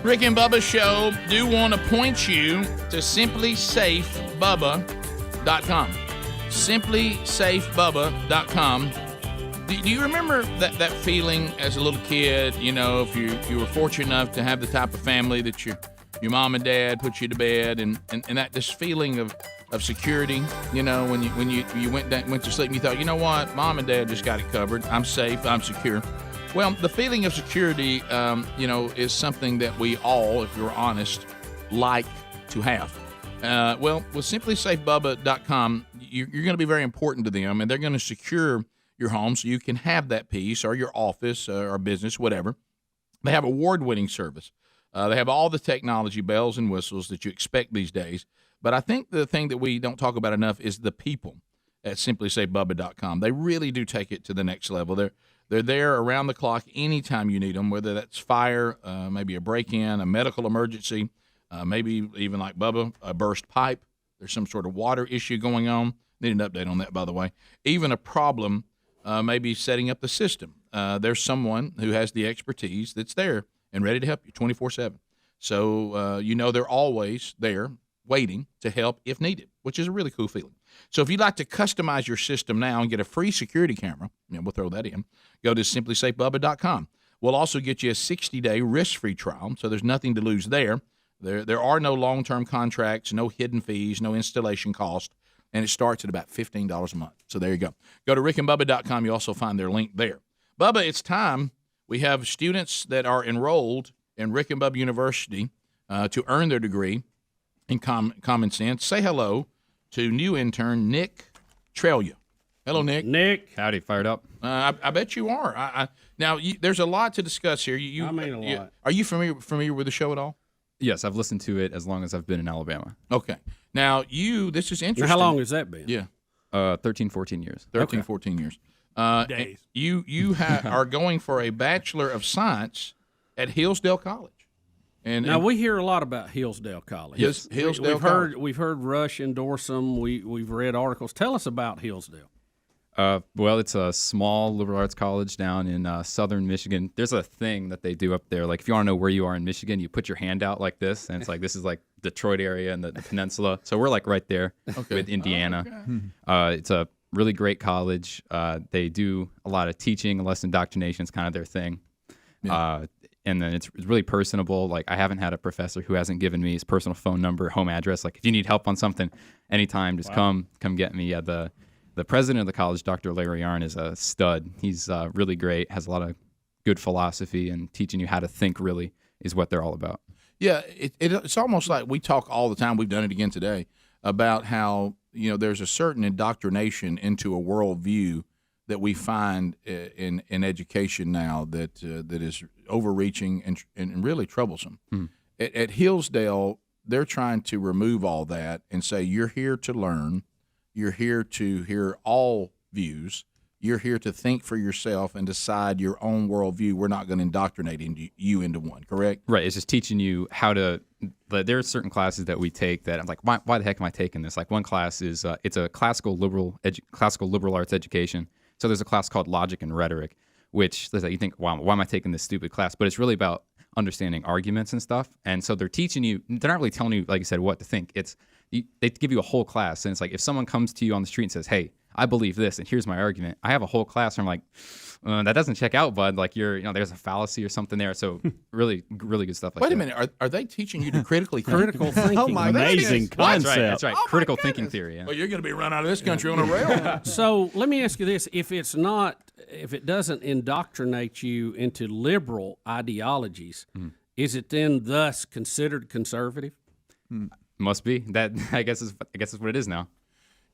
Rick and Bubba Show do want to point you to simplysafebubba.com. Simplysafebubba.com. Do you remember that feeling as a little kid, you know, if you were fortunate enough to have the type of family that your mom and dad put you to bed and that this feeling of security, you know, when you went to sleep and you thought, you know what, mom and dad just got it covered. I'm safe, I'm secure. Well, the feeling of security, you know, is something that we all, if you're honest, like to have. Well, with simplysafebubba.com, you're going to be very important to them, and they're going to secure your home so you can have that peace, or your office or business, whatever. They have award-winning service. They have all the technology, bells and whistles that you expect these days. But I think the thing that we don't talk about enough is the people at simplysafebubba.com. They really do take it to the next level. They're there around the clock anytime you need them, whether that's fire, maybe a break-in, a medical emergency, maybe even like Bubba, a burst pipe. There's some sort of water issue going on. Need an update on that, by the way. Even a problem, maybe setting up the system. There's someone who has the expertise that's there and ready to help you 24/7. So you know they're always there waiting to help if needed, which is a really cool feeling. So if you'd like to customize your system now and get a free security camera, we'll throw that in, go to simplysafebubba.com. We'll also get you a 60-day risk-free trial, so there's nothing to lose there. There are no long-term contracts, no hidden fees, no installation cost, and it starts at about $15 a month. So there you go. Go to rickandbubba.com. You also find their link there. Bubba, it's time. We have students that are enrolled in Rick and Bubba University to earn their degree in common sense. Say hello to new intern Nick Trelia. Hello, Nick. Nick. Howdy, fired up. I bet you are. Now, there's a lot to discuss here. I mean a lot. Are you familiar with the show at all? Yes, I've listened to it as long as I've been in Alabama. Okay. Now, this is interesting. Now, how long has that been? Yeah. 13, 14 years. 13, 14 years. Days. You are going for a Bachelor of Science at Hillsdale College. Now we hear a lot about Hillsdale College. Yes, Hillsdale College. We've heard Rush endorse them. We've read articles. Tell us about Hillsdale. Well, it's a small liberal arts college down in southern Michigan. There's a thing that they do up there. Like, if you want to know where you are in Michigan, you put your hand out like this, and it's like, this is like Detroit area and the peninsula. So we're like right there with Indiana. It's a really great college. They do a lot of teaching, less indoctrination is kind of their thing. Yeah. And then it's really personable. Like, I haven't had a professor who hasn't given me his personal phone number, home address. Like, if you need help on something, anytime, just come get me. Yeah, the president of the college, Dr. Larry Yarn, is a stud. He's really great, has a lot of good philosophy, and teaching you how to think really is what they're all about. Yeah, it's almost like we talk all the time, we've done it again today, about how, there's a certain indoctrination into a worldview that we find in education now that is overreaching and really troublesome. At Hillsdale, they're trying to remove all that and say, you're here to learn, you're here to hear all views, you're here to think for yourself and decide your own worldview. We're not going to indoctrinate you into one, correct? Right. It's just teaching you how to. There are certain classes that we take that I'm like, why the heck am I taking this? Like, one class is it's a classical liberal arts education. So there's a class called Logic and Rhetoric, which you think, wow, why am I taking this stupid class? But it's really about understanding arguments and stuff. And so they're teaching you. They're not really telling you, like you said, what to think. They give you a whole class, and it's like if someone comes to you on the street and says, "Hey, I believe this, and here's my argument," I have a whole class where I'm like, that doesn't check out, bud. Like, there's a fallacy or something there. So really, really good stuff. Like Wait a that. minute, are they teaching you to critically think? Critical thinking. Oh my Amazing concept. That's right. Critical thinking theory. Yeah. Well, you're going to be run out of this country on a rail. So let me ask you this: if it doesn't indoctrinate you into liberal ideologies, is it then thus considered conservative? Must be. That I guess is what it is now.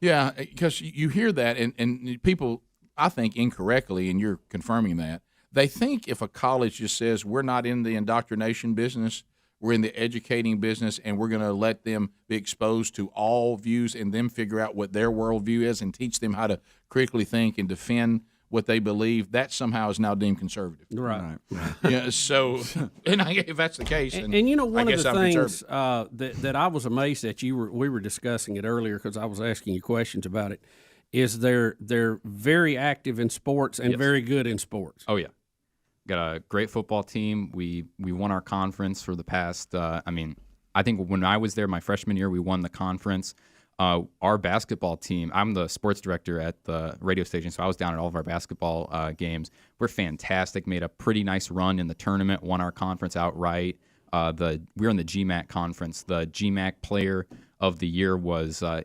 Yeah, because you hear that, and people, I think incorrectly, and you're confirming that, they think if a college just says we're not in the indoctrination business, we're in the educating business, and we're going to let them be exposed to all views and them figure out what their worldview is and teach them how to critically think and defend what they believe, that somehow is now deemed conservative. Right. Yeah. So, and if that's the case, and one of the things that I was amazed at, we were discussing it earlier because I was asking you questions about it, is they're very active in sports and very good in sports. Oh yeah. got a great football team. We won our conference for the past. I think when I was there my freshman year, we won the conference. Our basketball team, I'm the sports director at the radio station, so I was down at all of our basketball games. We're fantastic, made a pretty nice run in the tournament, won our conference outright. We were in the GMAC conference. The GMAC player of the year was on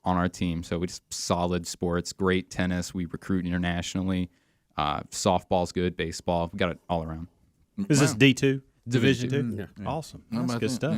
our team, so we just solid sports, great tennis. We recruit internationally. Softball's good, baseball. We got it all around. Is this D2? Division two? 2? Yeah. Awesome. How That's about good that? stuff.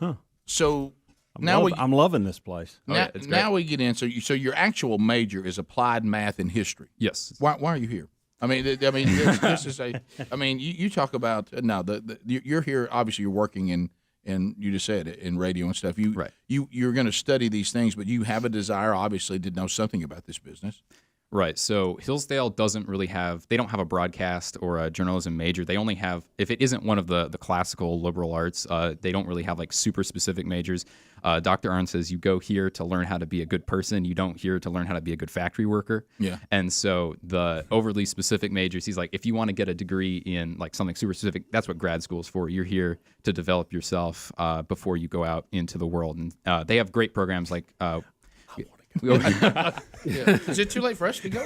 Yeah. So now I'm loving this place. Now we get in. So your actual major is applied math and history. Yes. Why are you here? This is a. You talk about now. You're here. Obviously, you're working in, and you just said it, in radio and stuff. You're going to study these things, but you have a desire, obviously, to know something about this business. Right. So Hillsdale doesn't really they don't have a broadcast or a journalism major. They only have, if it isn't one of the classical liberal arts, they don't really have like super specific majors. Dr. Arnn says you go here to learn how to be a good person. You don't here to learn how to be a good factory worker. Yeah. And so the overly specific majors, he's like, if you want to get a degree in like something super specific, that's what grad school is for. You're here to develop yourself before you go out into the world. And they have great programs like Is it too late for us to go?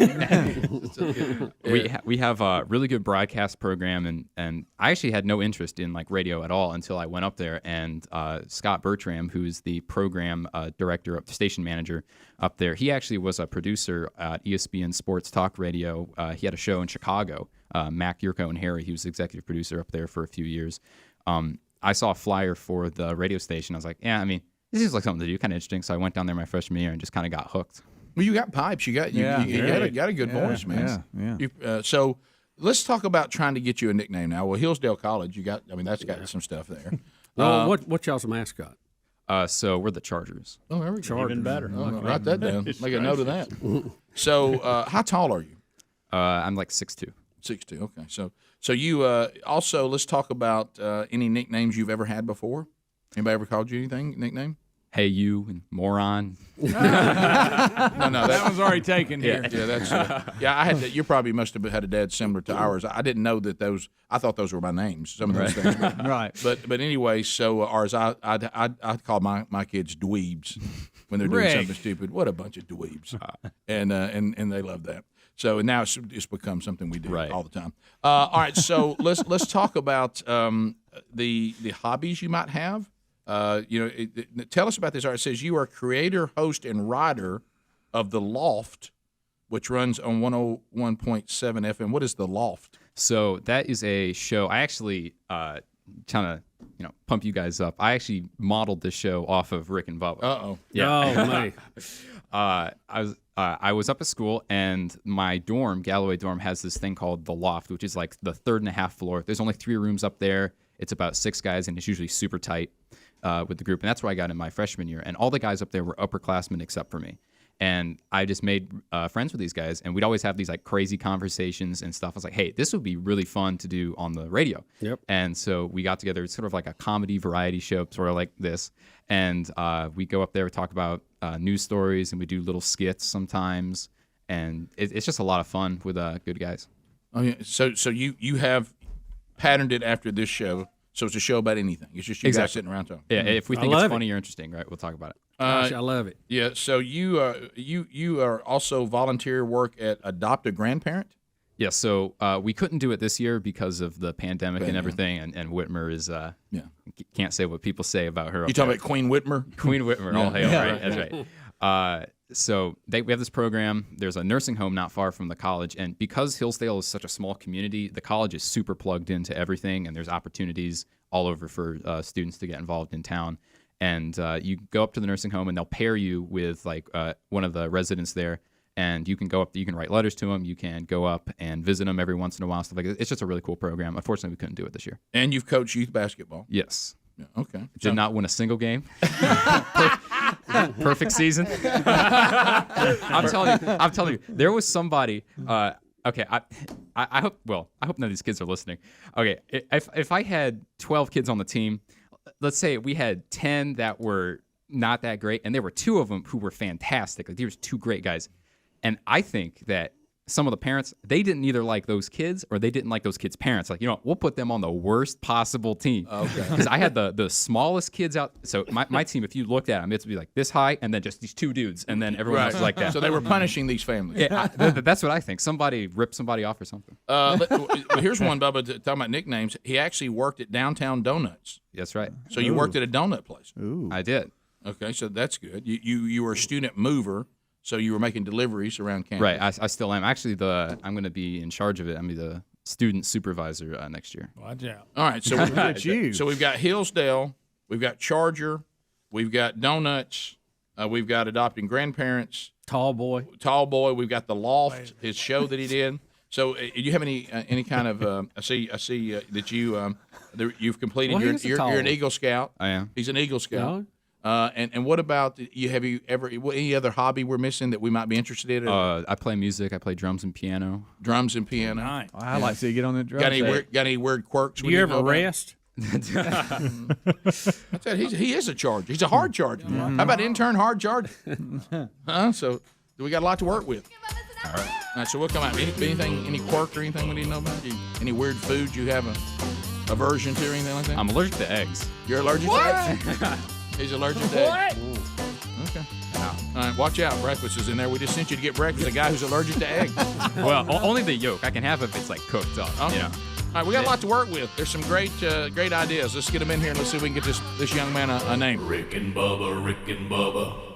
We have a really good broadcast program, and I actually had no interest in like radio at all until I went up there. And Scott Bertram, who's the program director, station manager up there, he actually was a producer at ESPN Sports Talk Radio. He had a show in Chicago. Mac, Yurko, and Harry. He was the executive producer up there for a few years. I saw a flyer for the radio station. I was like, this seems like something to do, kind of interesting. So I went down there my freshman year and just kind of got hooked. Well, you got pipes. You got a good voice, man. Yeah. So let's talk about trying to get you a nickname now. Well, Hillsdale College, that's got some stuff there. Well, what y'all's mascot? So we're the Chargers. Oh, there we go. Even better. Write that down. Make a note of that. So how tall are you? I'm like 6'2". 6'2". Okay. So you also, let's talk about any nicknames you've ever had before. Anybody ever called you anything nickname? Hey, you and moron. No, that one's already taken here. Yeah, that's. I had that. You probably must have had a dad similar to ours. I didn't know that those. I thought those were my names. Some of those things. But, Right. But anyway, so ours. I call my kids dweebs when they're doing something stupid. What a bunch of dweebs, and they love that. So now it's become something we do all the time. All right, so let's talk about the hobbies you might have. Tell us about this. It says you are creator, host, and writer of The Loft, which runs on 101.7 FM. What is The Loft? So that is a show. I actually trying to pump you guys up. I actually modeled this show off of Rick and Bubba. Uh-oh. Yeah. Oh, I was up at school, and my dorm, Galloway dorm, has this thing called The Loft, which is like the 3rd and a half floor. There's only 3 rooms up there. It's about 6 guys, and it's usually super tight with the group. And that's where I got in my freshman year. And all the guys up there were upperclassmen except for me. And I just made friends with these guys, and we'd always have these like crazy conversations and stuff. I was like, hey, this would be really fun to do on the radio. Yep. And so we got together. It's sort of like a comedy variety show, sort of like this. And we go up there, we talk about news stories, and we do little skits sometimes. And it's just a lot of fun with good guys. Oh yeah. So you have patterned it after this show. So it's a show about anything. It's just you guys sitting around talking. Yeah, if we think it's funny or interesting, right, we'll talk about it. Gosh, I love it. Yeah, so you are also volunteer work at Adopt a Grandparent? Yeah, so we couldn't do it this year because of the pandemic and everything, and Whitmer is can't say what people say about her. You talking about Queen Whitmer? Queen Whitmer, all hail, right? That's right. So we have this program. There's a nursing home not far from the college, and because Hillsdale is such a small community, the college is super plugged into everything, and there's opportunities all over for students to get involved in town. And you go up to the nursing home, and they'll pair you with like one of the residents there, and you can go up. You can write letters to them. You can go up and visit them every once in a while. Stuff like that. It's just a really cool program. Unfortunately, we couldn't do it this year. And you've coached youth basketball. Yes. Yeah, okay. Did not win a single game. Perfect season. I'm telling you, there was somebody. Okay, I hope. Well, I hope none of these kids are listening. Okay, if I had 12 kids on the team, let's say we had 10 that were not that great, and there were 2 of them who were fantastic. Like, there was 2 great guys, and I think that some of the parents, they didn't either like those kids or they didn't like those kids' parents. Like, we'll put them on the worst possible team. Okay. Because I had the smallest kids out. So my team, if you looked at them, it's be like this high and then just these two dudes. And then everyone else is like that. So they were punishing these families. Yeah, that's what I think. Somebody ripped somebody off or something. Here's one, Bubba, talking about nicknames. He actually worked at Downtown Donuts. That's right. So you worked at a donut place. Ooh. I did. Okay, so that's good. You were a student mover, so you were making deliveries around campus. Right. I still am. Actually, I'm going to be in charge of it. I'm the student supervisor next year. Watch out. All right, so we've got Hillsdale, we've got Charger, we've got Donuts, we've got adopting grandparents, Tall Boy. We've got the Loft, his show that he did. So, do you have any kind of? I see that you've completed. Well, You're an Eagle Scout. I am. He's an Eagle Scout. And what about you? Have you ever any other hobby we're missing that we might be interested in? I play music. I play drums and piano. Drums and piano. Nice. I like to see you get on the drum. Got any weird quirks? Do you ever rest? I said he is a charger. He's a hard charger. How about intern hard charger? So we got a lot to work with. All right. So we'll come out. Any quirk or anything we need to know about? Any weird food you have a aversion to or anything like that? I'm allergic to eggs. You're allergic to eggs? He's allergic to eggs. Okay. All right, watch out. Breakfast is in there. We just sent you to get breakfast. A guy who's allergic to eggs. Well, only the yolk. I can have if it's like cooked up. Okay. All right, we got a lot to work with. There's some great ideas. Let's get them in here and let's see if we can get this young man a name. Rick and Bubba, Rick and Bubba.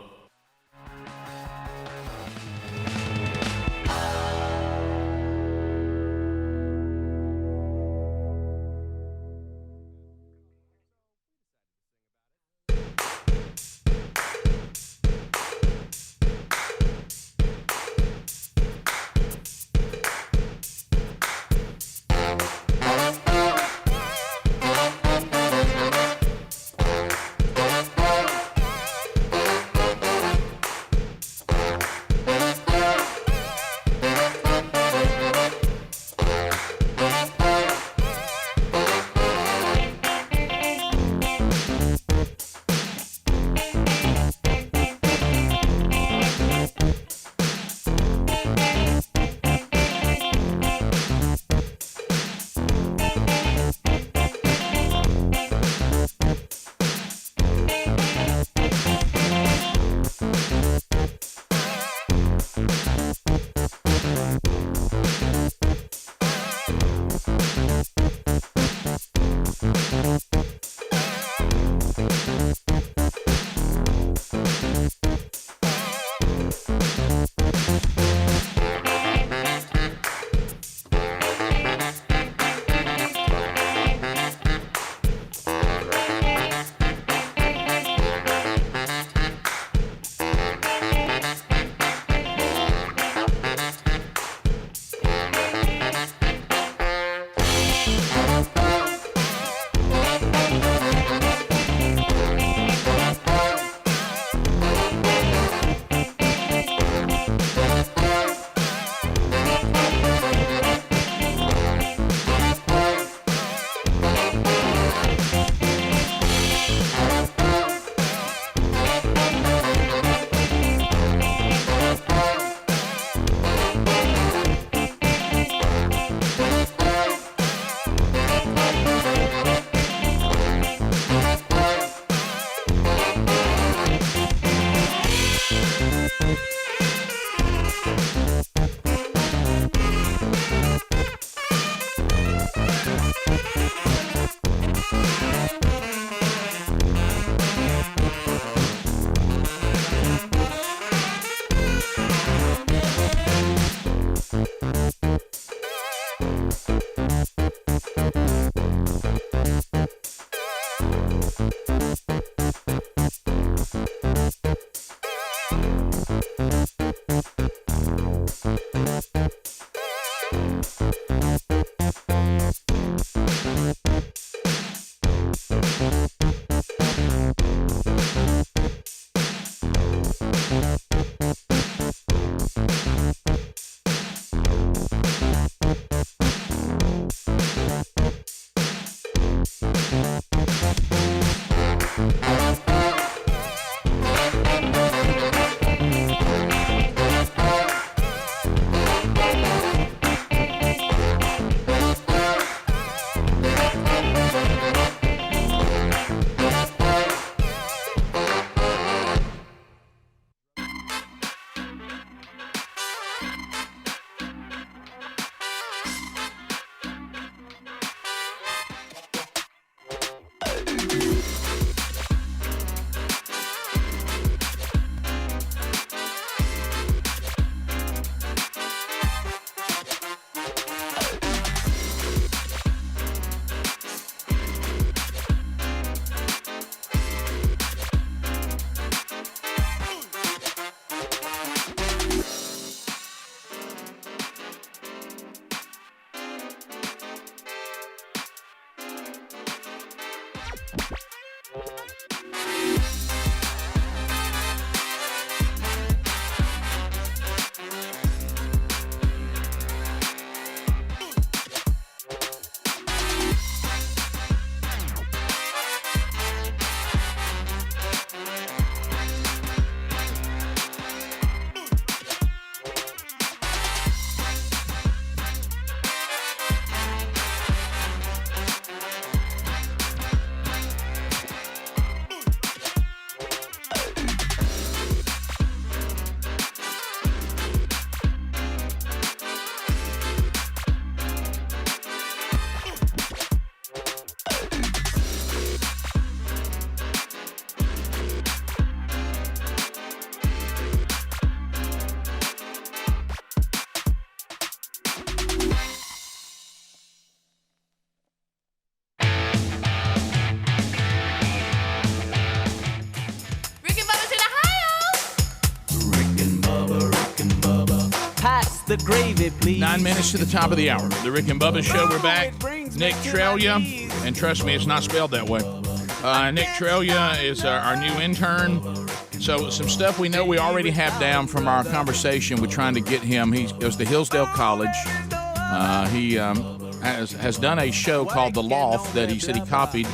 of gravy, please. 9 minutes to the top of the hour. The Rick and Bubba Show. We're back. Nick Trelia, and trust me, it's not spelled that way. Nick Trelia is our new intern. So some stuff we know we already have down from our conversation with trying to get him. He goes to Hillsdale College. He has done a show called The Loft that he said he copied.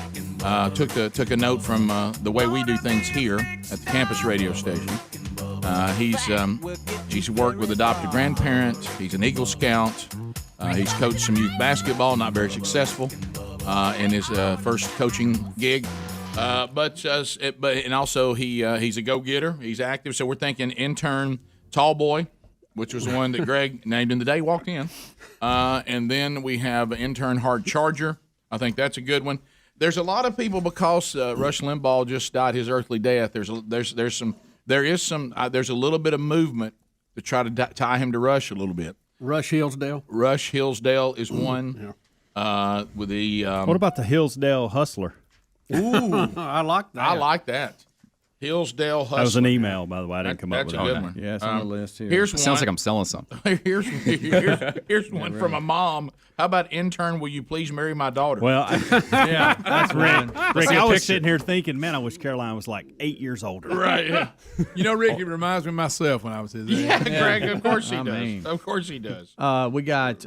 Took a note from the way we do things here at the campus radio station. He's worked with adopted grandparents. He's an Eagle Scout. He's coached some youth basketball, not very successful in his first coaching gig. But also he's a go-getter. He's active. So we're thinking intern Tall Boy, which was the one that Greg named him the day he walked in. And then we have intern Hard Charger. I think that's a good one. There's a lot of people because Rush Limbaugh just died his earthly death. There's a little bit of movement to try to tie him to Rush a little bit. Rush Hillsdale. Rush Hillsdale is one. With the what about the Hillsdale Hustler? Ooh, I like that. I like that. Hillsdale Hustler. That was an email, by the way. I didn't come up with That's a good that. one. Yeah, it's on the list here. Here's Sounds one. like I'm selling something. Here's one from a mom. How about intern? Will you please marry my daughter? Well, yeah, that's Rick. Rick, I was picture. sitting here thinking, man, I wish Caroline was like 8 years older. Right. Yeah. You know, Rick, it reminds me of myself when I was his age. Yeah, Greg. Of course he I does. mean. Of course he does. We got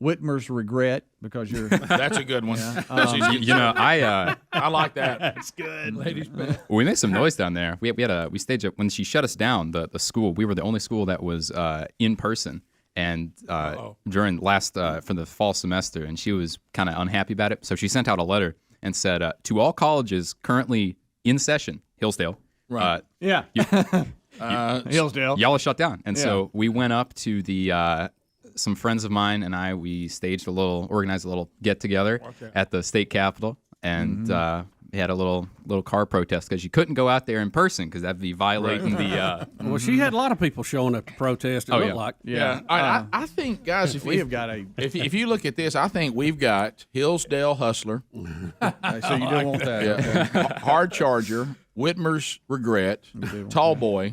Whitmer's Regret because you're. That's a good one. I like that. That's good. Ladies' band. we made some noise down there. We staged it when she shut us down. The school, we were the only school that was in person, and during last for the fall semester, and she was kind of unhappy about it. So she sent out a letter and said to all colleges currently in session, Hillsdale. Right. Yeah. Hillsdale. Y'all are shut down, and Yeah. so we went up to the. Some friends of mine and I, we organized a little get together at the state capitol, and we had a little car protest because you couldn't go out there in person because that'd be violating the. Well, she had a lot of people showing up to protest. It looked like. Yeah. I think, guys, if you look at this, I think we've got Hillsdale Hustler. So you do want that. Yeah. Hard Charger, Whitmer's Regret, Tall Boy.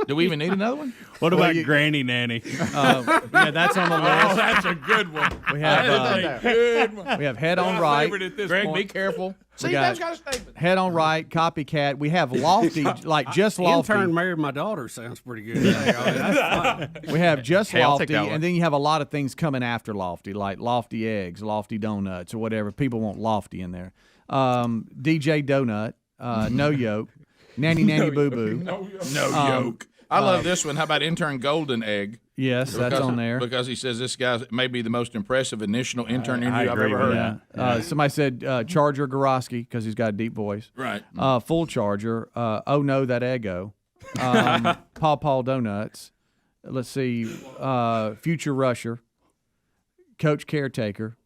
Do we even need another one? What about Granny Nanny? Yeah, that's on the list. Oh, that's a good one. We have That's a good one. we have Head on Right. Greg, be careful. See, that's got a statement. Head on Right, Copycat. We have Lofty, like just Lofty. Intern married my daughter sounds pretty good. We have just Hey, I'll take Lofty, that one. and then you have a lot of things coming after Lofty, like Lofty Eggs, Lofty Donuts, or whatever. People want Lofty in there. DJ Donut, No Yolk, Nanny Boo Boo. No yoke. I love this one. How about intern Golden Egg? Yes, that's on there. Because he says this guy may be the most impressive initial intern I interview I've agree ever with heard. that. Somebody said Charger Goroski because he's got a deep voice. Right. Full Charger. Oh no, that ego. Paw Donuts. Let's see. Future Rusher. Coach Caretaker.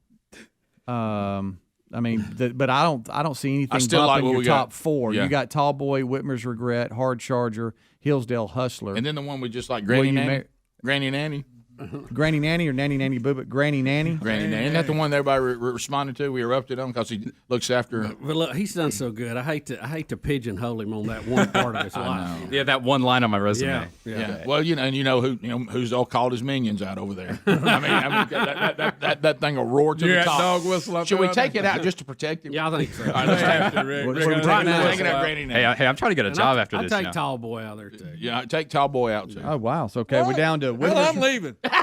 I mean, but I don't see anything still like bumping what your we got. top four. Yeah. You got Tall Boy, Whitmer's Regret, Hard Charger, Hillsdale Hustler. And then the one we just like, Will Granny you Nanny. mar- Granny Nanny. Granny Nanny or Nanny Boo, but Granny Nanny. Granny Nanny. Isn't that the one that everybody responded to? We erupted on because he looks after. But look, he's done so good. I hate to pigeonhole him on that one part of his life. Yeah, that one line on my resume. Yeah. Well, who's all called his minions out over there. I mean that thing will roar to You the got top. dog whistle up Should there, we I take think. it out just to protect him? Yeah, I think so. All right, let's take it. Rick. What Rick, are we I'm taking out? Taking out Granny Nanny. Hey, I'm trying to get a job after I this. take now. Tall Boy out there too. Yeah, take Tall Boy out too. Oh wow! So okay, we're down to Well, I'm leaving. All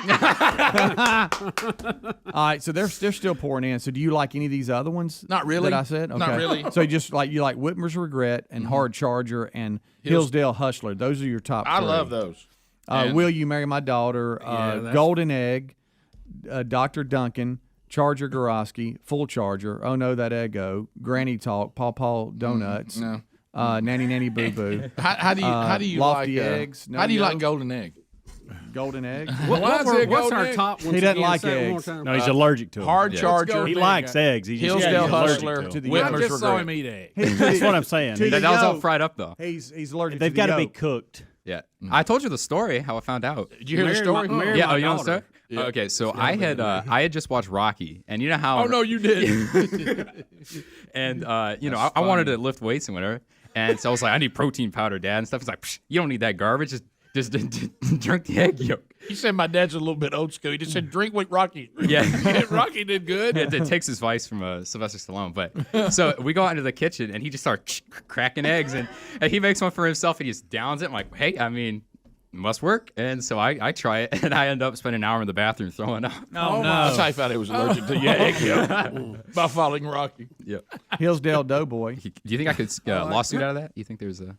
right, so they're still pouring in. So do you like any of these other ones? Not really. That I said. Okay. Not really. So you like Whitmer's Regret and Hard Charger and Hillsdale Hustler. Those are your top. I three. love those. And- Will You Marry My Daughter? that's- Golden Egg, Dr. Duncan, Charger Goroski, Full Charger. Oh no, that ego. Granny Talk, Paw Donuts. No. Nanny Boo Boo. How do you Lofty like Eggs? No how do you like Yolk. Golden Egg? Golden Egg. What's our top ones? He doesn't again? like Say it one more eggs. time. No, he's allergic to them. Hard Yeah. Charger. He likes eggs. He's just Hillsdale he's allergic Hustler. to to the them. I Whitmer's just saw Regret. him eat eggs. That's what I'm saying. To That was all yolk. fried up though. He's allergic. They've to got the to be yolk. cooked. Yeah, I told you the story how I found out. Did you hear the story? Marry Yeah, my you know the daughter. story? Okay, so I had just watched Rocky, and you know how. Oh no, you did. And I wanted to lift weights and whatever, and so I was like, I need protein powder, Dad, and stuff. He's like, Psh, you don't need that garbage. Just just drink the egg yolk. He said my dad's a little bit old school. He just said drink what Rocky. Yeah. Rocky did good. Yeah, it takes his advice from Sylvester Stallone. But so we go out into the kitchen, and he just starts cracking eggs, and he makes one for himself, and he just downs it. I'm like, hey, I mean, must work. And so I try it, and I end up spending an hour in the bathroom throwing up. Oh, no. That's how I found he was allergic to your egg yolk by following Rocky. Yep. Hillsdale Doughboy. Do you think I could lawsuit out of that? You think there's a...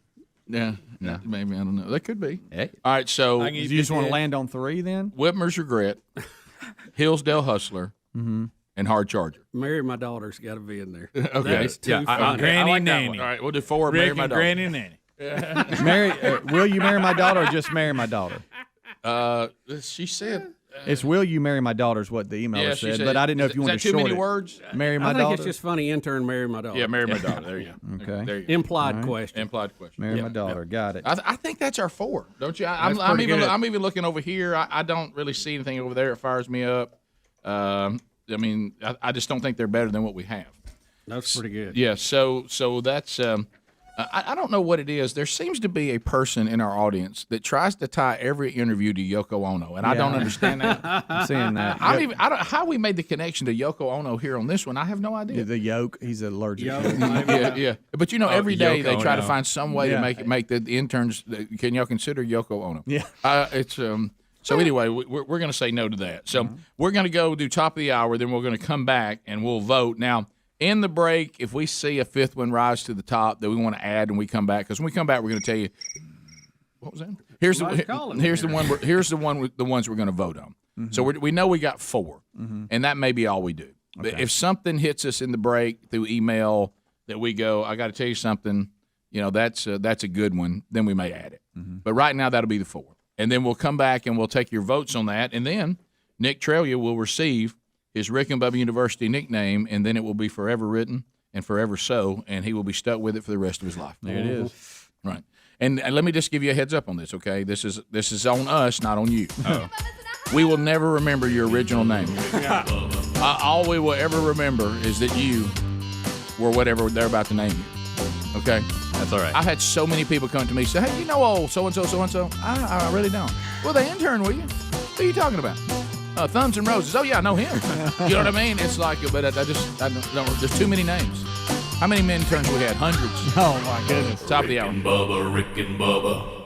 Yeah, No. maybe, I don't know. That could be. Hey. All right, so You just want to land on 3 then? Whitmer's Regret, Hillsdale Hustler, and Hard Charger. Marry My Daughter's got to be in there. Okay. That is too funny. Granny I like that Nanny. one. All right, we'll do 4. Rick Marry my and daughter. Granny and Nanny. Will you marry my daughter or just marry my daughter? She said. It's will you marry my daughter is what the email Yeah, she said, said- but I didn't know if you is wanted that to too short many it. words? Marry my I think daughter. it's just funny. Intern, marry my daughter. Yeah, marry my daughter. There you go. Okay. There you go. Implied All right. question. Implied question. Marry Yeah. my daughter. Got it. I think that's our 4, don't you? I'm pretty even good. I'm even looking over here. I don't really see anything over there that fires me up. I mean, I just don't think they're better than what we have. That's pretty good. Yeah. So that's I don't know what it is. There seems to be a person in our audience that tries to tie every interview to Yoko Ono, and I don't understand that. I'm seeing that. How we made the connection to Yoko Ono here on this one, I have no idea. The yolk. He's allergic. Yeah. But every day they Yoko try to Ono. find some way to make the interns. Can y'all consider Yoko Ono? Yeah. It's So anyway, we're going to say no to that. So we're going to go do top of the hour. Then we're going to come back and we'll vote. Now, in the break, if we see a 5th one rise to the top that we want to add, and we come back, because when we come back, we're going to tell you what was that. Here's the ones we're going to vote on. So we know we got 4, and that may be all we do. Okay. But if something hits us in the break through email that we go, I got to tell you something, that's a good one, then we may add it. But right now that'll be the 4, and then we'll come back and we'll take your votes on that, and then Nick Trelia will receive his Rick and Bubba University nickname, and then it will be forever written and forever so, and he will be stuck with it for the rest of his life. There it is. Right. And let me just give you a heads up on this, okay? This is on us, not on you. We will never remember your original name. All we will ever remember is that you were whatever they're about to name you. Okay? That's all right. I've had so many people come to me and say, hey, you know old so-and-so, so-and-so? I really don't. Well, they intern with you. Who are you talking about? Thumbs and Roses. Oh, yeah, I know him. You know what I mean? It's like, but I don't, there's too many names. How many interns we had? Hundreds. Oh, my goodness. Top of the hour. Rick and Bubba, Rick and Bubba.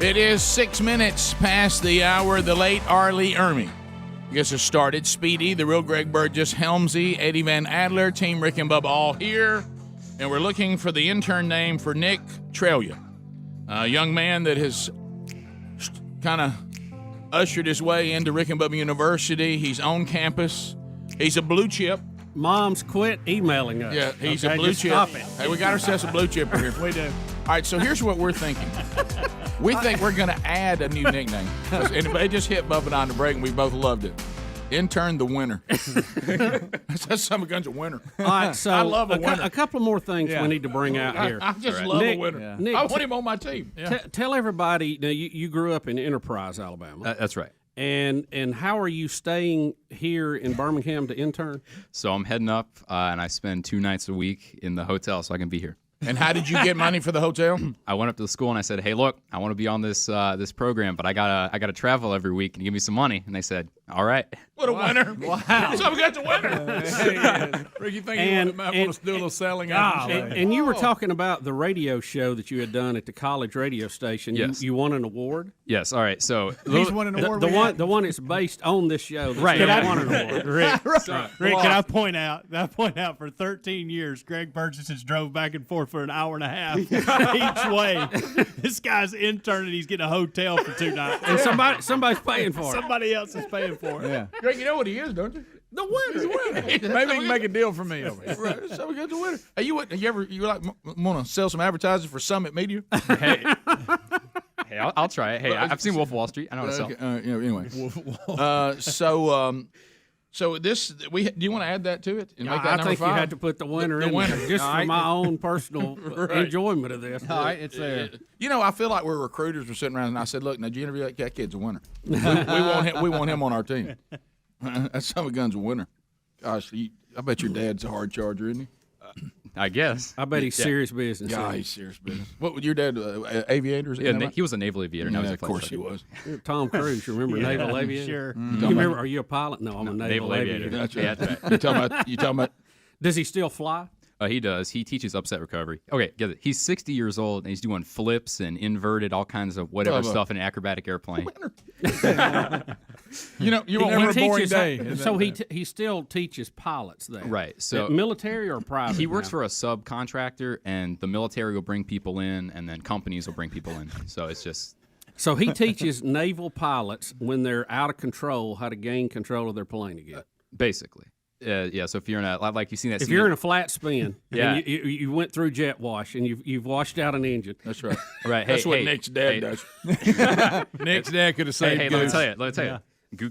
It is 6 minutes past the hour. The late Arlie Ermey gets us started. Speedy, the real Greg Burgess, Helmsy, Eddie Van Adler, Team Rick and Bubba all here. And we're looking for the intern name for Nick Trelia, a young man that has kind of ushered his way into Rick and Bubba University. He's on campus. He's a blue chip. Moms, quit emailing us. Yeah, he's okay, a blue just chip. Stop it. Hey, we got ourselves a blue chipper here. We do. All right, so here's what we're thinking. We think we're going to add a new nickname. And it just hit Bubba and I on the break, and we both loved it. Intern the winner. That's some guns a winner. All right, so I love a winner. a couple more things we need to bring out here. I just love Nick, a winner. Yeah. Nick, I want him on my team. Tell everybody, now you grew up in Enterprise, Alabama. That's right. And how are you staying here in Birmingham to intern? So I'm heading up, and I spend 2 nights a week in the hotel so I can be here. And how did you get money for the hotel? I went up to the school and I said, "Hey, look, I want to be on this this program, but I gotta travel every week. Can you give me some money?" And they said, "All right." What a winner! Wow! So we got the winner. Rick, you think you might want to do a little selling out? And you were talking about the radio show that you had done at the college radio station. Yes. You won an award. Yes. All right. So He's won an award. The one that's based on this show. Right. Can I won an award. Rick, can I point out for 13 years, Greg Burgess has drove back and forth for an hour and a half each way. This guy's interning. He's getting a hotel for 2 nights. And somebody's paying for it. Somebody else is paying for it. Yeah. Greg, you know what he is, don't you? The winner. Maybe he can make a deal for me over here. Right. So we got the winner. Hey, you want to sell some advertising for Summit Media? hey, I'll try it. Hey, I've seen Wolf of Wall Street. I know how to sell. Anyway, so this do you want to add that to it and make that I number think 5? you had to put the winner in winner. there, just for my own personal enjoyment of this. All right, it's there. You know, I feel like we're recruiters. We're sitting around, and I said, "Look, now, did you interview that kid's a winner. We want him on our team. That son of a gun's a winner. Gosh, I bet your dad's a hard charger, isn't he? I guess. I bet he's serious business. Yeah, he's serious business. What would your dad? Aviators? Yeah, he was a naval aviator. Yeah, Now he's of course he was. Tom Cruise, you remember naval aviator? Sure. You remember? Are you a pilot? No, I'm a naval aviator. That's right. Yeah, that's right. You talking about? Does he still fly? He does. He teaches upset recovery. Okay, get it. He's 60 years old, and he's doing flips and inverted, all kinds of whatever stuff in an acrobatic airplane. You know, you He won't never win a boring day. So he still teaches pilots there, Right. So military or private? he works now? for a subcontractor, and the military will bring people in, and then companies will bring people in. So it's just. So he teaches naval pilots when they're out of control how to gain control of their plane again. Basically. Yeah, so if you're in a, like you've seen that If scene you're in a flat spin, Yeah. and you went through jet wash and you've washed out an engine. That's right. Right. That's hey, what hey, Nick's dad hey. does. Nick's dad could have saved Hey, let me Goose. tell you.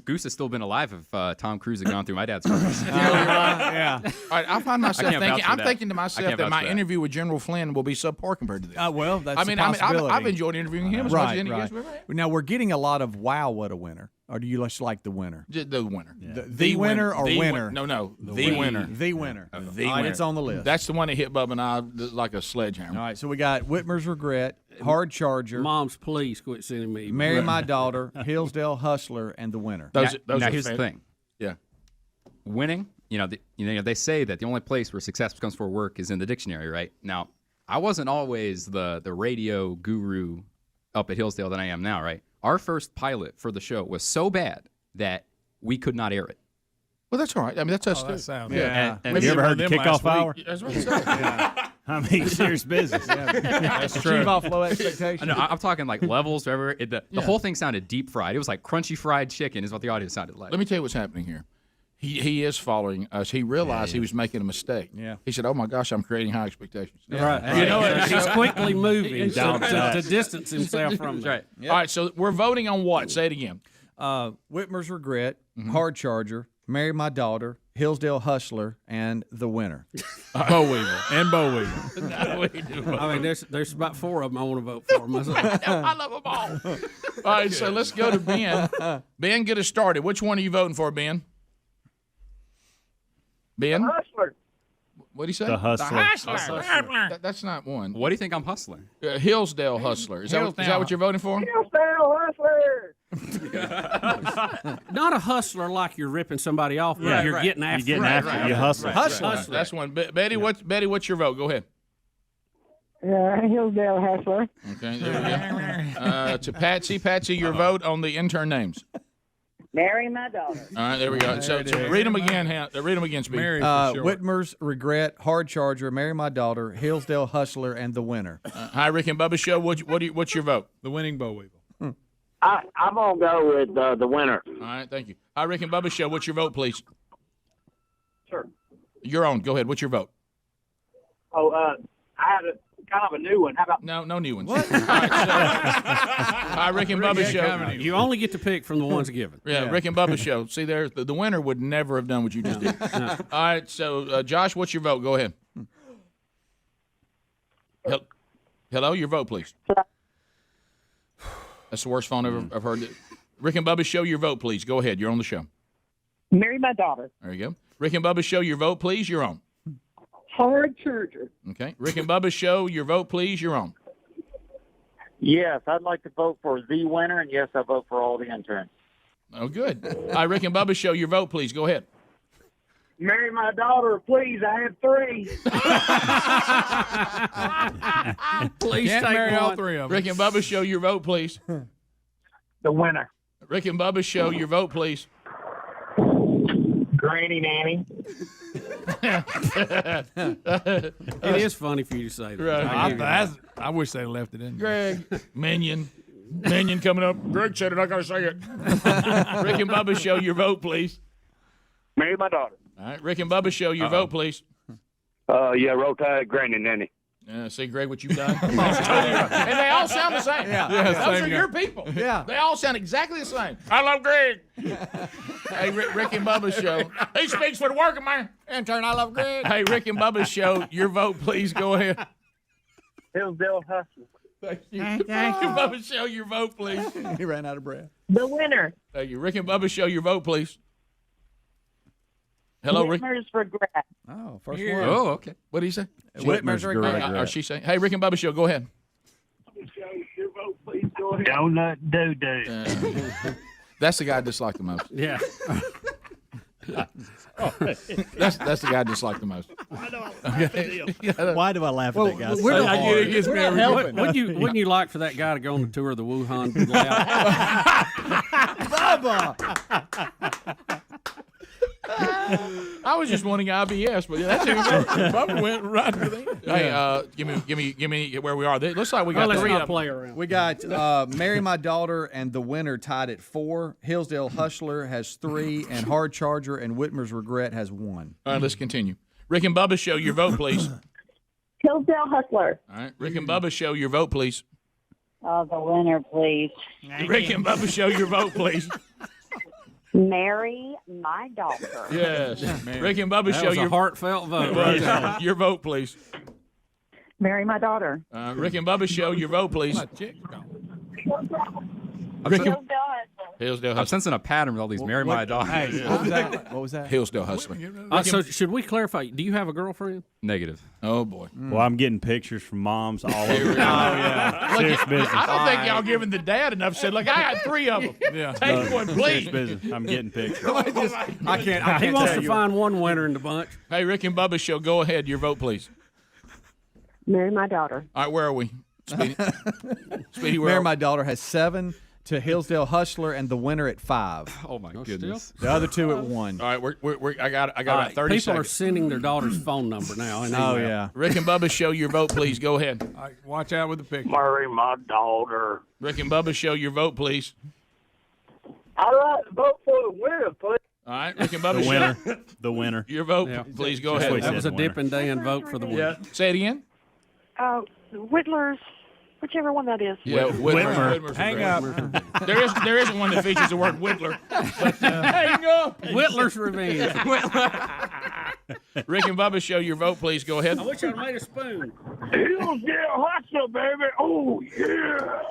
Goose has still been alive if Tom Cruise had gone through my dad's career. Yeah. All right, I find myself I can't vouch thinking. for I'm that. thinking to I myself can't that vouch my for that. interview with General Flynn will be subpar compared to this. Well, that's I mean, a possibility. I've enjoyed interviewing him as much as Right, any right. guest we've ever had. Now we're getting a lot of wow, what a winner. Or do you just like the winner? The winner. The winner or The winner? No, the winner. The winner. The All right, winner. it's on the list. That's the one that hit Bubba and I like a sledgehammer. All right, so we got Whitmer's Regret, Hard Charger, Moms, please quit sending me. Marry My Daughter, Hillsdale Hustler, and the winner. Those now are here's the thing. Yeah. Winning, they say that the only place where success comes for work is in the dictionary, right? Now, I wasn't always the radio guru up at Hillsdale that I am now, right? Our first pilot for the show was so bad that we could not air it. Well, that's all right. I mean, that's us too. That sounds Yeah. And Have you ever heard the them kickoff last hour? That's what I'm saying. I mean, serious business. That's true. Achieve off low expectations. No, I'm talking like levels, whatever. The whole thing sounded deep fried. It was like crunchy fried chicken is what the audio sounded like. Let me tell you what's happening here. He is following us. He realized he was making a mistake. Yeah. He said, "Oh my gosh, I'm creating high expectations." Right. You know, he's quickly moving to distance himself from That's right. All right, so we're voting on what? Say it again. Whitmer's Regret, Hard Charger, Marry My Daughter, Hillsdale Hustler, and the winner. Bo Weevil and Bo Weevil. I mean, there's about 4 of them I want to vote for myself. I love them all. All right, so let's go to Ben. Ben, get us started. Which one are you voting for, Ben? Ben? Hustler. What do you say? The Hustler. That's not one. What do you think I'm hustling? Hillsdale Hustler. Is that what you're voting for? Hillsdale Hustler. Not a hustler like you're ripping somebody off, but Right, you're right. getting after. You're getting after it. You hustle. Hustler. That's one. Betty, what's your vote? Go ahead. Hillsdale Hustler. Okay, there we go. To Patsy, your vote on the intern names. Marry my daughter. All right, there we go. So read them again. Read them again, Speed. Whitmer's Regret, Hard Charger, Marry My Daughter, Hillsdale Hustler, and The Winner. Hi, Rick and Bubba Show. What's your vote? The winning boll weevil. I'm gonna go with the winner. All right, thank you. Hi, Rick and Bubba Show. What's your vote, please? Sure. You're on. Go ahead. What's your vote? Oh, I had kind of a new one. How about no new ones? What? All right, hi, Rick and Bubba Show. You only get to pick from the ones given. Yeah, Rick and Bubba Show. See, there, the winner would never have done what you just did. All right, so Josh, what's your vote? Go ahead. Hello, your vote, please. That's the worst phone I've heard. Rick and Bubba Show, your vote, please. Go ahead. You're on the show. Marry my daughter. There you go. Rick and Bubba Show, your vote, please. You're on. Hard Charger. Okay. Rick and Bubba Show, your vote, please. You're on. Yes, I'd like to vote for the winner, and yes, I vote for all the interns. Oh, good. All right, Rick and Bubba Show, your vote, please. Go ahead. Marry my daughter, please. I have 3. Please Can't take marry one. all 3 of them. Rick and Bubba Show, your vote, please. The winner. Rick and Bubba Show, your vote, please. Granny Nanny. It is funny for you to say that. Right. I wish they left it in. Greg, Minion coming up. Greg said it. I gotta say it. Rick and Bubba Show, your vote, please. Marry my daughter. All right, Rick and Bubba Show, your vote, please. Yeah, roll tide, Granny Nanny. See, Greg, what you've done. And they all sound the same. Yeah. Those are your people. Yeah. They all sound exactly the same. I love Greg. Hey, Rick and Bubba Show. He speaks for the working man. Intern, I love Greg. Hey, Rick and Bubba Show, your vote, please. Go ahead. Hillsdale Hustler. Thank you. Rick and Bubba Show, your vote, please. He ran out of breath. The winner. Thank you. Rick and Bubba Show, your vote, please. Hello, Rick. Whitmer's Regret. Oh, first Yeah. one. Oh, okay. What did he say? Whitmer's Regret. Or she saying? Hey, Rick and Bubba Show, go ahead. Your vote, please. Go ahead. Donut doo-doo. That's the guy I dislike the most. Yeah. That's the guy I dislike the most. Why do I laugh at that guy? We're so not hard? getting his Wouldn't you like for that guy to go on the tour of the Wuhan lab? Bubba! I was just wanting IBS, but that's even better. Bubba went right to the end. Hey, give me where we are. It looks like we got let's 3 not of play around. We got Marry My Daughter and The Winner tied at 4. Hillsdale Hustler has 3, and Hard Charger and Whitmer's Regret has 1. All right, let's continue. Rick and Bubba Show, your vote, please. Hillsdale Hustler. All right, Rick and Bubba Show, your vote, please. Oh, the winner, please. Rick and Bubba Show, your vote, please. Marry my daughter. Yes. Rick and Bubba That Show, was a heartfelt vote. Right there. your vote, please. Marry my daughter. Rick and Bubba Show, your vote, please. Hillsdale I'm Hustler. sensing a pattern with all these marry my daughter. What was that? Hillsdale Hustler. So should we clarify? Do you have a girlfriend? Negative. Oh, boy. Well, I'm getting pictures from moms all over. Oh, yeah. Serious business. I don't think y'all giving the dad enough. Said, look, I got 3 of them. Yeah. Take one, please. Serious business. I'm getting pictures. I can't He wants tell to you. find one winner in the bunch. Hey, Rick and Bubba Show, go ahead. Your vote, please. Marry my daughter. All right, where are we? Speedy, Speedy where Marry are My Daughter has 7 to Hillsdale Hustler and The Winner at 5. Oh my goodness. The other 2 at 1. All right, we're I got All about right, 30 people are seconds. sending their daughter's phone number now. And Oh, email. yeah. Rick and Bubba Show, your vote, please. Go ahead. All right, watch out with the picture. Marry my daughter. Rick and Bubba Show, your vote, please. I'd like to vote for the winner, please. All right, Rick and Bubba The winner. Show, The winner. your vote, Yeah. please. Go That's what ahead. he That was a said, winner. Dip and Dan vote for the winner. Say it again. Whittler's, whichever one that is. Yeah, Whitmer. Hang up. There isn't one that features the word Whittler. But, hang up. Whittler's Revenge. Rick and Bubba Show, your vote, please. Go ahead. I wish I'd made a spoon. Hillsdale Hustler, baby. Oh, yeah.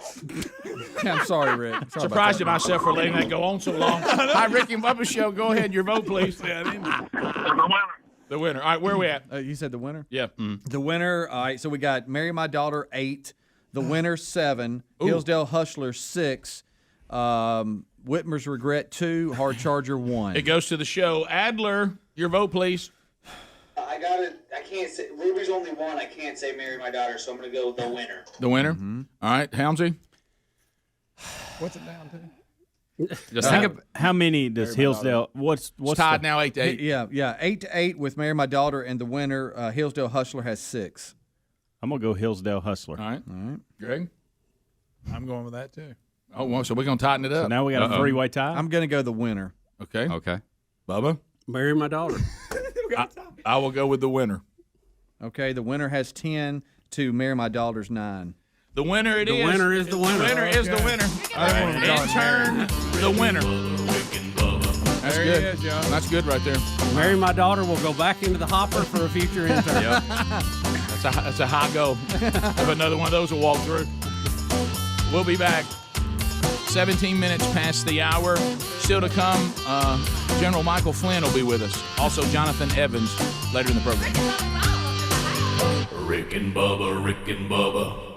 I'm sorry, Rick. Sorry about Surprised that. at myself for letting that go on so long. Hi, Rick and Bubba Show. Go ahead. Your vote, please. The winner. All right, where are we at? You said The Winner? Yeah. The Winner, all right, so we got Marry My Daughter 8, The Winner 7, Hillsdale Hustler 6, Whitmer's Regret 2, Hard Charger 1. It goes to the show. Adler, your vote, please. I got it. I can't say. Ruby's only one. I can't say marry my daughter, so I'm going to go with the winner. The winner? All right, Helmsy? What's it down to? Just think of How many does Hillsdale? What's tied the- now 8-8. Yeah, 8-8 with Marry My Daughter, and the winner, Hillsdale Hustler, has 6. I'm gonna go Hillsdale Hustler. All right. Greg? I'm going with that too. Oh, well, so we're going to tighten it up. So now we got a three-way tie. I'm going to go the winner. Okay. Okay. Bubba? Marry my daughter. I will go with the winner. Okay, the winner has 10 to Marry My Daughter's 9. The winner it is. The winner is the winner. The winner is the winner. In turn, the winner. That's There good. he is, y'all. That's good right there. Marry my daughter will go back into the hopper for a future intern. Yep. That's a high goal. If another one of those will walk through. We'll be back. 17 minutes past the hour. Still to come, General Michael Flynn will be with us. Also, Jonathan Evans later in the program. Rick and Bubba, Rick and Bubba.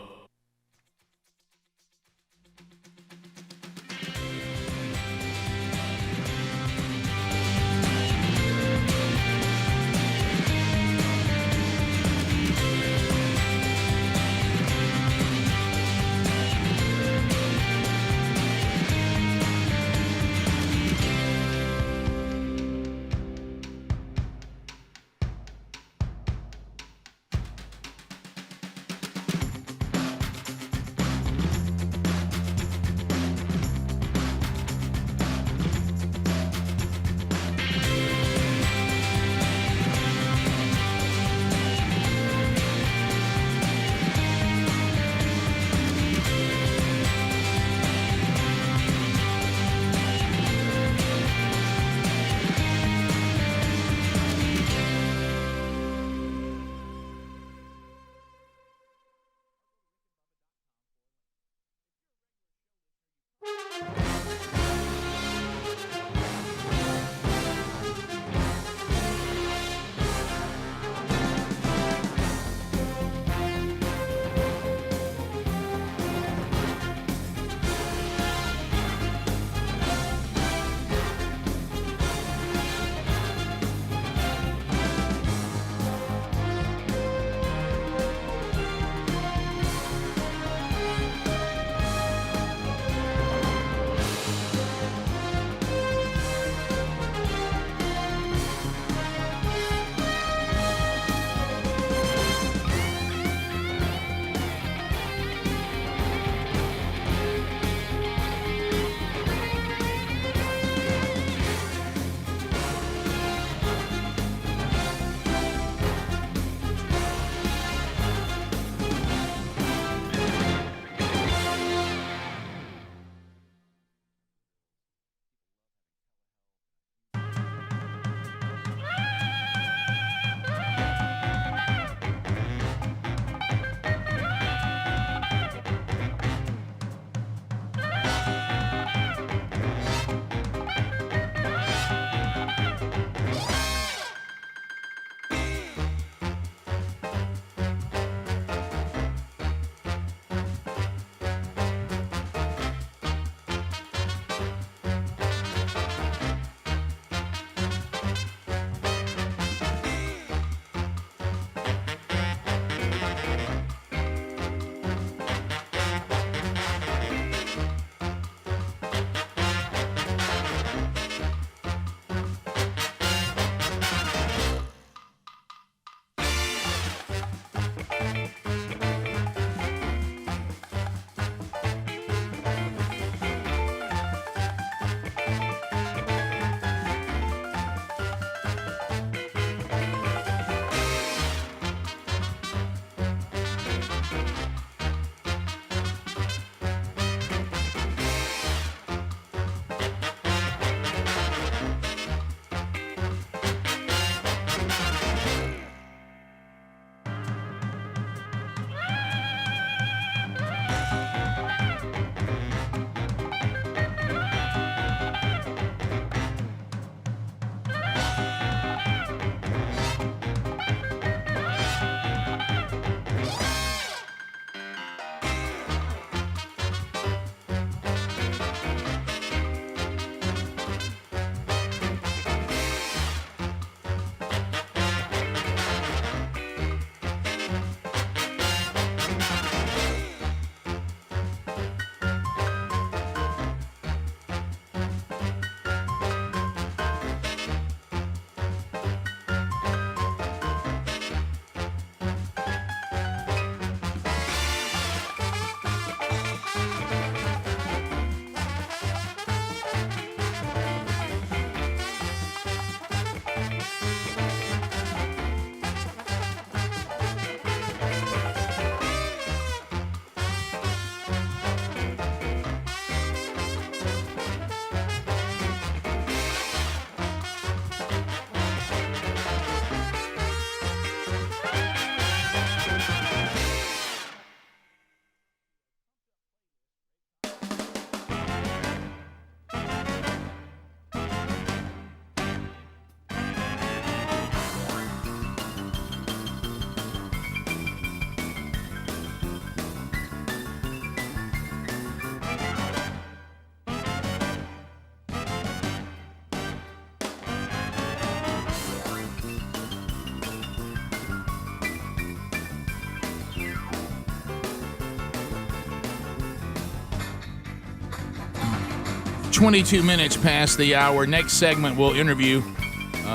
22 minutes past the hour. Next segment, we'll interview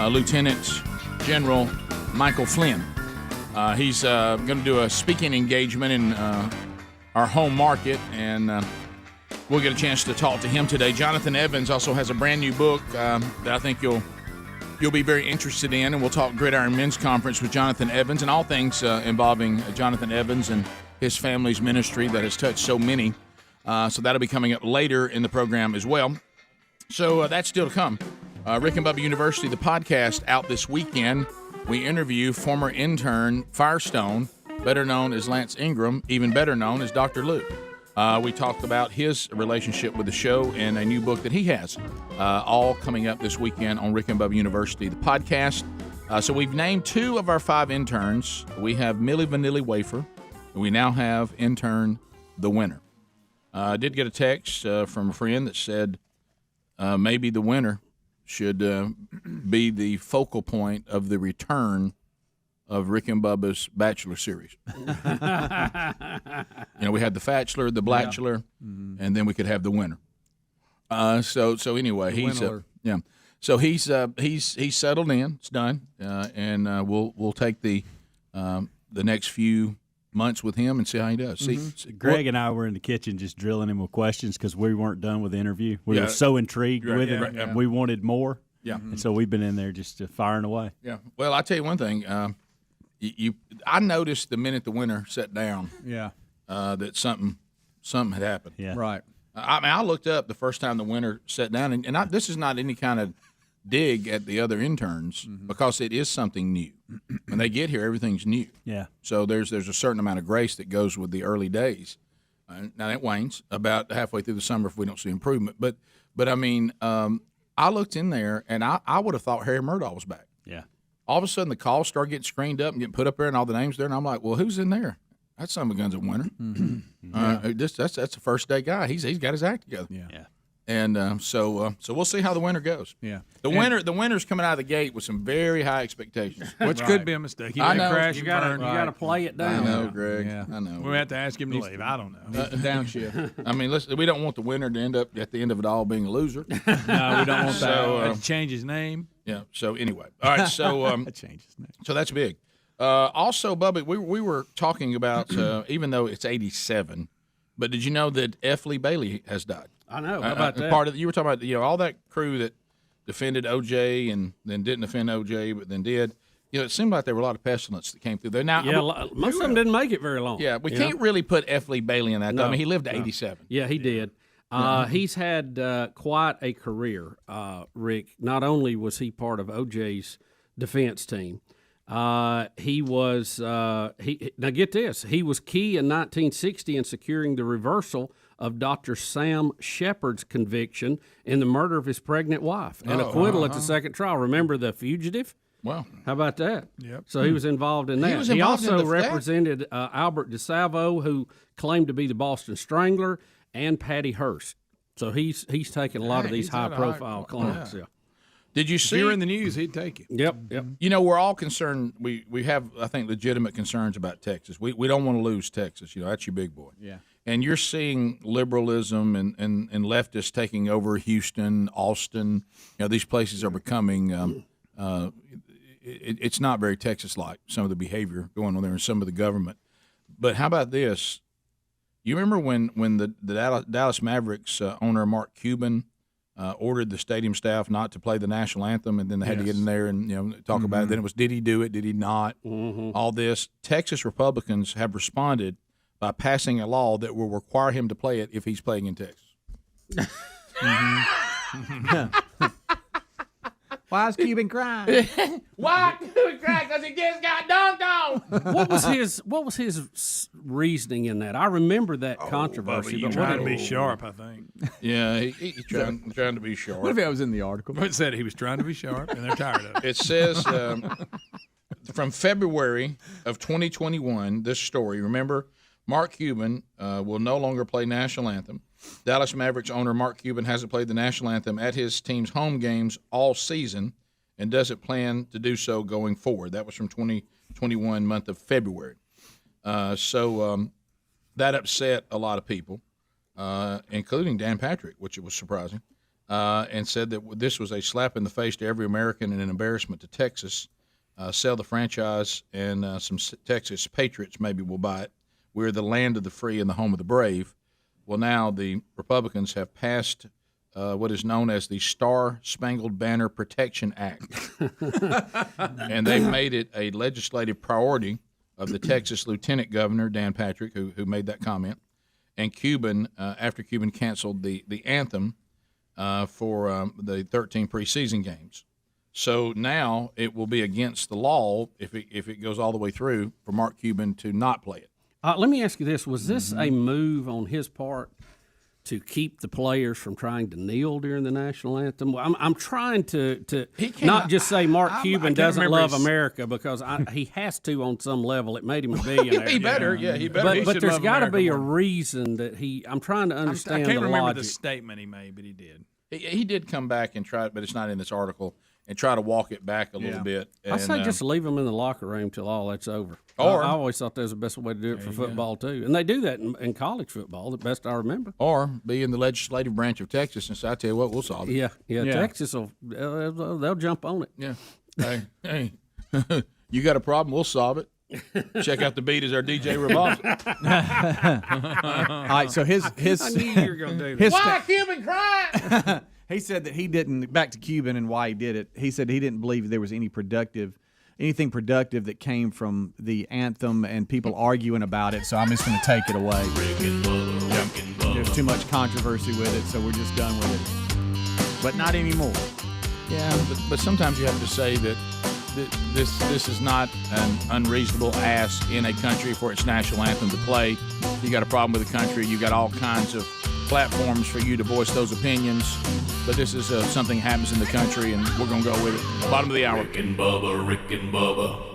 Lieutenant General Michael Flynn. He's going to do a speaking engagement in our home market, and we'll get a chance to talk to him today. Jonathan Evans also has a brand new book that I think you'll be very interested in, and we'll talk Gridiron Men's Conference with Jonathan Evans and all things involving Jonathan Evans and his family's ministry that has touched so many. So that'll be coming up later in the program as well. So that's still to come. Rick and Bubba University, the podcast, out this weekend. We interview former intern Firestone, better known as Lance Ingram, even better known as Dr. Lou. We talked about his relationship with the show and a new book that he has, all coming up this weekend on Rick and Bubba University, the podcast. So we've named 2 of our 5 interns. We have Millie Vanilli Wafer, and we now have intern The Winner. I did get a text from a friend that said maybe The Winner should be the focal point of the return of Rick and Bubba's Bachelor series. We had the Fatchelor, the Blatchelor, and then we could have The Winner. So anyway, he's So he's settled in. It's done, and we'll take the next few months with him and see how he does. See, Greg and I were in the kitchen just drilling him with questions because we weren't done with the interview. We were so intrigued with it. We wanted more. Yeah. And so we've been in there just firing away. Yeah. Well, I'll tell you one thing. I noticed the minute The Winner sat down that something had happened. Yeah. Right. I looked up the first time The Winner sat down, and this is not any kind of dig at the other interns because it is something new. When they get here, everything's new. Yeah. So there's a certain amount of grace that goes with the early days. Now that wanes about halfway through the summer if we don't see improvement. But I mean, I looked in there and I would have thought Harry Murdaugh was back. Yeah. All of a sudden the calls start getting screened up and getting put up there and all the names there, and I'm like, well, who's in there? That's son of a gun's a winner. That's a first day guy. He's got his act together. Yeah. And so we'll see how The Winner goes. Yeah. The winner's coming out of the gate with some very high expectations, which could be a mistake. I know. Crash You and burn. got to play it down. I know, Greg. Yeah. I know. We have to ask him to leave. I don't know. Downshift. I mean, listen, we don't want the winner to end up at the end of it all being a loser. No, we don't want So, that. Let's change his name. Yeah. So anyway, all right. So change his name. So that's big. Also, Bubba, we were talking about even though it's 87, but did you know that F. Lee Bailey has died? I know. How about that? Part of you were talking about all that crew that defended O.J. and then didn't defend O.J. but then did. It seemed like there were a lot of pestilence that came through there. Now, most of them didn't make it very long. Yeah, we can't really put F. Lee Bailey in that. No, I mean, he lived to 87. Yeah, he did. He's had quite a career, Rick. Not only was he part of O.J.'s defense team, he was now get this. He was key in 1960 in securing the reversal of Dr. Sam Shepard's conviction in the murder of his pregnant wife and acquittal at the second trial. Remember The Fugitive? Wow. How about that? Yep. So he was involved in that. He also represented Albert DeSalvo, who claimed to be the Boston Strangler, and Patty Hearst. So he's taken a lot of these high-profile clients. Yeah. Did you If see? you're in the news, he'd take you. Yep. We're all concerned. We have, I think, legitimate concerns about Texas. We don't want to lose Texas. That's your big boy. Yeah. And you're seeing liberalism and leftists taking over Houston, Austin. These places are becoming. It's not very Texas-like, some of the behavior going on there and some of the government. But how about this? You remember when the Dallas Mavericks owner Mark Cuban ordered the stadium staff not to play the national anthem, and then they had to get in there and talk about it. Then it was, did he do it? Did he not? All this. Texas Republicans have responded by passing a law that will require him to play it if he's playing in Texas. Why is Cuban crying? Why Cuban crying? Because he just got dunked on. What was his reasoning in that? I remember that controversy. He's trying to be sharp, I think. Yeah, he's trying to be sharp. What if that was in the article? It said he was trying to be sharp, and they're tired of it. It says from February of 2021, this story, remember, Mark Cuban will no longer play national anthem. Dallas Mavericks owner Mark Cuban hasn't played the national anthem at his team's home games all season and doesn't plan to do so going forward. That was from 2021, month of February. So that upset a lot of people, including Dan Patrick, which was surprising. and said that this was a slap in the face to every American and an embarrassment to Texas. Sell the franchise, and some Texas patriots maybe will buy it. We're the land of the free and the home of the brave. Well, now the Republicans have passed what is known as the Star-Spangled Banner Protection Act. And they've made it a legislative priority of the Texas Lieutenant Governor, Dan Patrick, who made that comment, and Cuban, after Cuban canceled the anthem for the 13 preseason games. So now it will be against the law if it goes all the way through for Mark Cuban to not play it. Let me ask you this. Was this a move on his part to keep the players from trying to kneel during the national anthem? I'm trying to not just say Mark Cuban doesn't love America, because he has to on some level. It made him a billionaire. He better. But there's got to be a reason that I'm trying to understand I can't remember logic. the statement he made, but he did. He did come back and try it, but it's not in this article, and try to walk it back a little bit. And, I say just leave them in the locker room till all that's over. Or- I always thought that was the best way to do it for football too, and they do that in college football. The best I remember. Or be in the legislative branch of Texas and say, "I tell you what, we'll solve it." Yeah. Texas they'll jump on it. Yeah. Hey, you got a problem? We'll solve it. Check out the beat as our DJ revolves. All right, so his I knew you were going to do that. Why Cuban cry? He said that he didn't, back to Cuban and why he did it, he said he didn't believe there was anything productive that came from the anthem and people arguing about it, so I'm just going to take it away. There's too much controversy with it, so we're just done with it. But not anymore. Yeah, but sometimes you have to say that this is not an unreasonable ask in a country for its national anthem to play. You got a problem with the country, you got all kinds of platforms for you to voice those opinions, but this is something happens in the country, and we're going to go with it. Bottom of the hour. Rick and Bubba.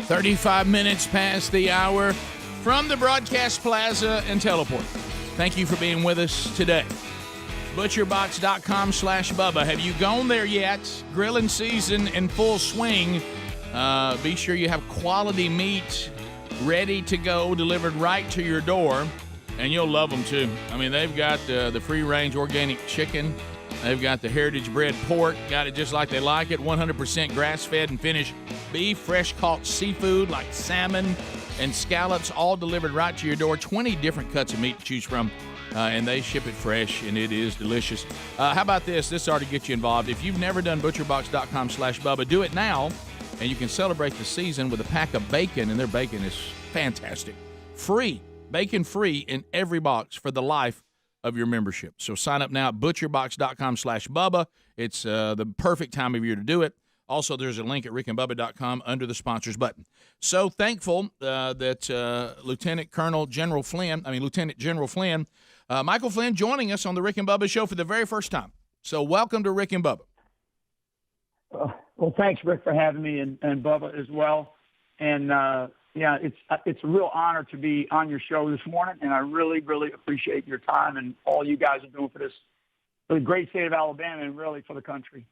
35 minutes past the hour from the Broadcast Plaza and Teleport. Thank you for being with us today. ButcherBox.com/Bubba. Have you gone there yet? Grilling season in full swing. Be sure you have quality meat ready to go, delivered right to your door, and you'll love them too. I mean, they've got the free-range organic chicken. They've got the heritage-bred pork, got it just like they like it, 100% grass-fed and finished beef, fresh-caught seafood like salmon and scallops, all delivered right to your door. 20 different cuts of meat to choose from, and they ship it fresh, and it is delicious. How about this? This ought to get you involved. If you've never done ButcherBox.com/Bubba, do it now, and you can celebrate the season with a pack of bacon, and their bacon is fantastic. Free, bacon free in every box for the life of your membership. So sign up now at ButcherBox.com/Bubba. It's the perfect time of year to do it. Also, there's a link at rickandbubba.com under the sponsors button. So thankful that Lieutenant General Flynn, Michael Flynn, joining us on the Rick and Bubba Show for the very first time. So welcome to Rick and Bubba. Well, thanks, Rick, for having me, and Bubba as well. And yeah, it's a real honor to be on your show this morning, and I really, really appreciate your time and all you guys are doing for the great state of Alabama and really for the country.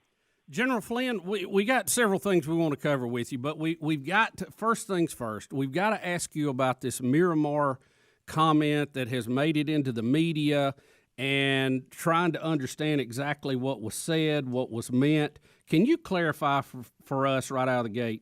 General Flynn, we got several things we want to cover with you, but we've got to, first things first, we've got to ask you about this Miramar comment that has made it into the media and trying to understand exactly what was said, what was meant. Can you clarify for us right out of the gate?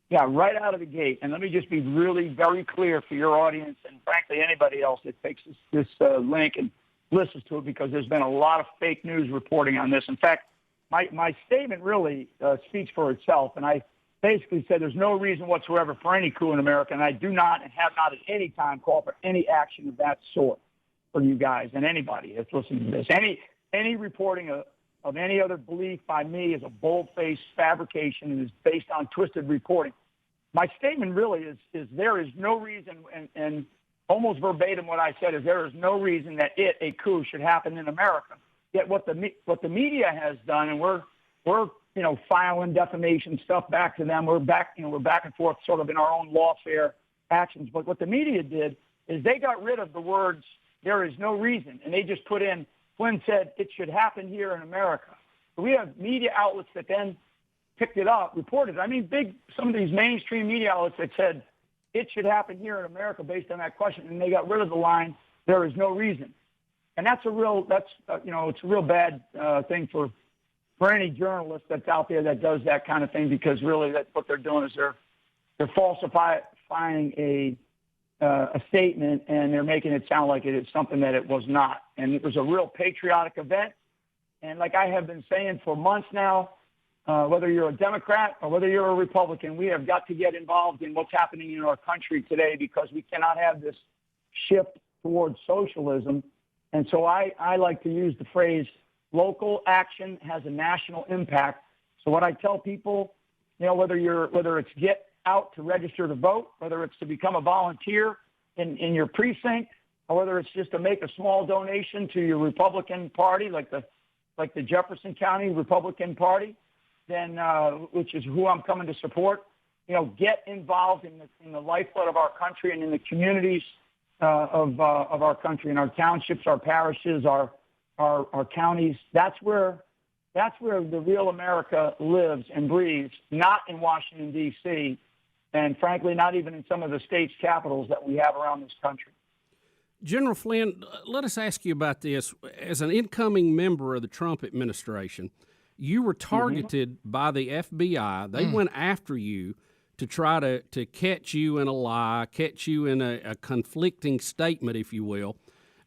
Yeah, right out of the gate. And let me just be really very clear for your audience and, frankly, anybody else that takes this link and listens to it, because there's been a lot of fake news reporting on this. In fact, my statement really speaks for itself, and I basically said there's no reason whatsoever for any coup in America, and I do not and have not at any time called for any action of that sort for you guys and anybody that's listening to this. Any reporting of any other belief by me is a bold-faced fabrication and is based on twisted reporting. My statement really is there is no reason, and almost verbatim what I said is there is no reason that a coup should happen in America. Yet what the media has done, and we're filing defamation stuff back to them. We're back and forth sort of in our own lawfare actions. But what the media did is they got rid of the words "there is no reason," and they just put in, Flynn said it should happen here in America. So we have media outlets that then picked it up, reported it. I mean, some of these mainstream media outlets that said it should happen here in America based on that question, and they got rid of the line, "there is no reason." And it's a real bad thing for any journalist that's out there that does that kind of thing, because really that's what they're doing is they're falsifying a statement, and they're making it sound like it is something that it was not. And it was a real patriotic event. And like I have been saying for months now, whether you're a Democrat or whether you're a Republican, we have got to get involved in what's happening in our country today, because we cannot have this shift towards socialism. And so I like to use the phrase, local action has a national impact. So what I tell people, whether it's get out to register to vote, whether it's to become a volunteer in your precinct, or whether it's just to make a small donation to your Republican Party, like the Jefferson County Republican Party, then which is who I'm coming to support. Get involved in the lifeblood of our country and in the communities of our country, in our townships, our parishes, our counties. That's where the real America lives and breathes, not in Washington, D.C., and frankly, not even in some of the state's capitals that we have around this country. General Flynn, let us ask you about this. As an incoming member of the Trump administration, you were targeted by the FBI. They went after you to try to catch you in a lie, catch you in a conflicting statement, if you will,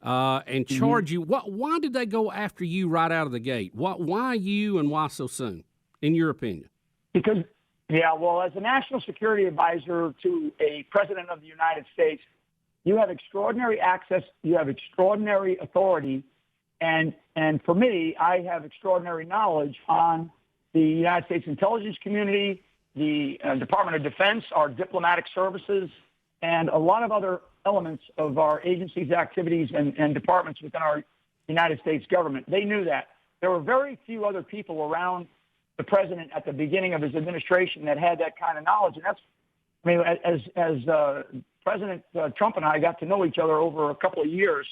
and charge you. Why did they go after you right out of the gate? Why you, and why so soon, in your opinion? Because, as a national security advisor to a president of the United States, you have extraordinary access, you have extraordinary authority, and for me, I have extraordinary knowledge on the United States intelligence community, the Department of Defense, our diplomatic services, and a lot of other elements of our agency's activities and departments within our United States government. They knew that. There were very few other people around the president at the beginning of his administration that had that kind of knowledge. And that's, I mean, as President Trump and I got to know each other over a couple of years,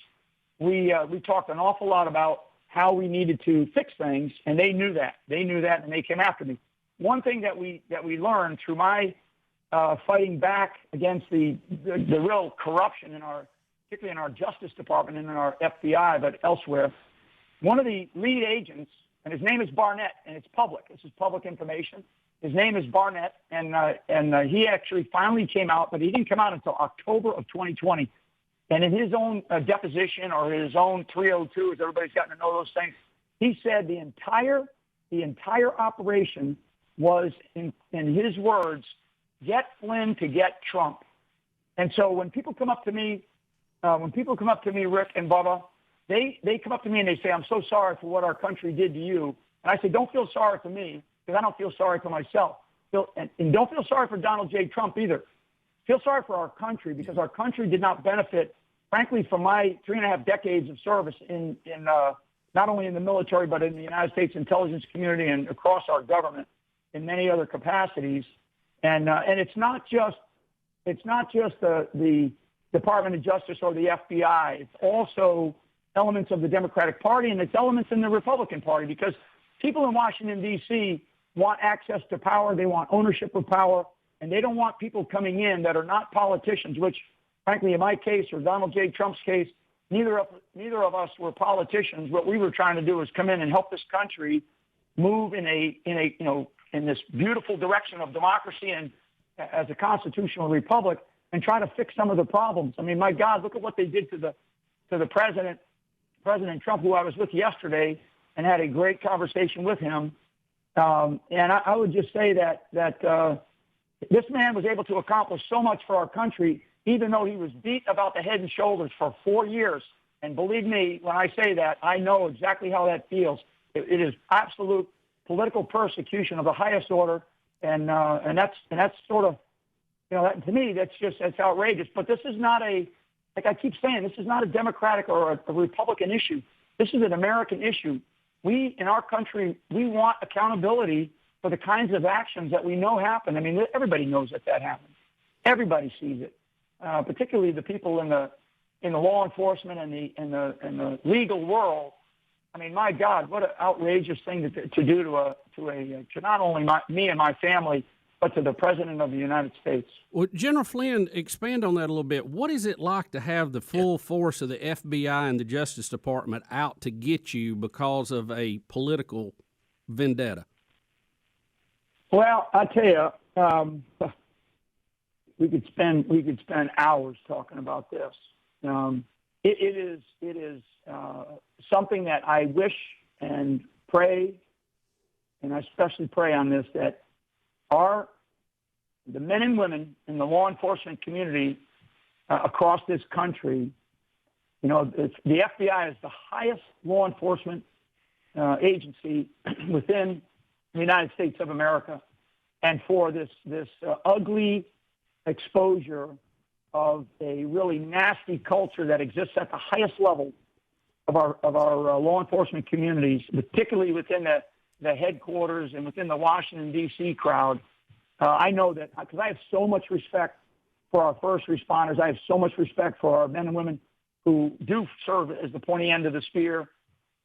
we talked an awful lot about how we needed to fix things, and they knew that. They knew that, and they came after me. One thing that we learned through my fighting back against the real corruption particularly in our Justice Department and in our FBI, but elsewhere, one of the lead agents, and his name is Barnett, and it's public. This is public information. His name is Barnett, and he actually finally came out, but he didn't come out until October of 2020. And in his own deposition or his own 302, as everybody's gotten to know those things, he said the entire operation was, in his words, get Flynn to get Trump. And so when people come up to me, Rick and Bubba, they come up to me and they say, I'm so sorry for what our country did to you. And I say, don't feel sorry for me, because I don't feel sorry for myself. And don't feel sorry for Donald J. Trump either. Feel sorry for our country, because our country did not benefit, frankly, from my 3.5 decades of service in not only in the military, but in the United States intelligence community and across our government in many other capacities. And it's not just the Department of Justice or the FBI. It's also elements of the Democratic Party, and it's elements in the Republican Party, because people in Washington, D.C. want access to power. They want ownership of power, and they don't want people coming in that are not politicians, which, frankly, in my case or Donald J. Trump's case, neither of us were politicians. What we were trying to do was come in and help this country move in this beautiful direction of democracy and as a constitutional republic, and try to fix some of the problems. I mean, my God, look at what they did to the President Trump, who I was with yesterday and had a great conversation with him. And I would just say that this man was able to accomplish so much for our country, even though he was beat about the head and shoulders for 4 years. And believe me, when I say that, I know exactly how that feels. It is absolute political persecution of the highest order, and that's sort of, that, to me, that's outrageous. But this is not like I keep saying, this is not a Democratic or a Republican issue. This is an American issue. We, in our country, we want accountability for the kinds of actions that we know happen. I mean, everybody knows that happens. Everybody sees it, particularly the people in the law enforcement and the legal world. I mean, my God, what an outrageous thing to do to not only me and my family, but to the President of the United States. Well, General Flynn, expand on that a little bit. What is it like to have the full force of the FBI and the Justice Department out to get you because of a political vendetta? Well, I tell you, we could spend hours talking about this. It is something that I wish and pray, and I especially pray on this, that the men and women in the law enforcement community across this country, the FBI is the highest law enforcement agency within the United States of America, and for this ugly exposure of a really nasty culture that exists at the highest level of our law enforcement communities, particularly within the headquarters and within the Washington, D.C. crowd. I know that because I have so much respect for our first responders. I have so much respect for our men and women who do serve as the pointy end of the spear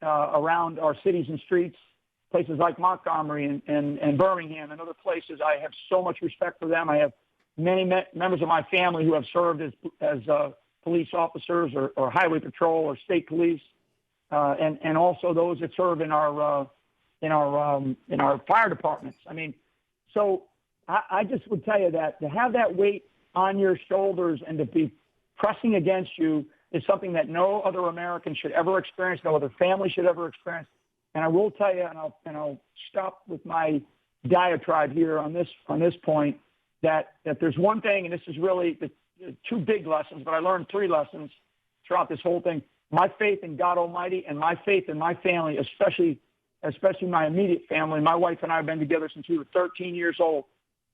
around our cities and streets, places like Montgomery and Birmingham and other places. I have so much respect for them. I have many members of my family who have served as police officers or highway patrol or state police, and also those that serve in our fire departments. I mean, so I just would tell you that to have that weight on your shoulders and to be pressing against you is something that no other American should ever experience, no other family should ever experience. And I will tell you, and I'll stop with my diatribe here on this point, that there's one thing, and this is really the two big lessons, but I learned 3 lessons throughout this whole thing. My faith in God Almighty and my faith in my family, especially my immediate family. My wife and I have been together since we were 13 years old,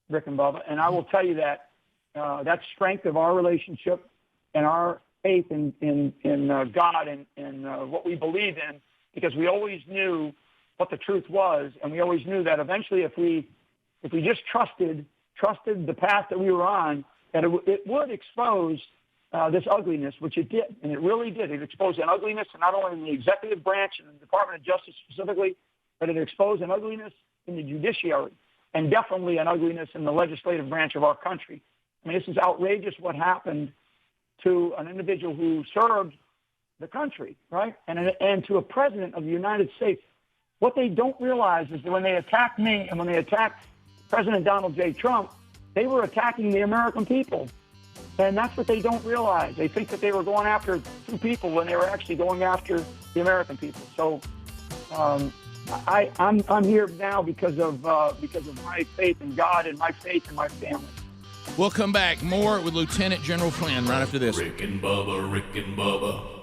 Rick and Bubba. And I will tell you that that strength of our relationship and our faith in God and what we believe in, because we always knew what the truth was, and we always knew that eventually, if we just trusted the path that we were on, that it would expose this ugliness, which it did, and it really did. It exposed an ugliness, not only in the executive branch and the Department of Justice specifically, but it exposed an ugliness in the judiciary, and definitely an ugliness in the legislative branch of our country. I mean, this is outrageous what happened to an individual who served the country, right? And to a president of the United States. What they don't realize is that when they attacked me and when they attacked President Donald J. Trump, they were attacking the American people. And that's what they don't realize. They think that they were going after two people when they were actually going after the American people. So I'm here now because of my faith in God and my faith in my family. We'll come back more with Lieutenant General Flynn right after this. Rick and Bubba, Rick and Bubba.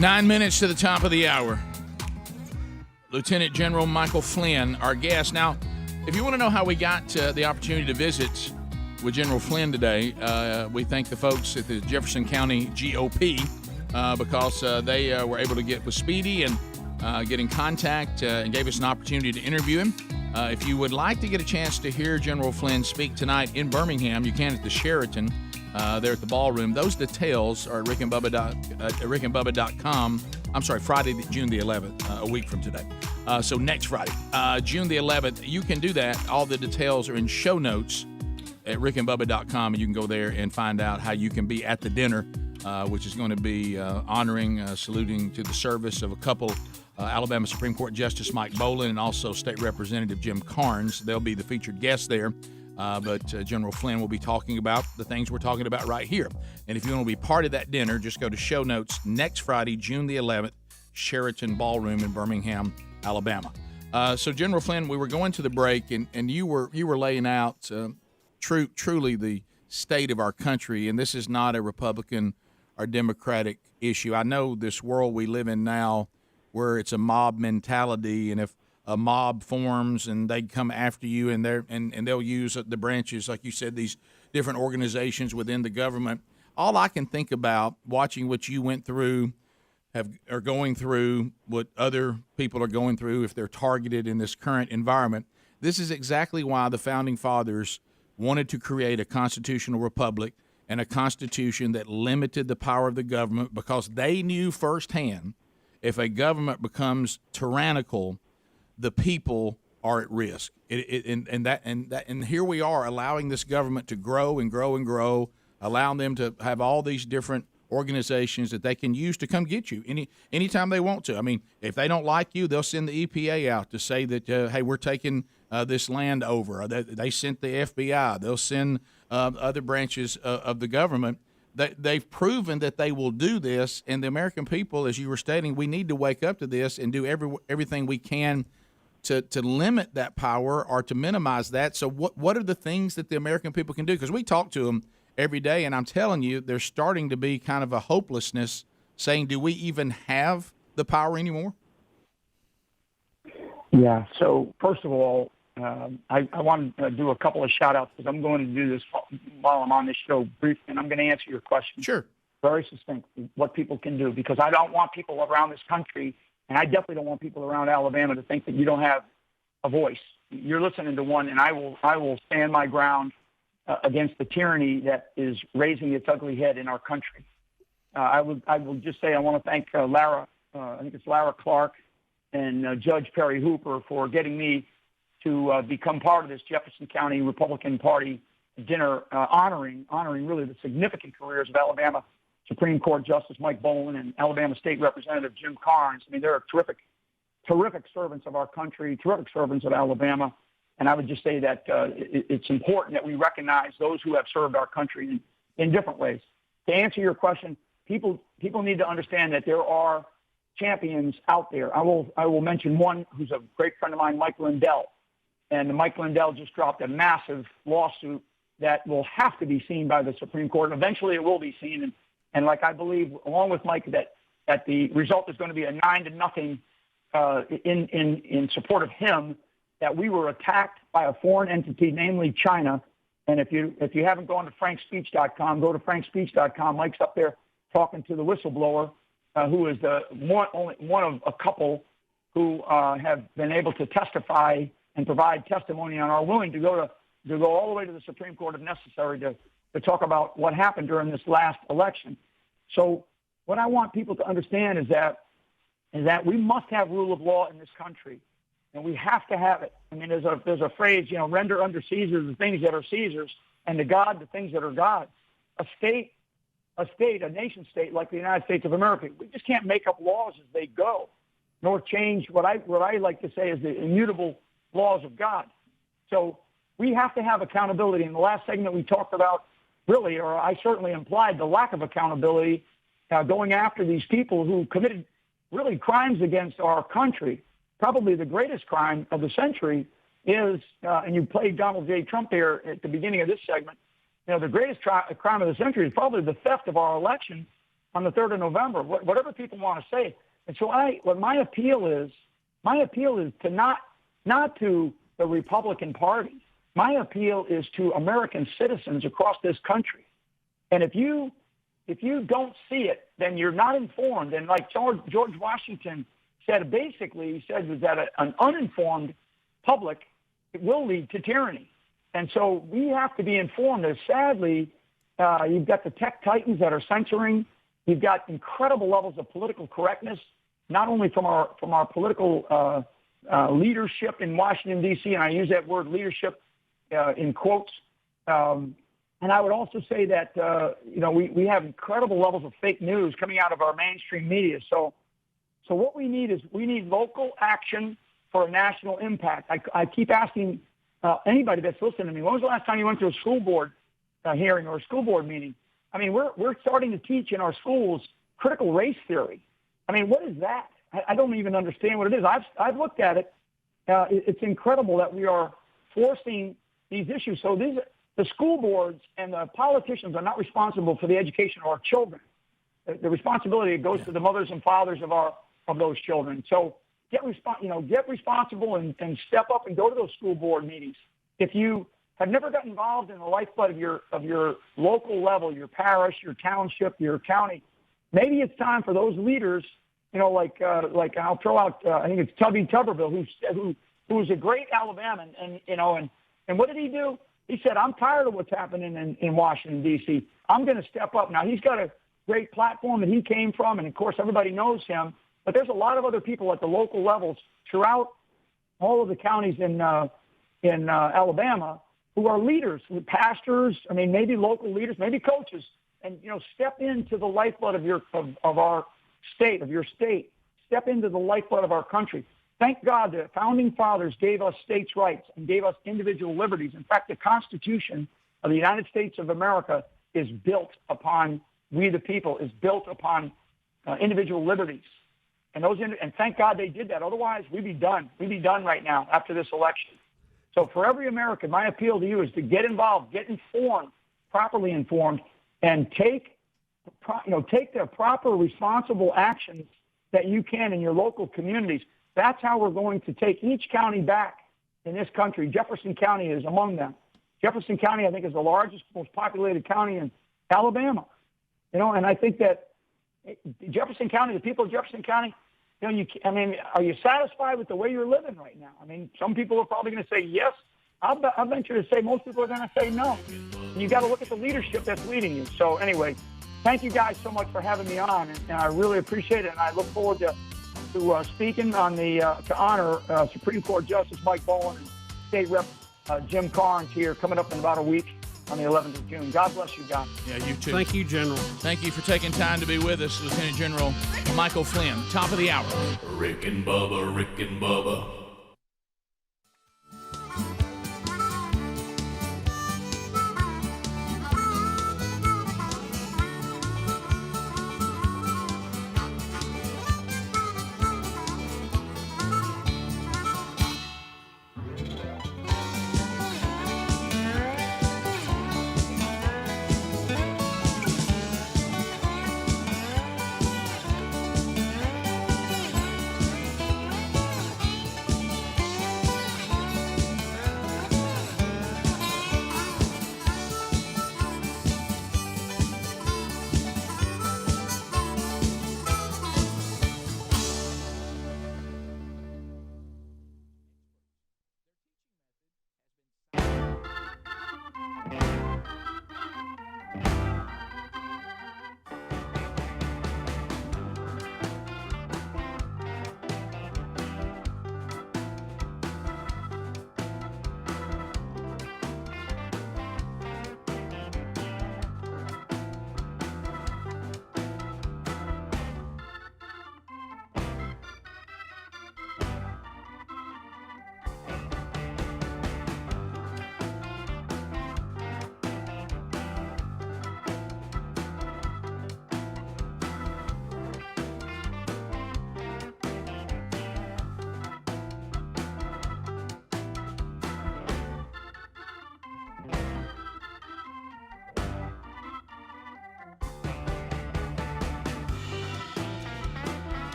9 minutes to the top of the hour. Lieutenant General Michael Flynn, our guest. Now, if you want to know how we got the opportunity to visit with General Flynn today, we thank the folks at the Jefferson County GOP because they were able to get with Speedy and get in contact and gave us an opportunity to interview him. If you would like to get a chance to hear General Flynn speak tonight in Birmingham, you can at the Sheraton there at the ballroom. Those details are at rickandbubba.com. I'm sorry, Friday, June the 11th, a week from today. So next Friday, June the 11th, you can do that. All the details are in show notes at rickandbubba.com, and you can go there and find out how you can be at the dinner, which is going to be honoring, saluting to the service of a couple, Alabama Supreme Court Justice Mike Boland and also State Representative Jim Carnes. They'll be the featured guests there. But General Flynn will be talking about the things we're talking about right here. And if you want to be part of that dinner, just go to show notes next Friday, June the 11th, Sheraton Ballroom in Birmingham, Alabama. So General Flynn, we were going to the break, and you were laying out truly the state of our country, and this is not a Republican or Democratic issue. I know this world we live in now where it's a mob mentality, and if a mob forms and they come after you and they'll use the branches, like you said, these different organizations within the government. All I can think about watching what you went through, are going through, what other people are going through if they're targeted in this current environment. This is exactly why the Founding Fathers wanted to create a constitutional republic and a constitution that limited the power of the government, because they knew firsthand if a government becomes tyrannical, the people are at risk. And here we are allowing this government to grow and grow and grow, allowing them to have all these different organizations that they can use to come get you anytime they want to. I mean, if they don't like you, they'll send the EPA out to say that, hey, we're taking this land over. They sent the FBI. They'll send other branches of the government. They've proven that they will do this, and the American people, as you were stating, we need to wake up to this and do everything we can to limit that power or to minimize that. So what are the things that the American people can do? Because we talk to them every day, and I'm telling you, there's starting to be kind of a hopelessness saying, do we even have the power anymore? Yeah. So first of all, I want to do a couple of shout-outs because I'm going to do this while I'm on this show briefly, and I'm going to answer your question. Sure. Very succinctly, what people can do, because I don't want people around this country, and I definitely don't want people around Alabama to think that you don't have a voice. You're listening to one, and I will stand my ground against the tyranny that is raising its ugly head in our country. I will just say I want to thank Lara, I think it's Lara Clark, and Judge Perry Hooper for getting me to become part of this Jefferson County Republican Party dinner, honoring really the significant careers of Alabama Supreme Court Justice Mike Boland and Alabama State Representative Jim Carnes. I mean, they're terrific servants of our country, terrific servants of Alabama. And I would just say that it's important that we recognize those who have served our country in different ways. To answer your question, people need to understand that there are champions out there. I will mention one who's a great friend of mine, Mike Lindell. And Mike Lindell just dropped a massive lawsuit that will have to be seen by the Supreme Court. And eventually it will be seen. And like I believe, along with Mike, that the result is going to be a 9-0 in support of him, that we were attacked by a foreign entity, namely China. And if you haven't gone to frankspeech.com, go to frankspeech.com. Mike's up there talking to the whistleblower, who is only one of a couple who have been able to testify and provide testimony and are willing to go all the way to the Supreme Court if necessary to talk about what happened during this last election. So what I want people to understand is that we must have rule of law in this country, and we have to have it. I mean, there's a phrase, render unto Caesar the things that are Caesar's, and to God the things that are God's. A nation state like the United States of America, we just can't make up laws as they go, nor change what I like to say is the immutable laws of God. So we have to have accountability. In the last segment we talked about, really, or I certainly implied the lack of accountability, going after these people who committed really crimes against our country. Probably the greatest crime of the century is, and you played Donald J. Trump there at the beginning of this segment, the greatest crime of the century is probably the theft of our election on the 3rd of November, whatever people want to say. And so my appeal is to not to the Republican Party. My appeal is to American citizens across this country. And if you don't see it, then you're not informed. And like George Washington said, basically, he said was that an uninformed public, it will lead to tyranny. And so we have to be informed. As sadly, you've got the tech titans that are censoring. You've got incredible levels of political correctness, not only from our political leadership in Washington, D.C., and I use that word leadership in quotes. And I would also say that, we have incredible levels of fake news coming out of our mainstream media. So what we need local action for a national impact. I keep asking anybody that's listening to me, when was the last time you went to a school board hearing or a school board meeting? I mean, we're starting to teach in our schools critical race theory. I mean, what is that? I don't even understand what it is. I've looked at it. It's incredible that we are forcing these issues. So the school boards and the politicians are not responsible for the education of our children. The responsibility goes to the mothers and fathers of those children. So get responsible and step up and go to those school board meetings. If you have never gotten involved in the lifeblood of your local level, your parish, your township, your county, maybe it's time for those leaders. Like I'll throw out. I think it's Tubby Tuberville, who was a great Alabaman, and what did he do? He said, "I'm tired of what's happening in Washington D.C. I'm going to step up." Now he's got a great platform that he came from, and of course everybody knows him. But there's a lot of other people at the local levels throughout all of the counties in Alabama who are leaders, pastors. I mean, maybe local leaders, maybe coaches, and step into the lifeblood of our state, of your state. Step into the lifeblood of our country. Thank God the founding fathers gave us states' rights and gave us individual liberties. In fact, the Constitution of the United States of America is built upon we the people, is built upon individual liberties. And thank God they did that. Otherwise, we'd be done. We'd be done right now after this election. So for every American, my appeal to you is to get involved, get informed, properly informed, and take the proper responsible actions that you can in your local communities. That's how we're going to take each county back in this country. Jefferson County is among them. Jefferson County, I think, is the largest, most populated county in Alabama. And I think that Jefferson County, the people of Jefferson County, are you satisfied with the way you're living right now? I mean, some people are probably going to say yes. I'll venture to say most people are going to say no. And you got to look at the leadership that's leading you. So anyway, thank you guys so much for having me on, and I really appreciate it. And I look forward to speaking on to honor Supreme Court Justice Mike Bowen and State Rep Jim Carnes here coming up in about a week on the 11th of June. God bless you guys. Yeah, you too. Thank you, General. Thank you for taking time to be with us, Lieutenant General Michael Flynn. Top of the hour. Rick and Bubba, Rick and Bubba.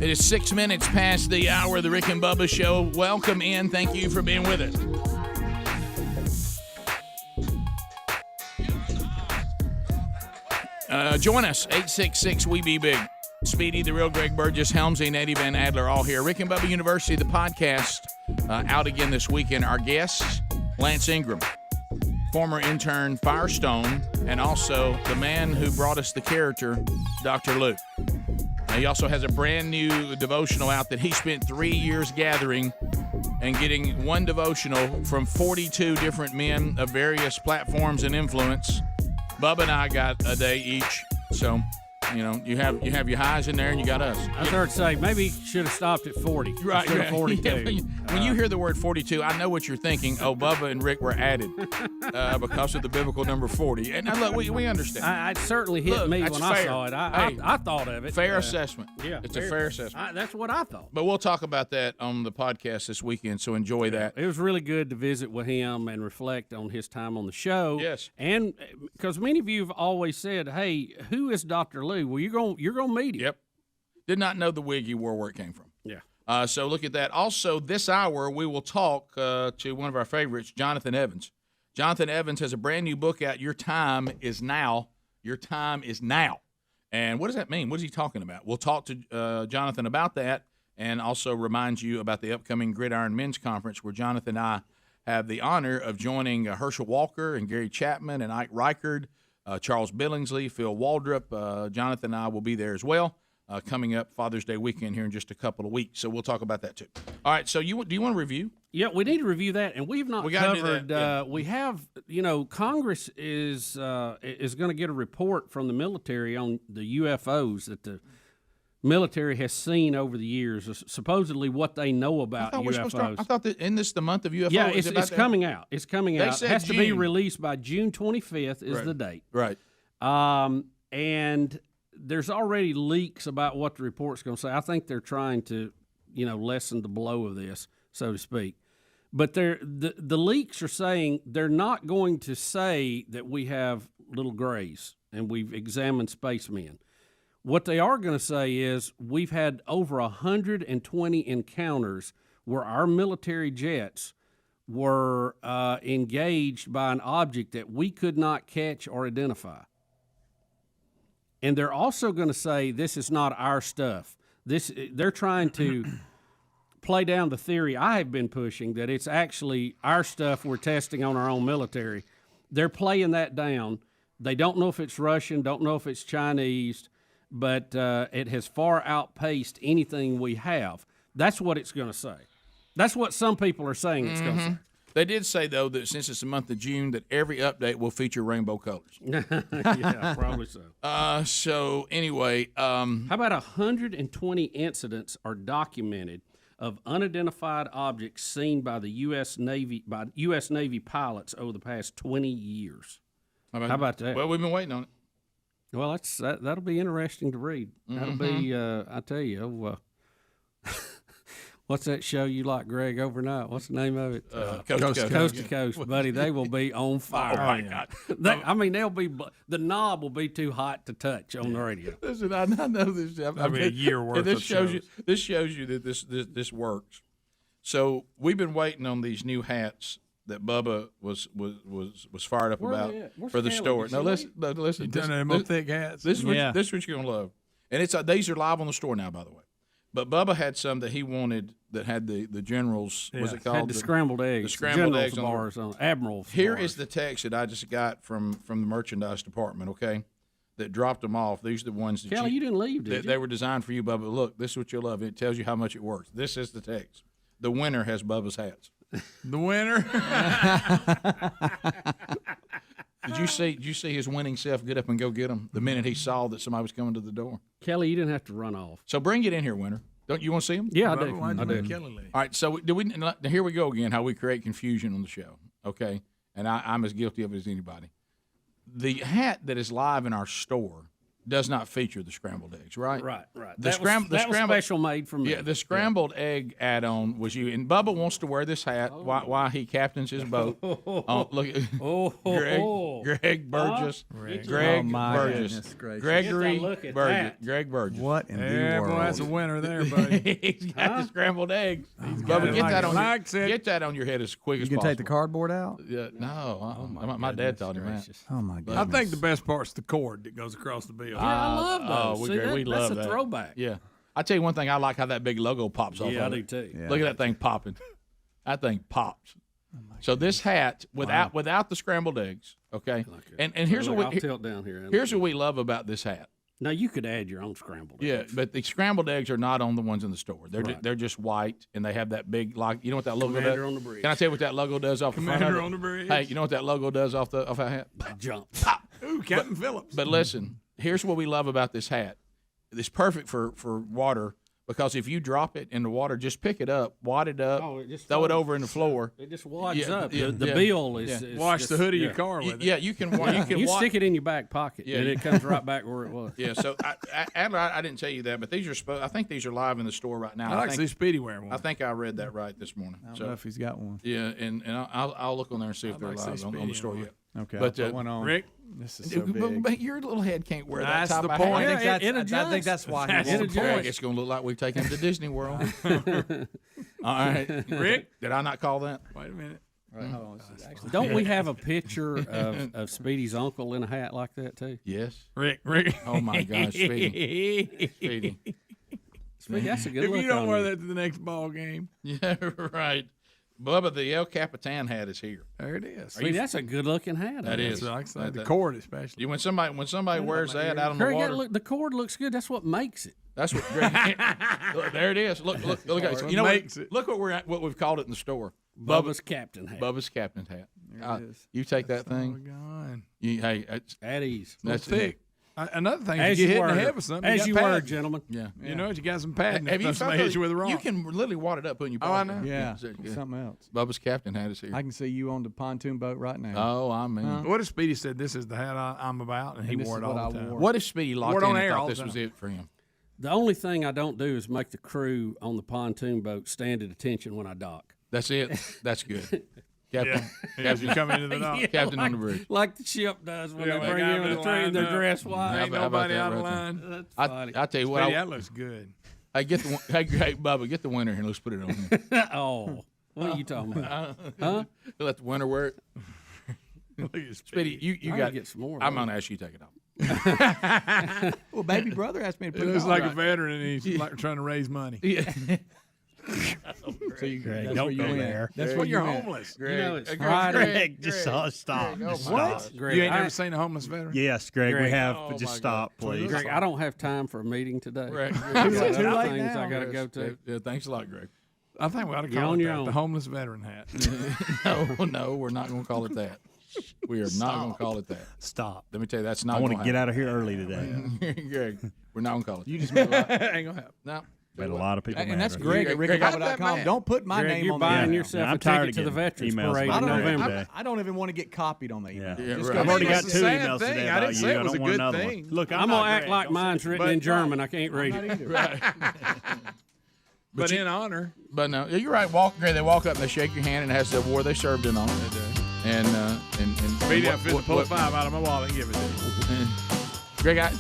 It is 6 minutes past the hour of the Rick and Bubba Show. Welcome in. Thank you for being with us. Join us, 866-WE-BE-BIG. Speedy, the real Greg Burgess, Helmsy, and Eddie Van Adler all here. Rick and Bubba University, the podcast, out again this weekend. Our guests, Lance Ingram, former intern Firestone, and also the man who brought us the character, Dr. Lou. He also has a brand new devotional out that he spent 3 years gathering and getting one devotional from 42 different men of various platforms and influence. Bubba and I got a day each, so you have your highs in there, and you got us. I was going to say maybe should have stopped at 40 right, instead of 42. Yeah, when you hear the word 42, I know what you're thinking. Oh, Bubba and Rick were added because of the biblical number 40. And now, look, we understand. It certainly hit me when I fair. saw it. Hey, I thought of it. Fair assessment. Yeah, it's a fair assessment. That's what I thought. But we'll talk about that on the podcast this weekend, so enjoy that. It was really good to visit with him and reflect on his time on the show. Yes. And because many of you have always said, hey, who is Dr. Lou? Well, you're going to meet him. Yep. Did not know the wig you wore where it came from. Yeah. So look at that. Also, this hour, we will talk to one of our favorites, Jonathan Evans. Jonathan Evans has a brand new book out, Your Time is Now. Your Time is Now. And what does that mean? What is he talking about? We'll talk to Jonathan about that and also remind you about the upcoming Gridiron Men's Conference where Jonathan and I have the honor of joining Herschel Walker and Gary Chapman and Ike Reichard, Charles Billingsley, Phil Waldrop. Jonathan and I will be there as well. Coming up Father's Day weekend here in just a couple of weeks. So we'll talk about that too. All right, so do you want to review? Yeah, we need to review that, and we've not covered. We have, Congress is going to get a report from the military on the UFOs that the military has seen over the years. Supposedly, what they know about UFOs. I thought that in this the month of UFO. Yeah, it's coming out. It's coming out. It has to be June. released by June 25th is the date. Right. And there's already leaks about what the report's going to say. I think they're trying to, lessen the blow of this, so to speak. But the leaks are saying they're not going to say that we have little grays and we've examined spacemen. What they are going to say is we've had over 120 encounters where our military jets were engaged by an object that we could not catch or identify. And they're also going to say this is not our stuff. They're trying to play down the theory I have been pushing that it's actually our stuff we're testing on our own military. They're playing that down. They don't know if it's Russian, don't know if it's Chinese, but it has far outpaced anything we have. That's what it's going to say. That's what some people are saying it's going to say. They did say, though, that since it's the month of June, that every update will feature rainbow colors. Yeah, probably so. So, anyway. How about 120 incidents are documented of unidentified objects seen by the U.S. Navy pilots over the past 20 years? How about that? Well, we've been waiting on it. Well, that'll be interesting to read. That'll be, I tell you, what's that show you like, Greg, overnight? What's the name of it? Coast to Coast, buddy. They will be on fire. Oh, my God. They'll be, the knob will be too hot to touch on the radio. Listen, I know this. I mean, a year worth this of shows shows. This shows you that this works. So we've been waiting on these new hats that Bubba was fired up about for the store. Now listen. You done them up thick hats. This is what you're gonna love, and these are live on the store now, by the way. But Bubba had some that he wanted that had the generals. Yeah, What's it called? had the scrambled eggs. The scrambled eggs bars on Admiral's. Here bars. is the text that I just got from the merchandise department. Okay, that dropped them off. These are the ones that Kelly, you didn't leave, did you? They were designed for you, Bubba. Look, this is what you'll love. It tells you how much it works. This is the text. The winner has Bubba's hats. The winner. Did you see his winning self get up and go get them the minute he saw that somebody was coming to the door? Kelly, you didn't have to run off. So bring it in here, winner. Don't you want to see him? Yeah, I do. Why'd you I make do. Kelly leave? All right, so here we go again, how we create confusion on the show, okay? And I'm as guilty of it as anybody. The hat that is live in our store does not feature the scrambled eggs, right? Right. The That was special made for me. Yeah, the scrambled egg add-on was you. And Bubba wants to wear this hat while he captains his boat. Look at Greg Burgess. Greg Burgess. Gregory Burgess. Greg Burgess. What in the world? Boy, that's a winner there, buddy. He's got the scrambled eggs. Bubba, get that on your head as quick as You possible. can take the cardboard out? Yeah, no. My dad taught him that. Oh, my goodness. I think the best part's the cord that goes across the bill. Yeah, I love those. We love that's that. a throwback. Yeah. I tell you one thing, I like how that big logo pops off. Yeah, I of do it. too. Look at that thing popping. That thing pops. So this hat without the scrambled eggs, okay. And here's I'll what we tilt down here. here's what we love about this hat. Now you could add your own scrambled. Yeah, eggs. but the scrambled eggs are not on the ones in the store. They're just white, and they have that big you know what that logo Commander does? on the bridge. Can I tell you what that logo does off the front of Commander it? on the bridge. Hey, you know what that logo does off that hat? Jump. Pop. Ooh, Captain Phillips. But listen, here's what we love about this hat. It's perfect for water because if you drop it in the water, just pick it up, wad it up, throw it over in the floor. It just wads Yeah, up. yeah, The yeah. bill is Wash just, the hood of your car with it. Yeah, you can. You can You wad- stick it in your back pocket, Yeah, and you- it comes right back where it was. Yeah, so Adler, I didn't tell you that, but these are. I think these are live in the store right now. I like to think, see Speedy wearing one. I think I read that right this morning. I don't know if he's got one. Yeah, and I'll look on there and see if they're like to see live on the Speedy store in yet. Okay, but I'll put one on. Rick, This is so big. But your little head can't wear That's that type the of point. hat. I it think that's why he That's wants the it. point. Greg, it's going to look like we've taken him to Disney World. All right, Rick? Did I not call that? Wait a minute. Right, hold on. This is actually Don't we have a picture of Speedy's uncle in a hat like that too? Yes. Rick. Oh my gosh, Speedy. Speedy. Speedy, that's a good If look you don't on wear you. that to the next ball game, Yeah, right. Bubba, the El Capitan hat is here. there it is. Speedy, that's a good looking hat. That on is. you. Like I said, the That- cord especially. When somebody wears that out on the Craig, water, look, the cord looks good. That's what makes it. that's what. Greg, look, there it is. Look at it. You know makes what? it. Look what we've called it in the store. Bubba's captain hat. Bubba's captain hat. There it is. You take that Oh, thing. God. Hey, it's, At ease. that's thick. Another thing, As if you you get hit in the were. head with something, As you got were, padding. gentlemen. Yeah. You know, you got some padding. Have you if somebody found hits you with a rock. You can literally wad it up in your Oh, I pocket. know. Yeah, Yeah. something else. Bubba's captain hat is here. I can see you on the pontoon boat right now. Oh, I mean. What if Speedy said, "This is the hat I'm about," and he And this wore is it all what the I time? wore. What if Speedy locked Word in on and air all thought the this was time. it for him? The only thing I don't do is make the crew on the pontoon boat stand at attention when I dock. That's it. That's good. Captain, As you come into the dock. Yeah, Captain like, on the bridge. like the ship does when Yeah, they they bring got you in them the tree and they're lined up. dressed white. Ain't How about nobody that out of right there? line. That's I funny. tell you what. Speedy, that looks good. Hey, hey, Bubba, get the winner here. Let's put it on him. Oh, what are you talking about? Huh? Let the winner wear it. Look at Speedy, you I got. gotta get some more. I'm though. gonna ask you to take it off. Well, baby brother asked me to It put it looks on. like right. a veteran, and he's like trying to raise money. Yeah. So you, Greg, that's don't where you go win. there. That's Well, where you're you win. homeless. You know, it's Greg, Friday. Greg, just stop. Greg, Just oh my stop. God. Greg, You ain't I- never seen a homeless veteran? Yes, Greg, Greg, we have, oh but just my stop, God. please. Greg, I don't have time for a meeting today. Greg, I got Too other late things now. I got to go to. Yeah, thanks a lot, Greg. I think we ought to You're call on it your that, own. the homeless veteran hat. No, we're not going to call it that. We are not going to call it that. Stop. Let me tell you, that's not. I want to gonna get happen. out of here early today. Greg, we're not going to call it. You just made a lot. ain't going to happen. No. Made a lot of people And mad that's right Greg here. at Greg, how did that RickyBubba.com. man- Don't put my Greg, name you're on buying the yourself I'm a tired ticket of to the getting Veterans emails Parade about in that November. today. I don't even want to get copied on the email. Yeah. Yeah, Just right. go I've already ahead. got It's two a sad emails thing. today I about didn't you. say it I was don't a want good another thing. one. Look, I'm not gonna act Greg. like Don't mine's say- written in German. I can't read it. But in honor, But no, you're right. Greg, they walk up and they shake your hand and it has the award they served in on it. And Speedy, what- I'm fit to pull a $5 out of my wallet and give it to you. Greg,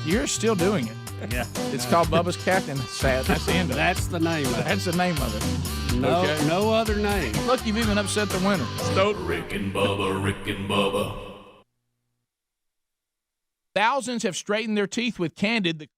you're still doing it. Yeah. It's called Bubba's Captain. Sad. That's the end of it. That's the name of it. That's the name of it. No, Okay. no other name. Look, you've even upset the winner. Rick and Bubba, Rick and Bubba. Thousands have straightened their teeth with Candid.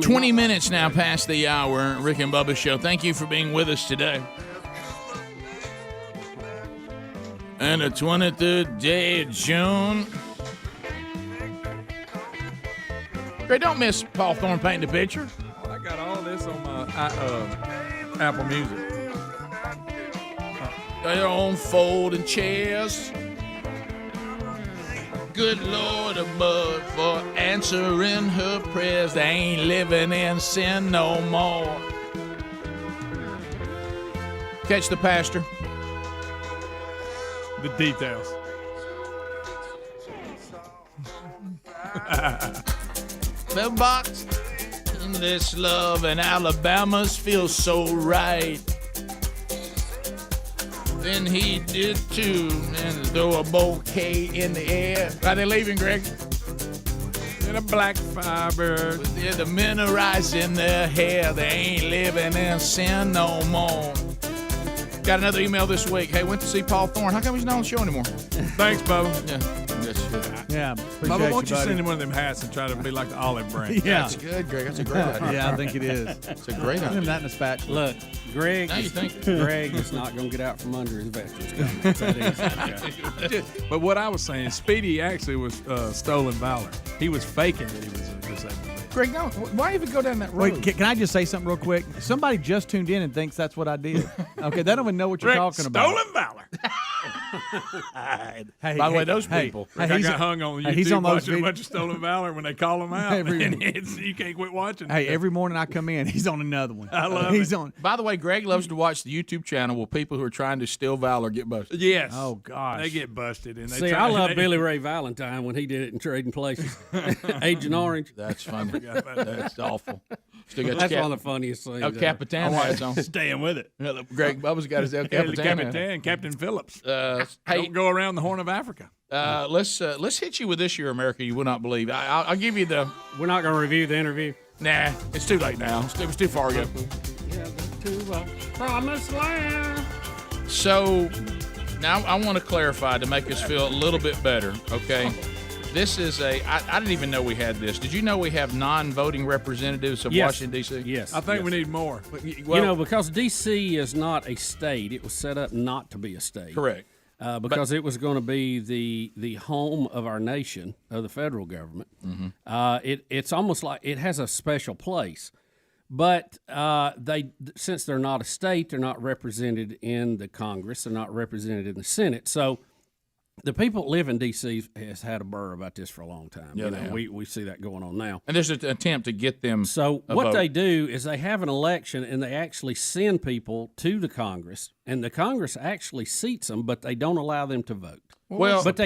20 minutes now past the hour. Rick and Bubba Show. Thank you for being with us today. And the 23rd day of June. Greg, don't miss Paul Thorne painting the picture. I got all this on my Apple Music. Their own folding chairs. Good Lord above for answering her prayers. They ain't living in sin no more. Catch the pastor. The details. The box in this love and Alabama's feels so right. Then he did too, and throw a bouquet in the air. Are they leaving, Greg? And a black fiber. Yeah, the men are rising their hair. They ain't living in sin no more. Got another email this week. Hey, went to see Paul Thorne. How come he's not on the show anymore? Thanks, Bubba. Yeah, Bubba, why don't you send him one of them hats and try to be like the olive branch? Yeah. That's good, Greg. That's a great idea. Yeah, I think it is. It's a great Put him idea. that in a spatula. Look, Greg. Now you think. Greg is not going to get out from under his veterans coat. It's that easy. But what I was saying, Speedy actually was stolen valor. He was faking that he was a disabled man. Greg, no, why even go down that road? Wait, can I just say something real quick? Somebody just tuned in and thinks that's what I did. Okay, they don't even know what you're Rick, talking about. stolen valor. Hey, By the way, those people. Rick, I got hung on YouTube he's on those watching a bunch of stolen valor when they call him out. And you can't quit watching. Hey, every morning I come in, he's on another one. I love he's it. on. By the way, Greg loves to watch the YouTube channel where people who are trying to steal valor get busted. Yes. Oh gosh. They get busted. And they See, try, I love Billy Ray Valentine when he did it in Trading Places. Agent Orange. That's funny. That's awful. Still got That's your one of the funniest things. El Capitan hats on. Staying with it. Yeah, Greg Bubba's got his El Capitan hat. Captain Phillips. Hey, Don't go around the Horn of Africa. Let's hit you with this year, America. You will not believe. I'll give you the. We're not going to review the interview. Nah, it's too late now. It's too far ago. Yeah, to promised land. So now I want to clarify to make us feel a little bit better. Okay. This is I didn't even know we had this. Did you know we have non-voting representatives of Yes. Washington, D.C.? Yes. I think we need more. Well, because D.C. is not a state, it was set up not to be a state. Correct. Because it was going to be the home of our nation, of the federal government. Mm-hmm. It's almost like it has a special place. But since they're not a state, they're not represented in the Congress, they're not represented in the Senate. So the people that live in D.C. has had a burr about this for a long time. Yeah, they have. We see that going on now. And there's an attempt to get them. So a what vote. they do is they have an election and they actually send people to the Congress, and the Congress actually seats them, but they don't allow them to vote. Well, but the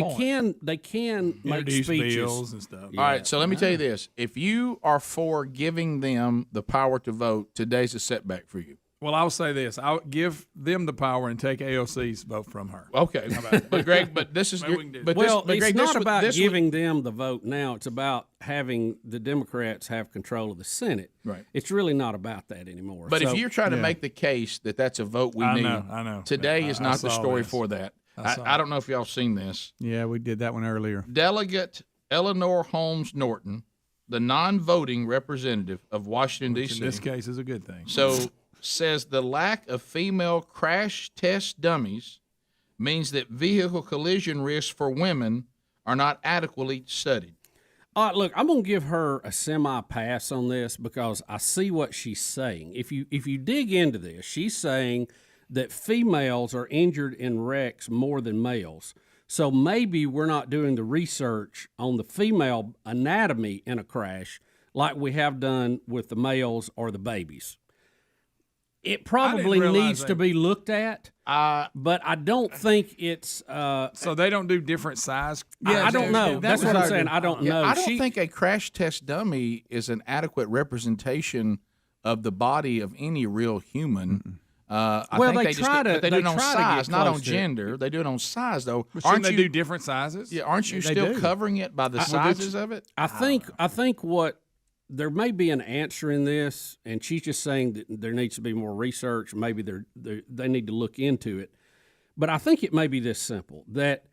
they can make Introduce speeches bills and stuff. All right, so let me tell you this: if you are for giving them the power to vote, today's a setback for you. Well, I'll say this: I'll give them the power and take AOC's vote from her. Okay, but Greg, but this is Maybe we can do but that. Well, this, but it's Greg, not this would- about this would- giving them the vote now. It's about having the Democrats have control of the Senate. Right. It's really not about that anymore. But So- if you're trying to make the case that that's a vote we need, I know. today is I not the saw story this. for that. saw I don't know if y'all seen this. Yeah, we did that one earlier. Delegate Eleanor Holmes Norton, the non-voting representative of Washington, Which D.C. in this case is a good thing. So says the lack of female crash test dummies means that vehicle collision risks for women are not adequately studied. Look, I'm going to give her a semi-pass on this because I see what she's saying. If you dig into this, she's saying that females are injured in wrecks more than males. So maybe we're not doing the research on the female anatomy in a crash like we have done with the males or the babies. It probably needs to be looked at, but I don't think it's. So they don't do different size. I don't know. That's what I'm saying. I don't know. I don't think a crash test dummy is an adequate representation of the body of any real human. I Well, think they try to- but they do they it on try to get size, not on close to it. gender. They do it on size, though. But shouldn't they do different sizes? Yeah, aren't you They still do. covering it by the sizes of it? I think what there may be an answer in this, and she's just saying that there needs to be more research. Maybe they need to look into it. But I think it may be this simple that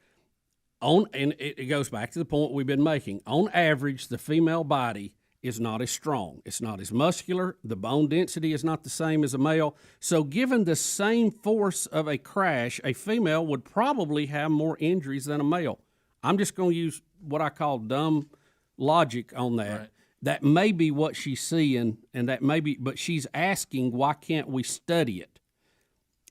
and it goes back to the point we've been making. On average, the female body is not as strong. It's not as muscular. The bone density is not the same as a male. So given the same force of a crash, a female would probably have more injuries than a male. I'm just going to use what I call dumb logic on that. Right. That may be what she's seeing, and that may be, but she's asking, why can't we study it?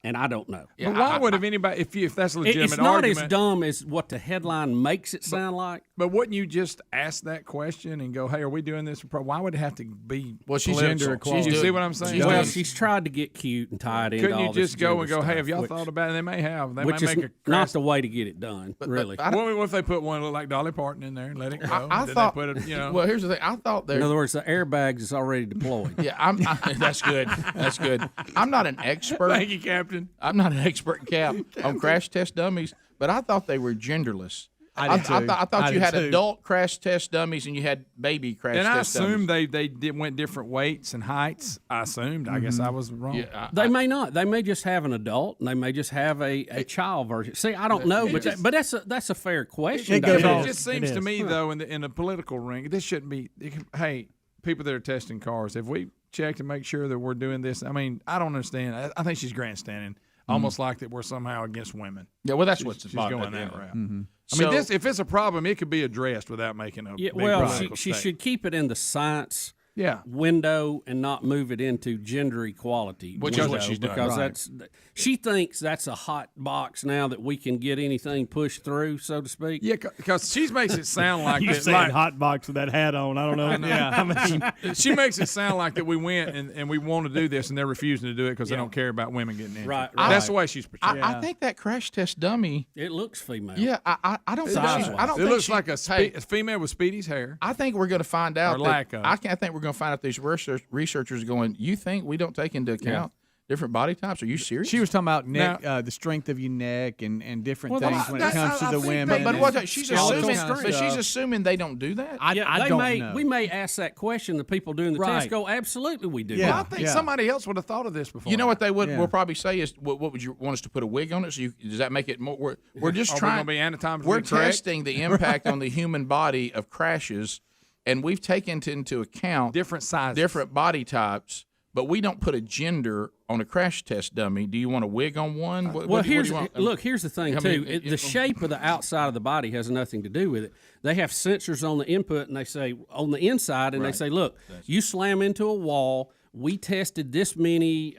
And I don't know. But why would have anybody, if that's a legitimate It's not argument, as dumb as what the headline makes it sound like. But wouldn't you just ask that question and go, "Hey, are we doing this?" Why would it have to be gender equality? You see what I'm saying? Well, she's tried to get cute and tie it into Couldn't all you just this go and gender go, "Hey, stuff, have y'all which- thought about it?" They may have. They which may is make a not the way to get it done, really. What if they put one look like Dolly Parton in there and let it go? I Then thought. they put it, Well, here's the thing. I thought In other words, the airbags is already deployed. Yeah, that's good. That's good. I'm not an expert. Thank you, Captain. I'm not an expert, Cap, on crash test dummies, but I thought they were genderless. I thought you had adult crash test dummies and you had baby crash And I test dummies. assumed they went different weights and heights. I assumed. I guess I was wrong. Yeah, They may not. They may just have an adult, and they may just have a child version. See, I don't know, but that's a fair question. It just seems to me, though, in the political ring, this shouldn't be. Hey, people that are testing cars, have we checked to make sure that we're doing this? I mean, I don't understand. I think she's grandstanding, almost like that we're somehow against women. Yeah, well, that's she's, what's she's about going it, that yeah. route. Mm-hmm. I mean, if it's a problem, it could be addressed without making a big well, political she statement. should keep it in the science Yeah. window and not move it into gender equality. Which is what she's doing, because right. she thinks that's a hot box now that we can get anything pushed through, so to speak. Yeah, because she makes it sound like You that. saying Like, hot box with that hat on? I don't know. Yeah. I mean, she makes it sound like that we went and we want to do this and they're refusing to do it because they don't care about women getting injured. Right, That's the way she's portrayed. I think that crash test dummy. It looks female. Yeah, I don't. I don't It think looks she- like a female with Speedy's hair. I think we're going to find out. Or lack of. I think we're going to find out these researchers are going. You think we don't take into account different body types? Are you serious? She was talking about neck, the strength of your neck and different things when it comes to the women. But and what? She's skeletal assuming. strength. But she's assuming they don't do that. I don't know. We may ask that question. The people doing the Right. test go, absolutely, we do. Well, that." I think somebody else would have thought of this before. You know what they would Yeah. will probably say is, what would you want us to put a wig on it? So does that make it more? We're just Are we trying. gonna be anatomically We're correct? testing the impact on the human body of crashes, and we've taken into account different sizes, different body types. But we don't put a gender on a crash test dummy. Do you want a wig on one? What do you want? Here's the thing I too. mean, The shape of the outside of the body has nothing to do with it. They have sensors on the input, and they say on the inside, and they say, look, you slam into a wall. We tested this many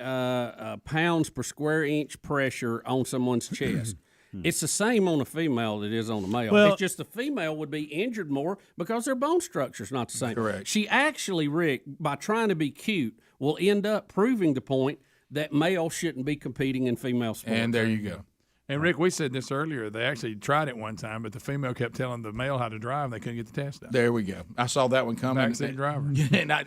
pounds per square inch pressure on someone's chest. It's the same on a female that it is on a male. Well- It's just the female would be injured more because their bone structure's not the same. Correct. She actually, Rick, by trying to be cute, will end up proving the point that male shouldn't be competing in female sports. And there you go. And Rick, we said this earlier. They actually tried it one time, but the female kept telling the male how to drive, and they couldn't get the test done. There we go. I saw that one coming. Backseat driver.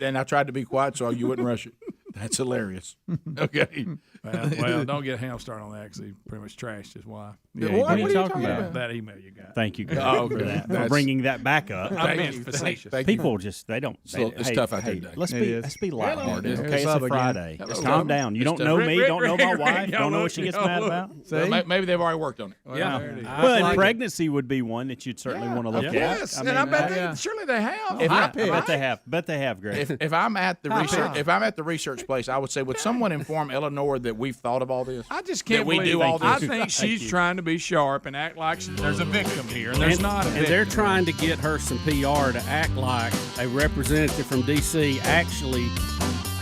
and I tried to be quiet so you wouldn't rush it. That's hilarious. Okay. Well, don't get a ham start on that because he pretty much trashed his wife. Yeah, what are you talking about? That email you got. thank you, Greg, Oh, for okay. that, for That's- bringing that back up. I meant facetious. Thank you. People just they don't. It's tough out there today. Let's It be is. let's be lighthearted. Hello. Okay, it's What's a up Friday. again? Just Hello. calm down. You It's don't tough. know Rick, me. Rick, Don't know Rick, my Rick, wife. y'all Don't know look, what she gets y'all mad look. about. Well, maybe they've already worked on it. Well, Yeah. there it is. Well, like and it. pregnancy would be one that you'd certainly want to look at. Yes, I and I mean, bet surely they have. I High bet pitch. they have. Bet they have, Greg. If I'm at the research, if I'm at the research place, I would say, would someone inform Eleanor that we've thought of all this? I just can't that we believe do all this. I think she's trying to be sharp and act like there's a victim here, and there's not a And victim. they're trying to get her some PR to act like a representative from D.C. actually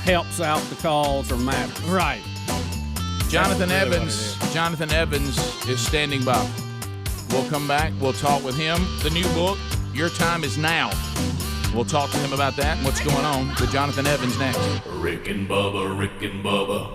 helps out the cause or matters. Right. Jonathan That's really what Evans. it is. Jonathan Evans is standing by. We'll come back. We'll talk with him. The new book, Your Time Is Now. We'll talk to him about that and what's going on with Jonathan Evans next. Rick and Bubba, Rick and Bubba.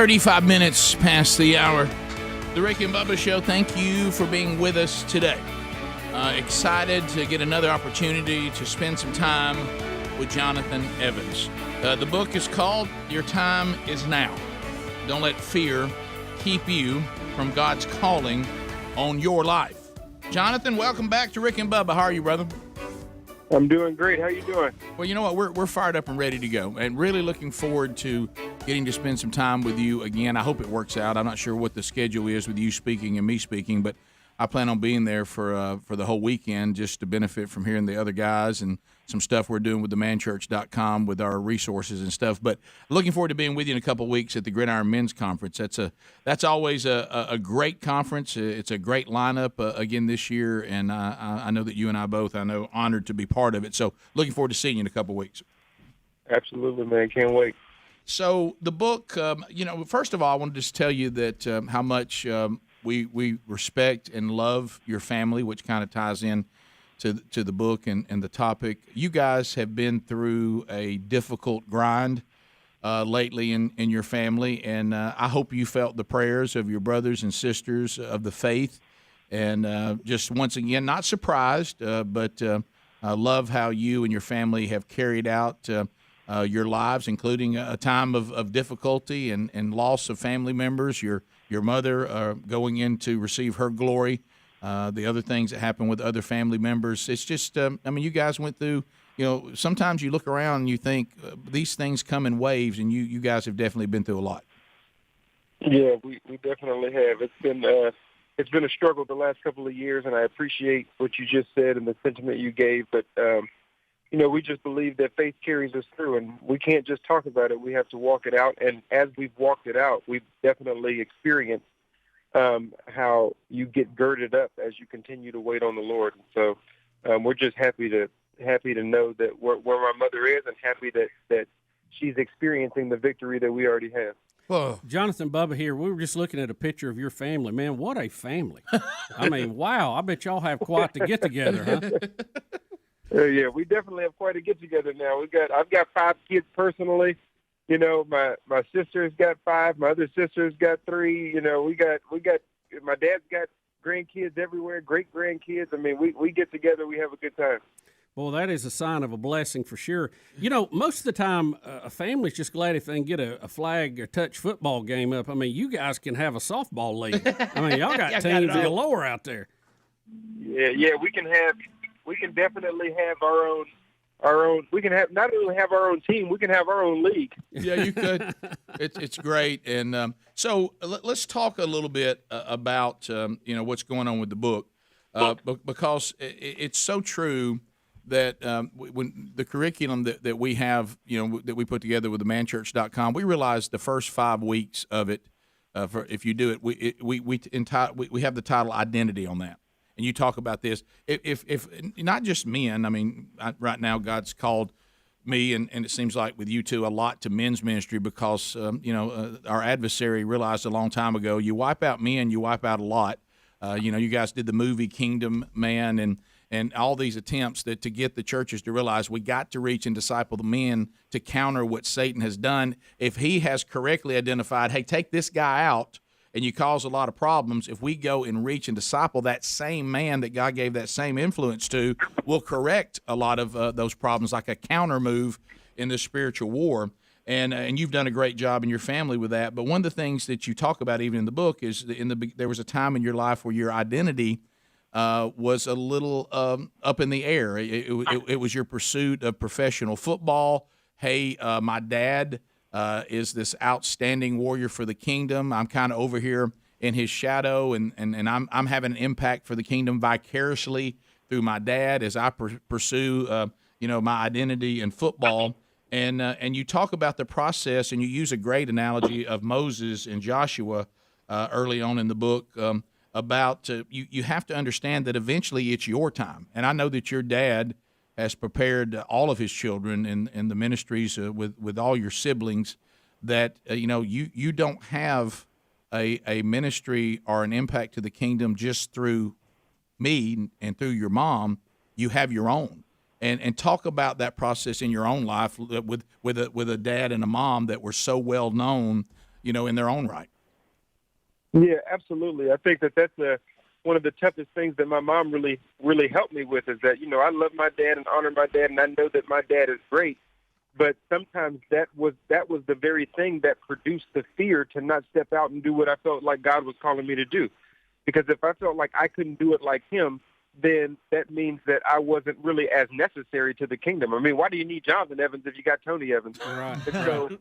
35 minutes past the hour. The Rick and Bubba Show, thank you for being with us today. Excited to get another opportunity to spend some time with Jonathan Evans. The book is called Your Time Is Now. Don't let fear keep you from God's calling on your life. Jonathan, welcome back to Rick and Bubba. How are you, brother? I'm doing great. How you doing? Well, you know what? We're fired up and ready to go, and really looking forward to getting to spend some time with you again. I hope it works out. I'm not sure what the schedule is with you speaking and me speaking, but I plan on being there for the whole weekend just to benefit from hearing the other guys and some stuff we're doing with themanchurch.com with our resources and stuff. But looking forward to being with you in a couple of weeks at the Gridiron Men's Conference. That's always a great conference. It's a great lineup again this year, and I know that you and I both, honored to be part of it. So looking forward to seeing you in a couple of weeks. Absolutely, man. Can't wait. So the book, first of all, I want to just tell you that how much we respect and love your family, which kind of ties in to the book and the topic. You guys have been through a difficult grind lately in your family, and I hope you felt the prayers of your brothers and sisters of the faith. And just once again, not surprised, but I love how you and your family have carried out your lives, including a time of difficulty and loss of family members. Your mother going in to receive her glory. The other things that happen with other family members. It's just, you guys went through, sometimes you look around and you think these things come in waves, and you guys have definitely been through a lot. Yeah, we definitely have. It's been a struggle the last couple of years, and I appreciate what you just said and the sentiment you gave. But, we just believe that faith carries us through, and we can't just talk about it. We have to walk it out. And as we've walked it out, we've definitely experienced how you get girded up as you continue to wait on the Lord. So we're just happy to know that where my mother is, and happy that she's experiencing the victory that we already have. Well, Jonathan, Bubba here. We were just looking at a picture of your family. Man, what a family. I mean, wow. I bet y'all have quite the get-together, huh? Yeah, we definitely have quite a get-together now. I've got 5 kids personally. My sister's got 5. My other sister's got 3. We got. My dad's got grandkids everywhere, great grandkids. I mean, we get together, we have a good time. Well, that is a sign of a blessing for sure. Most of the time, a family's just glad if they can get a flag or touch football game up. I mean, you guys can have a softball league. I mean, y'all got teams galore out there. Yeah, we can definitely have our own. We can have not only have our own team, we can have our own league. Yeah, you could. It's great, and so let's talk a little bit about what's going on with the book, because it's so true that when the curriculum that we have, that we put together with themanchurch.com, we realized the first 5 weeks of it, if you do it, we have the title Identity on that. And you talk about this. If not just men, I mean, right now God's called me, and it seems like with you two, a lot to men's ministry because, our adversary realized a long time ago, you wipe out men, you wipe out a lot. You guys did the movie Kingdom Man and all these attempts to get the churches to realize we got to reach and disciple the men to counter what Satan has done. If he has correctly identified, hey, take this guy out, and you cause a lot of problems, if we go and reach and disciple that same man that God gave that same influence to, we'll correct a lot of those problems like a counter move in this spiritual war. And you've done a great job in your family with that. But one of the things that you talk about even in the book is there was a time in your life where your identity was a little up in the air. It was your pursuit of professional football. Hey, my dad is this outstanding warrior for the kingdom. I'm kind of over here in his shadow, and I'm having an impact for the kingdom vicariously through my dad as I pursue my identity in football. And you talk about the process, and you use a great analogy of Moses and Joshua early on in the book about you have to understand that eventually it's your time. And I know that your dad has prepared all of his children in the ministries with all your siblings that you don't have a ministry or an impact to the kingdom just through me and through your mom. You have your own, and talk about that process in your own life with a dad and a mom that were so well known in their own right. Yeah, absolutely. I think that's one of the toughest things that my mom really, really helped me with is that, I love my dad and honor my dad, and I know that my dad is great. But sometimes that was the very thing that produced the fear to not step out and do what I felt like God was calling me to do. Because if I felt like I couldn't do it like him, then that means that I wasn't really as necessary to the kingdom. I mean, why do you need Jonathan Evans if you got Tony Evans? Right. And so,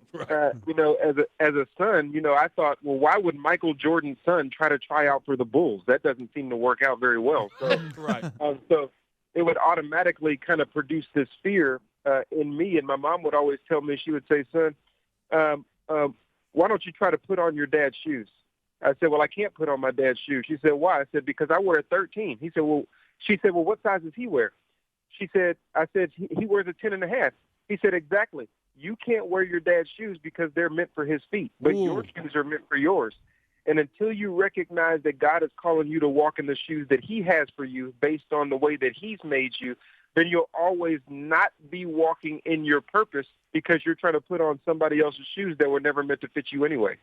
as a son, I thought, well, why would Michael Jordan's son try out for the Bulls? That doesn't seem to work out very well. So, right. So it would automatically kind of produce this fear in me. And my mom would always tell me, she would say, son, why don't you try to put on your dad's shoes? I said, well, I can't put on my dad's shoes. She said, why? I said, because I wear a 13. She said, well, what size does he wear? I said, he wears a 10.5. He said, exactly. You can't wear your dad's shoes because they're meant for his feet, but your shoes are meant for yours. And until you recognize that God is calling you to walk in the shoes that he has for you based on the way that he's made you, then you'll always not be walking in your purpose because you're trying to put on somebody else's shoes that were never meant to fit you anyway.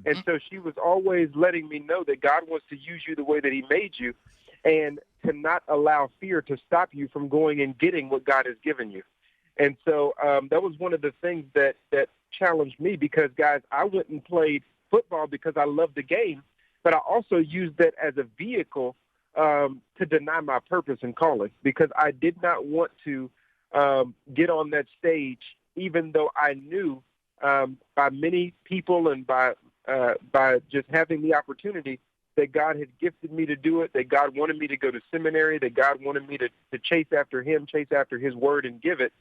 And so she was always letting me know that God wants to use you the way that he made you and to not allow fear to stop you from going and getting what God has given you. And so that was one of the things that challenged me because, guys, I went and played football because I loved the game, but I also used that as a vehicle to deny my purpose and calling because I did not want to get on that stage, even though I knew by many people and by just having the opportunity that God had gifted me to do it, that God wanted me to go to seminary, that God wanted me to chase after him, chase after his word and give it.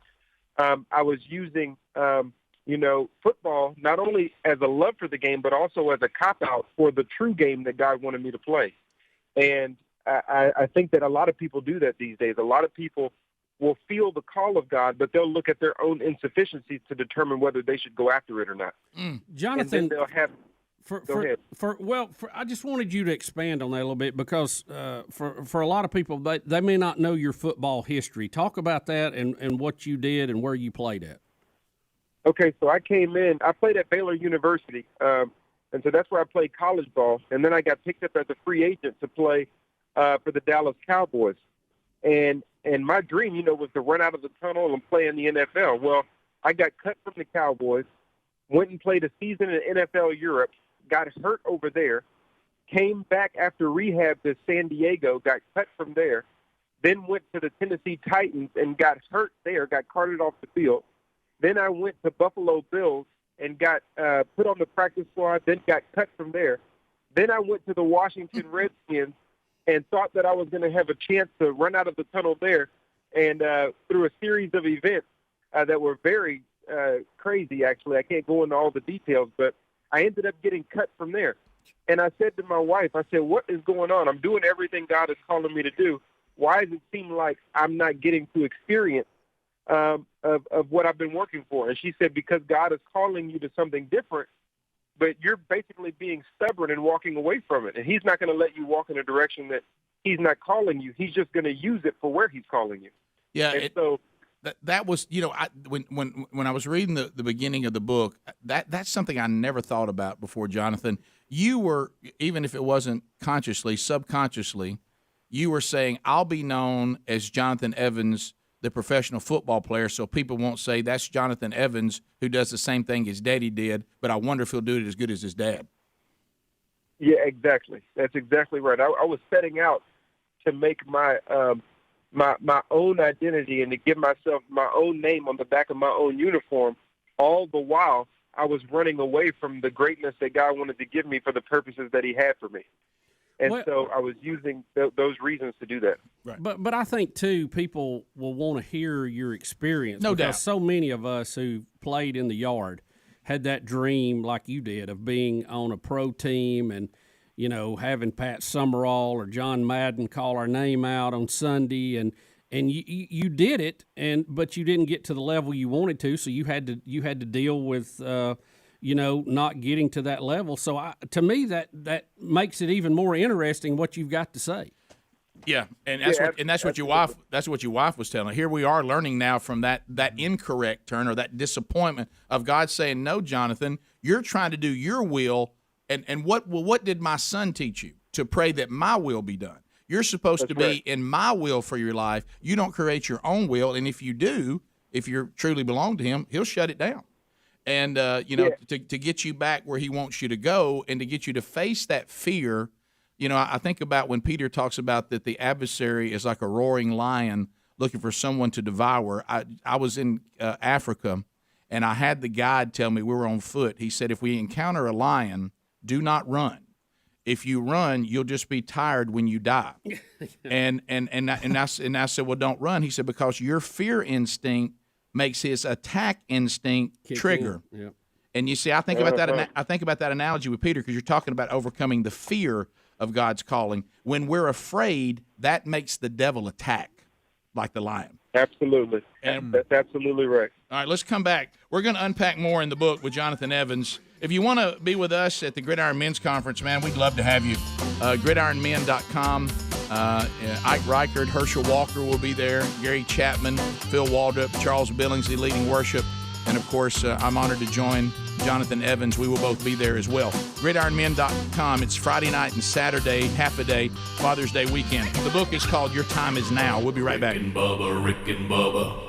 I was using, football not only as a love for the game, but also as a cop-out for the true game that God wanted me to play. And I think that a lot of people do that these days. A lot of people will feel the call of God, but they'll look at their own insufficiencies to determine whether they should go after it or not. Jonathan, and then they'll have. Go ahead. I just wanted you to expand on that a little bit because for a lot of people, they may not know your football history. Talk about that and what you did and where you played at. Okay, so I came in. I played at Baylor University, and so that's where I played college ball. And then I got picked up as a free agent to play for the Dallas Cowboys. And my dream, was to run out of the tunnel and play in the NFL. Well, I got cut from the Cowboys, went and played a season in NFL Europe, got hurt over there, came back after rehab to San Diego, got cut from there, then went to the Tennessee Titans and got hurt there, got carted off the field. Then I went to Buffalo Bills and got put on the practice squad, then got cut from there. Then I went to the Washington Redskins and thought that I was going to have a chance to run out of the tunnel there. And through a series of events that were very crazy, actually, I can't go into all the details, but I ended up getting cut from there. And I said to my wife, I said, what is going on? I'm doing everything God is calling me to do. Why does it seem like I'm not getting to experience of what I've been working for? And she said, because God is calling you to something different, but you're basically being stubborn and walking away from it. And he's not going to let you walk in a direction that he's not calling you. He's just going to use it for where he's calling you. Yeah. So that was, when I was reading the beginning of the book, that's something I never thought about before, Jonathan. You were, even if it wasn't consciously, subconsciously, you were saying, I'll be known as Jonathan Evans, the professional football player, so people won't say that's Jonathan Evans who does the same thing his daddy did, but I wonder if he'll do it as good as his dad. Yeah, exactly. That's exactly right. I was setting out to make my my own identity and to give myself my own name on the back of my own uniform. All the while, I was running away from the greatness that God wanted to give me for the purposes that he had for me. And so I was using those reasons to do that. Right. But I think, too, people will want to hear your experience. No because doubt. So many of us who played in the yard had that dream like you did of being on a pro team and, having Pat Summerall or John Madden call our name out on Sunday. And you did it, but you didn't get to the level you wanted to, so you had to deal with not getting to that level. So to me, that makes it even more interesting what you've got to say. Yeah, and that's what your wife was telling. Here we are learning now from that incorrect turn or that disappointment of God saying, "No, Jonathan, You're trying to do your will. And what did my son teach you? To pray that my will be done. You're supposed to be in my will for your life. You don't create your own will. And if you do, if you truly belong to him, he'll shut it down. And, to get you back where he wants you to go and to get you to face that fear. I think about when Peter talks about that the adversary is like a roaring lion looking for someone to devour. I was in Africa, and I had the guide tell me, we were on foot. He said, if we encounter a lion, do not run. If you run, you'll just be tired when you die. and I said, well, don't run. He said, because your fear instinct makes his attack instinct trigger. Yep. And you see, I think about that. I think about that analogy with Peter because you're talking about overcoming the fear of God's calling. When we're afraid, that makes the devil attack like the lion. Absolutely. That's absolutely right. All right, let's come back. We're going to unpack more in the book with Jonathan Evans. If you want to be with us at the Gridiron Men's Conference, man, we'd love to have you. GridironMen.com. Ike Reichard, Herschel Walker will be there. Gary Chapman, Phil Waldup, Charles Billingsley leading worship. And, of course, I'm honored to join Jonathan Evans. We will both be there as well. GridironMen.com. It's Friday night and Saturday, half a day, Father's Day weekend. The book is called Your Time Is Now. We'll be right back. Rick and Bubba.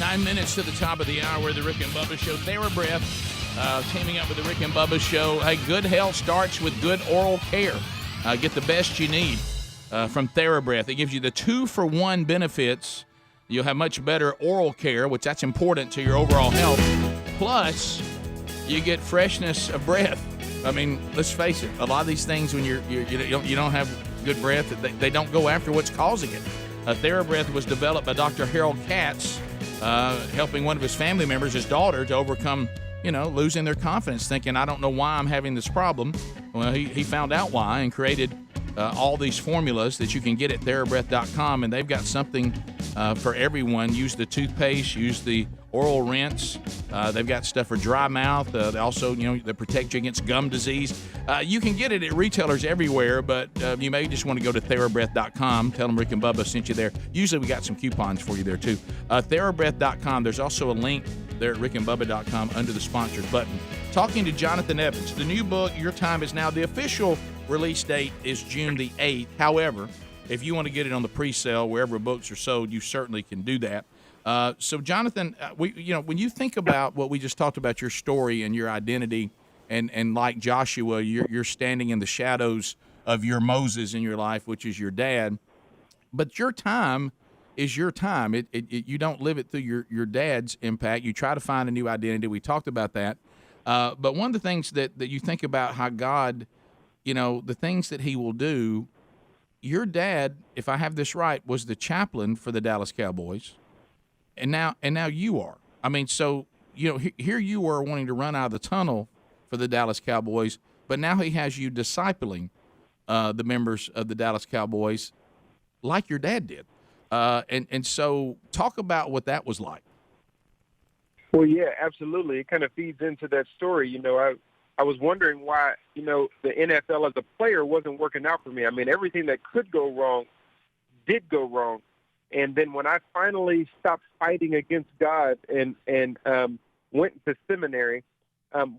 9 minutes to the top of the hour of the Rick and Bubba Show. TheraBreath, teaming up with the Rick and Bubba Show. Hey, good health starts with good oral care. Get the best you need from TheraBreath. It gives you the 2-for-1 benefits. You'll have much better oral care, which that's important to your overall health. Plus, you get freshness of breath. I mean, let's face it. A lot of these things, when you don't have good breath, they don't go after what's causing it. TheraBreath was developed by Dr. Harold Katz, helping one of his family members, his daughter, to overcome, losing their confidence, thinking, I don't know why I'm having this problem. Well, he found out why and created all these formulas that you can get at TheraBreath.com, and they've got something for everyone. Use the toothpaste, use the oral rinse. They've got stuff for dry mouth. They also, they protect you against gum disease. You can get it at retailers everywhere, but you may just want to go to TheraBreath.com. Tell them Rick and Bubba sent you there. Usually we got some coupons for you there, too. TheraBreath.com. There's also a link there at rickandbubba.com under the sponsors button. Talking to Jonathan Evans. The new book, Your Time Is Now. The official release date is June the 8th. However, if you want to get it on the pre-sale wherever books are sold, you certainly can do that. So, Jonathan, when you think about what we just talked about, your story and your identity, and like Joshua, you're standing in the shadows of your Moses in your life, which is your dad. But your time is your time. You don't live it through your dad's impact. You try to find a new identity. We talked about that. But one of the things that you think about how God, the things that he will do, your dad, if I have this right, was the chaplain for the Dallas Cowboys. And now you are. I mean, so, here you were wanting to run out of the tunnel for the Dallas Cowboys, but now he has you discipling the members of the Dallas Cowboys like your dad did. And so talk about what that was like. Well, yeah, absolutely. It kind of feeds into that story. I was wondering why, the NFL as a player wasn't working out for me. I mean, everything that could go wrong did go wrong. And then when I finally stopped fighting against God and went to seminary,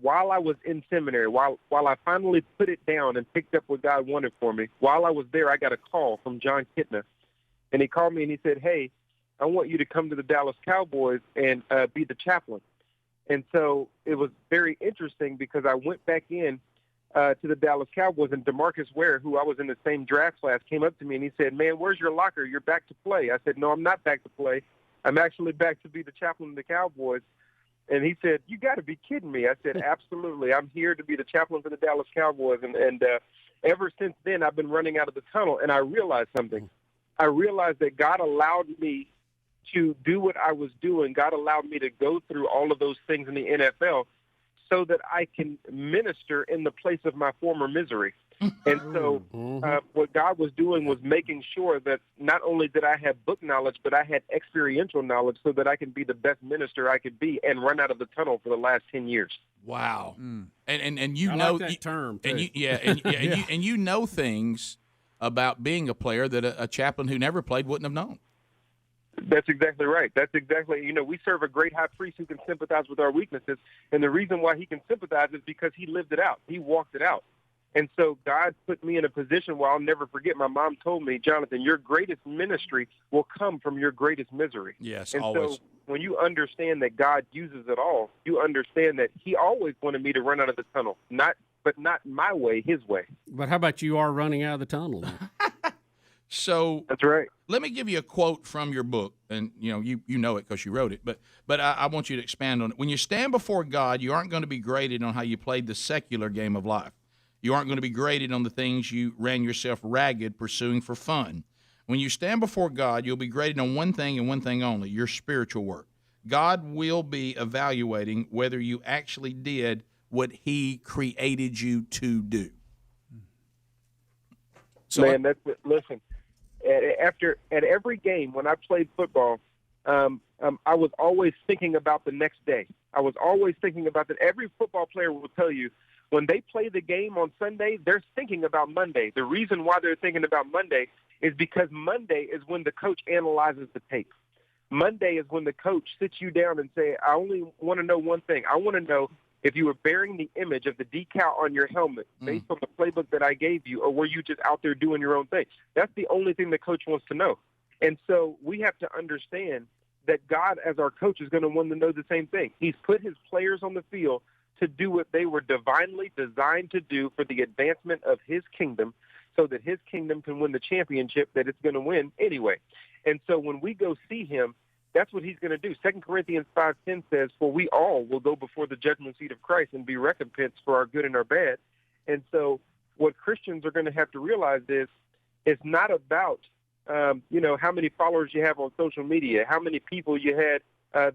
while I was in seminary, while I finally put it down and picked up what God wanted for me, while I was there, I got a call from John Kitna. And he called me and he said, hey, I want you to come to the Dallas Cowboys and be the chaplain. And so it was very interesting because I went back in to the Dallas Cowboys, and DeMarcus Ware, who I was in the same draft class, came up to me and he said, man, where's your locker? You're back to play. I said, no, I'm not back to play. I'm actually back to be the chaplain of the Cowboys. And he said, you got to be kidding me. I said, absolutely. I'm here to be the chaplain for the Dallas Cowboys. And ever since then, I've been running out of the tunnel, and I realized something. I realized that God allowed me to do what I was doing. God allowed me to go through all of those things in the NFL so that I can minister in the place of my former misery. And so what God was doing was making sure that not only did I have book knowledge, but I had experiential knowledge so that I can be the best minister I could be and run out of the tunnel for the last 10 years. Wow. Mm. And you I know like that term, too. And you know things about being a player that a chaplain who never played wouldn't have known. That's exactly right. That's exactly, we serve a great high priest who can sympathize with our weaknesses. And the reason why he can sympathize is because he lived it out. He walked it out. And so God put me in a position where I'll never forget. My mom told me, Jonathan, your greatest ministry will come from your greatest misery. Yes, and always. So when you understand that God uses it all, you understand that he always wanted me to run out of the tunnel, but not my way, his way. But how about you are running out of the tunnel then? So that's right. Let me give you a quote from your book, and you know it because you wrote it. But I want you to expand on it. When you stand before God, you aren't going to be graded on how you played the secular game of life. You aren't going to be graded on the things you ran yourself ragged pursuing for fun. When you stand before God, you'll be graded on one thing and one thing only: your spiritual work. God will be evaluating whether you actually did what He created you to do. So, man, listen. At every game when I played football, I was always thinking about the next day. I was always thinking about that. Every football player will tell you when they play the game on Sunday, they're thinking about Monday. The reason why they're thinking about Monday is because Monday is when the coach analyzes the tape. Monday is when the coach sits you down and say, I only want to know one thing. I want to know if you were bearing the image of the decal on your helmet based on the playbook that I gave you, or were you just out there doing your own thing? That's the only thing the coach wants to know. And so we have to understand that God, as our coach, is going to want to know the same thing. He's put his players on the field to do what they were divinely designed to do for the advancement of his kingdom, so that his kingdom can win the championship that it's going to win anyway. And so when we go see him, that's what he's going to do. 2 Corinthians 5:10 says, "For we all will go before the judgment seat of Christ and be recompensed for our good and our bad." And so what Christians are going to have to realize is it's not about, how many followers you have on social media, how many people you had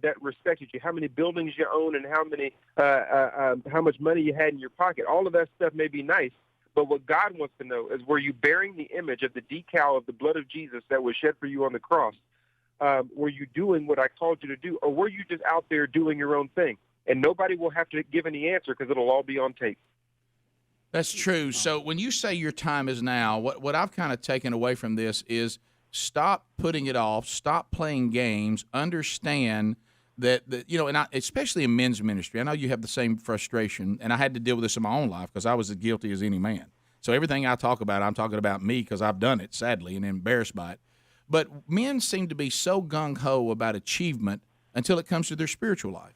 that respected you, how many buildings you own, and how much money you had in your pocket. All of that stuff may be nice, but what God wants to know is, were you bearing the image of the decal of the blood of Jesus that was shed for you on the cross? Were you doing what I called you to do, or were you just out there doing your own thing? And nobody will have to give any answer because it'll all be on tape. That's true. So when you say your time is now, what I've kind of taken away from this is stop putting it off, stop playing games, understand that and especially in men's ministry, I know you have the same frustration, and I had to deal with this in my own life because I was as guilty as any man. So everything I talk about, I'm talking about me because I've done it, sadly, and embarrassed by it. But men seem to be so gung-ho about achievement until it comes to their spiritual life.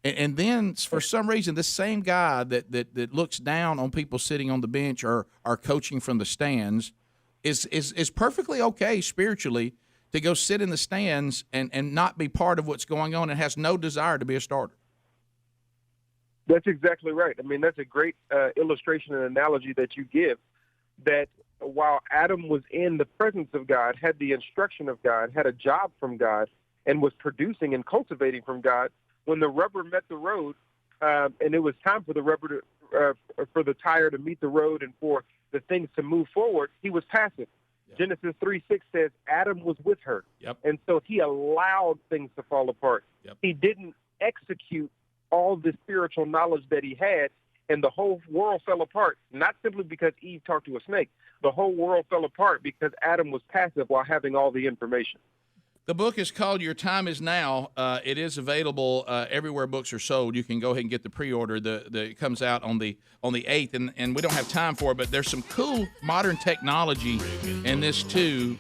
And then, for some reason, this same guy that looks down on people sitting on the bench or are coaching from the stands is perfectly okay spiritually to go sit in the stands and not be part of what's going on and has no desire to be a starter. That's exactly right. I mean, that's a great illustration and analogy that you give, that while Adam was in the presence of God, had the instruction of God, had a job from God, and was producing and cultivating from God, when the rubber met the road, and it was time for the rubber for the tire to meet the road and for the things to move forward, he was passive. Yep. Genesis 3:6 says Adam was with her. Yep. And so he allowed things to fall apart. Yep. He didn't execute all the spiritual knowledge that he had, and the whole world fell apart, not simply because Eve talked to a snake. The whole world fell apart because Adam was passive while having all the information. The book is called Your Time Is Now. It is available everywhere books are sold. You can go ahead and get the pre-order. It comes out on the 8th, and we don't have time for it, but there's some cool modern technology in this too.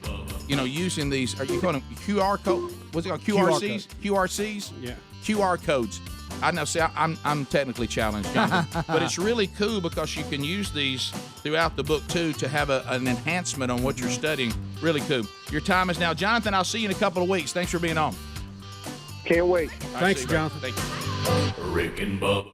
Using these, are you calling them QR code? What's it called? QRCs? QRCs? Yeah. QR codes. I know. See, I'm technically challenged, Jonathan, but it's really cool because you can use these throughout the book too to have an enhancement on what you're studying. Really cool. Your time is now, Jonathan. I'll see you in a couple of weeks. Thanks for being on. Can't wait. Thanks, Jonathan. Thank you. Rick and Bubba.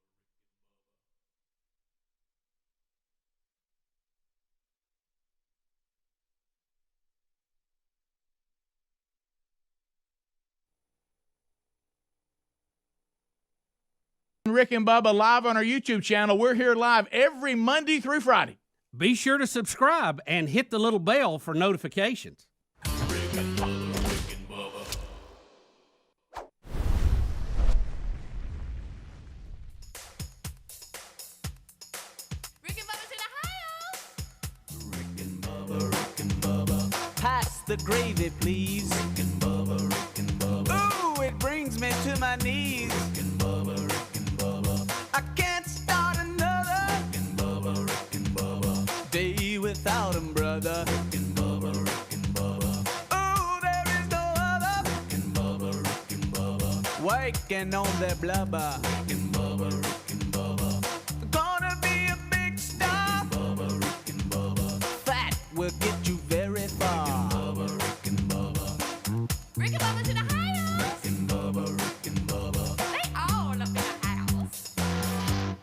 Rick and Bubba live on our YouTube channel. We're here live every Monday through Friday. Be sure to subscribe and hit the little bell for notifications. Rick and Bubba. Pass the gravy, please. Rick and Bubba, Rick and Bubba. Ooh, it brings me to my knees. Rick and Bubba, Rick and Bubba. I can't start another. Rick and Bubba, Rick and Bubba. Day without him, brother. Rick and Bubba, Rick and Bubba. Ooh, there is no other. Rick and Bubba, Rick and Bubba. Working on their blubber. Rick and Bubba, Rick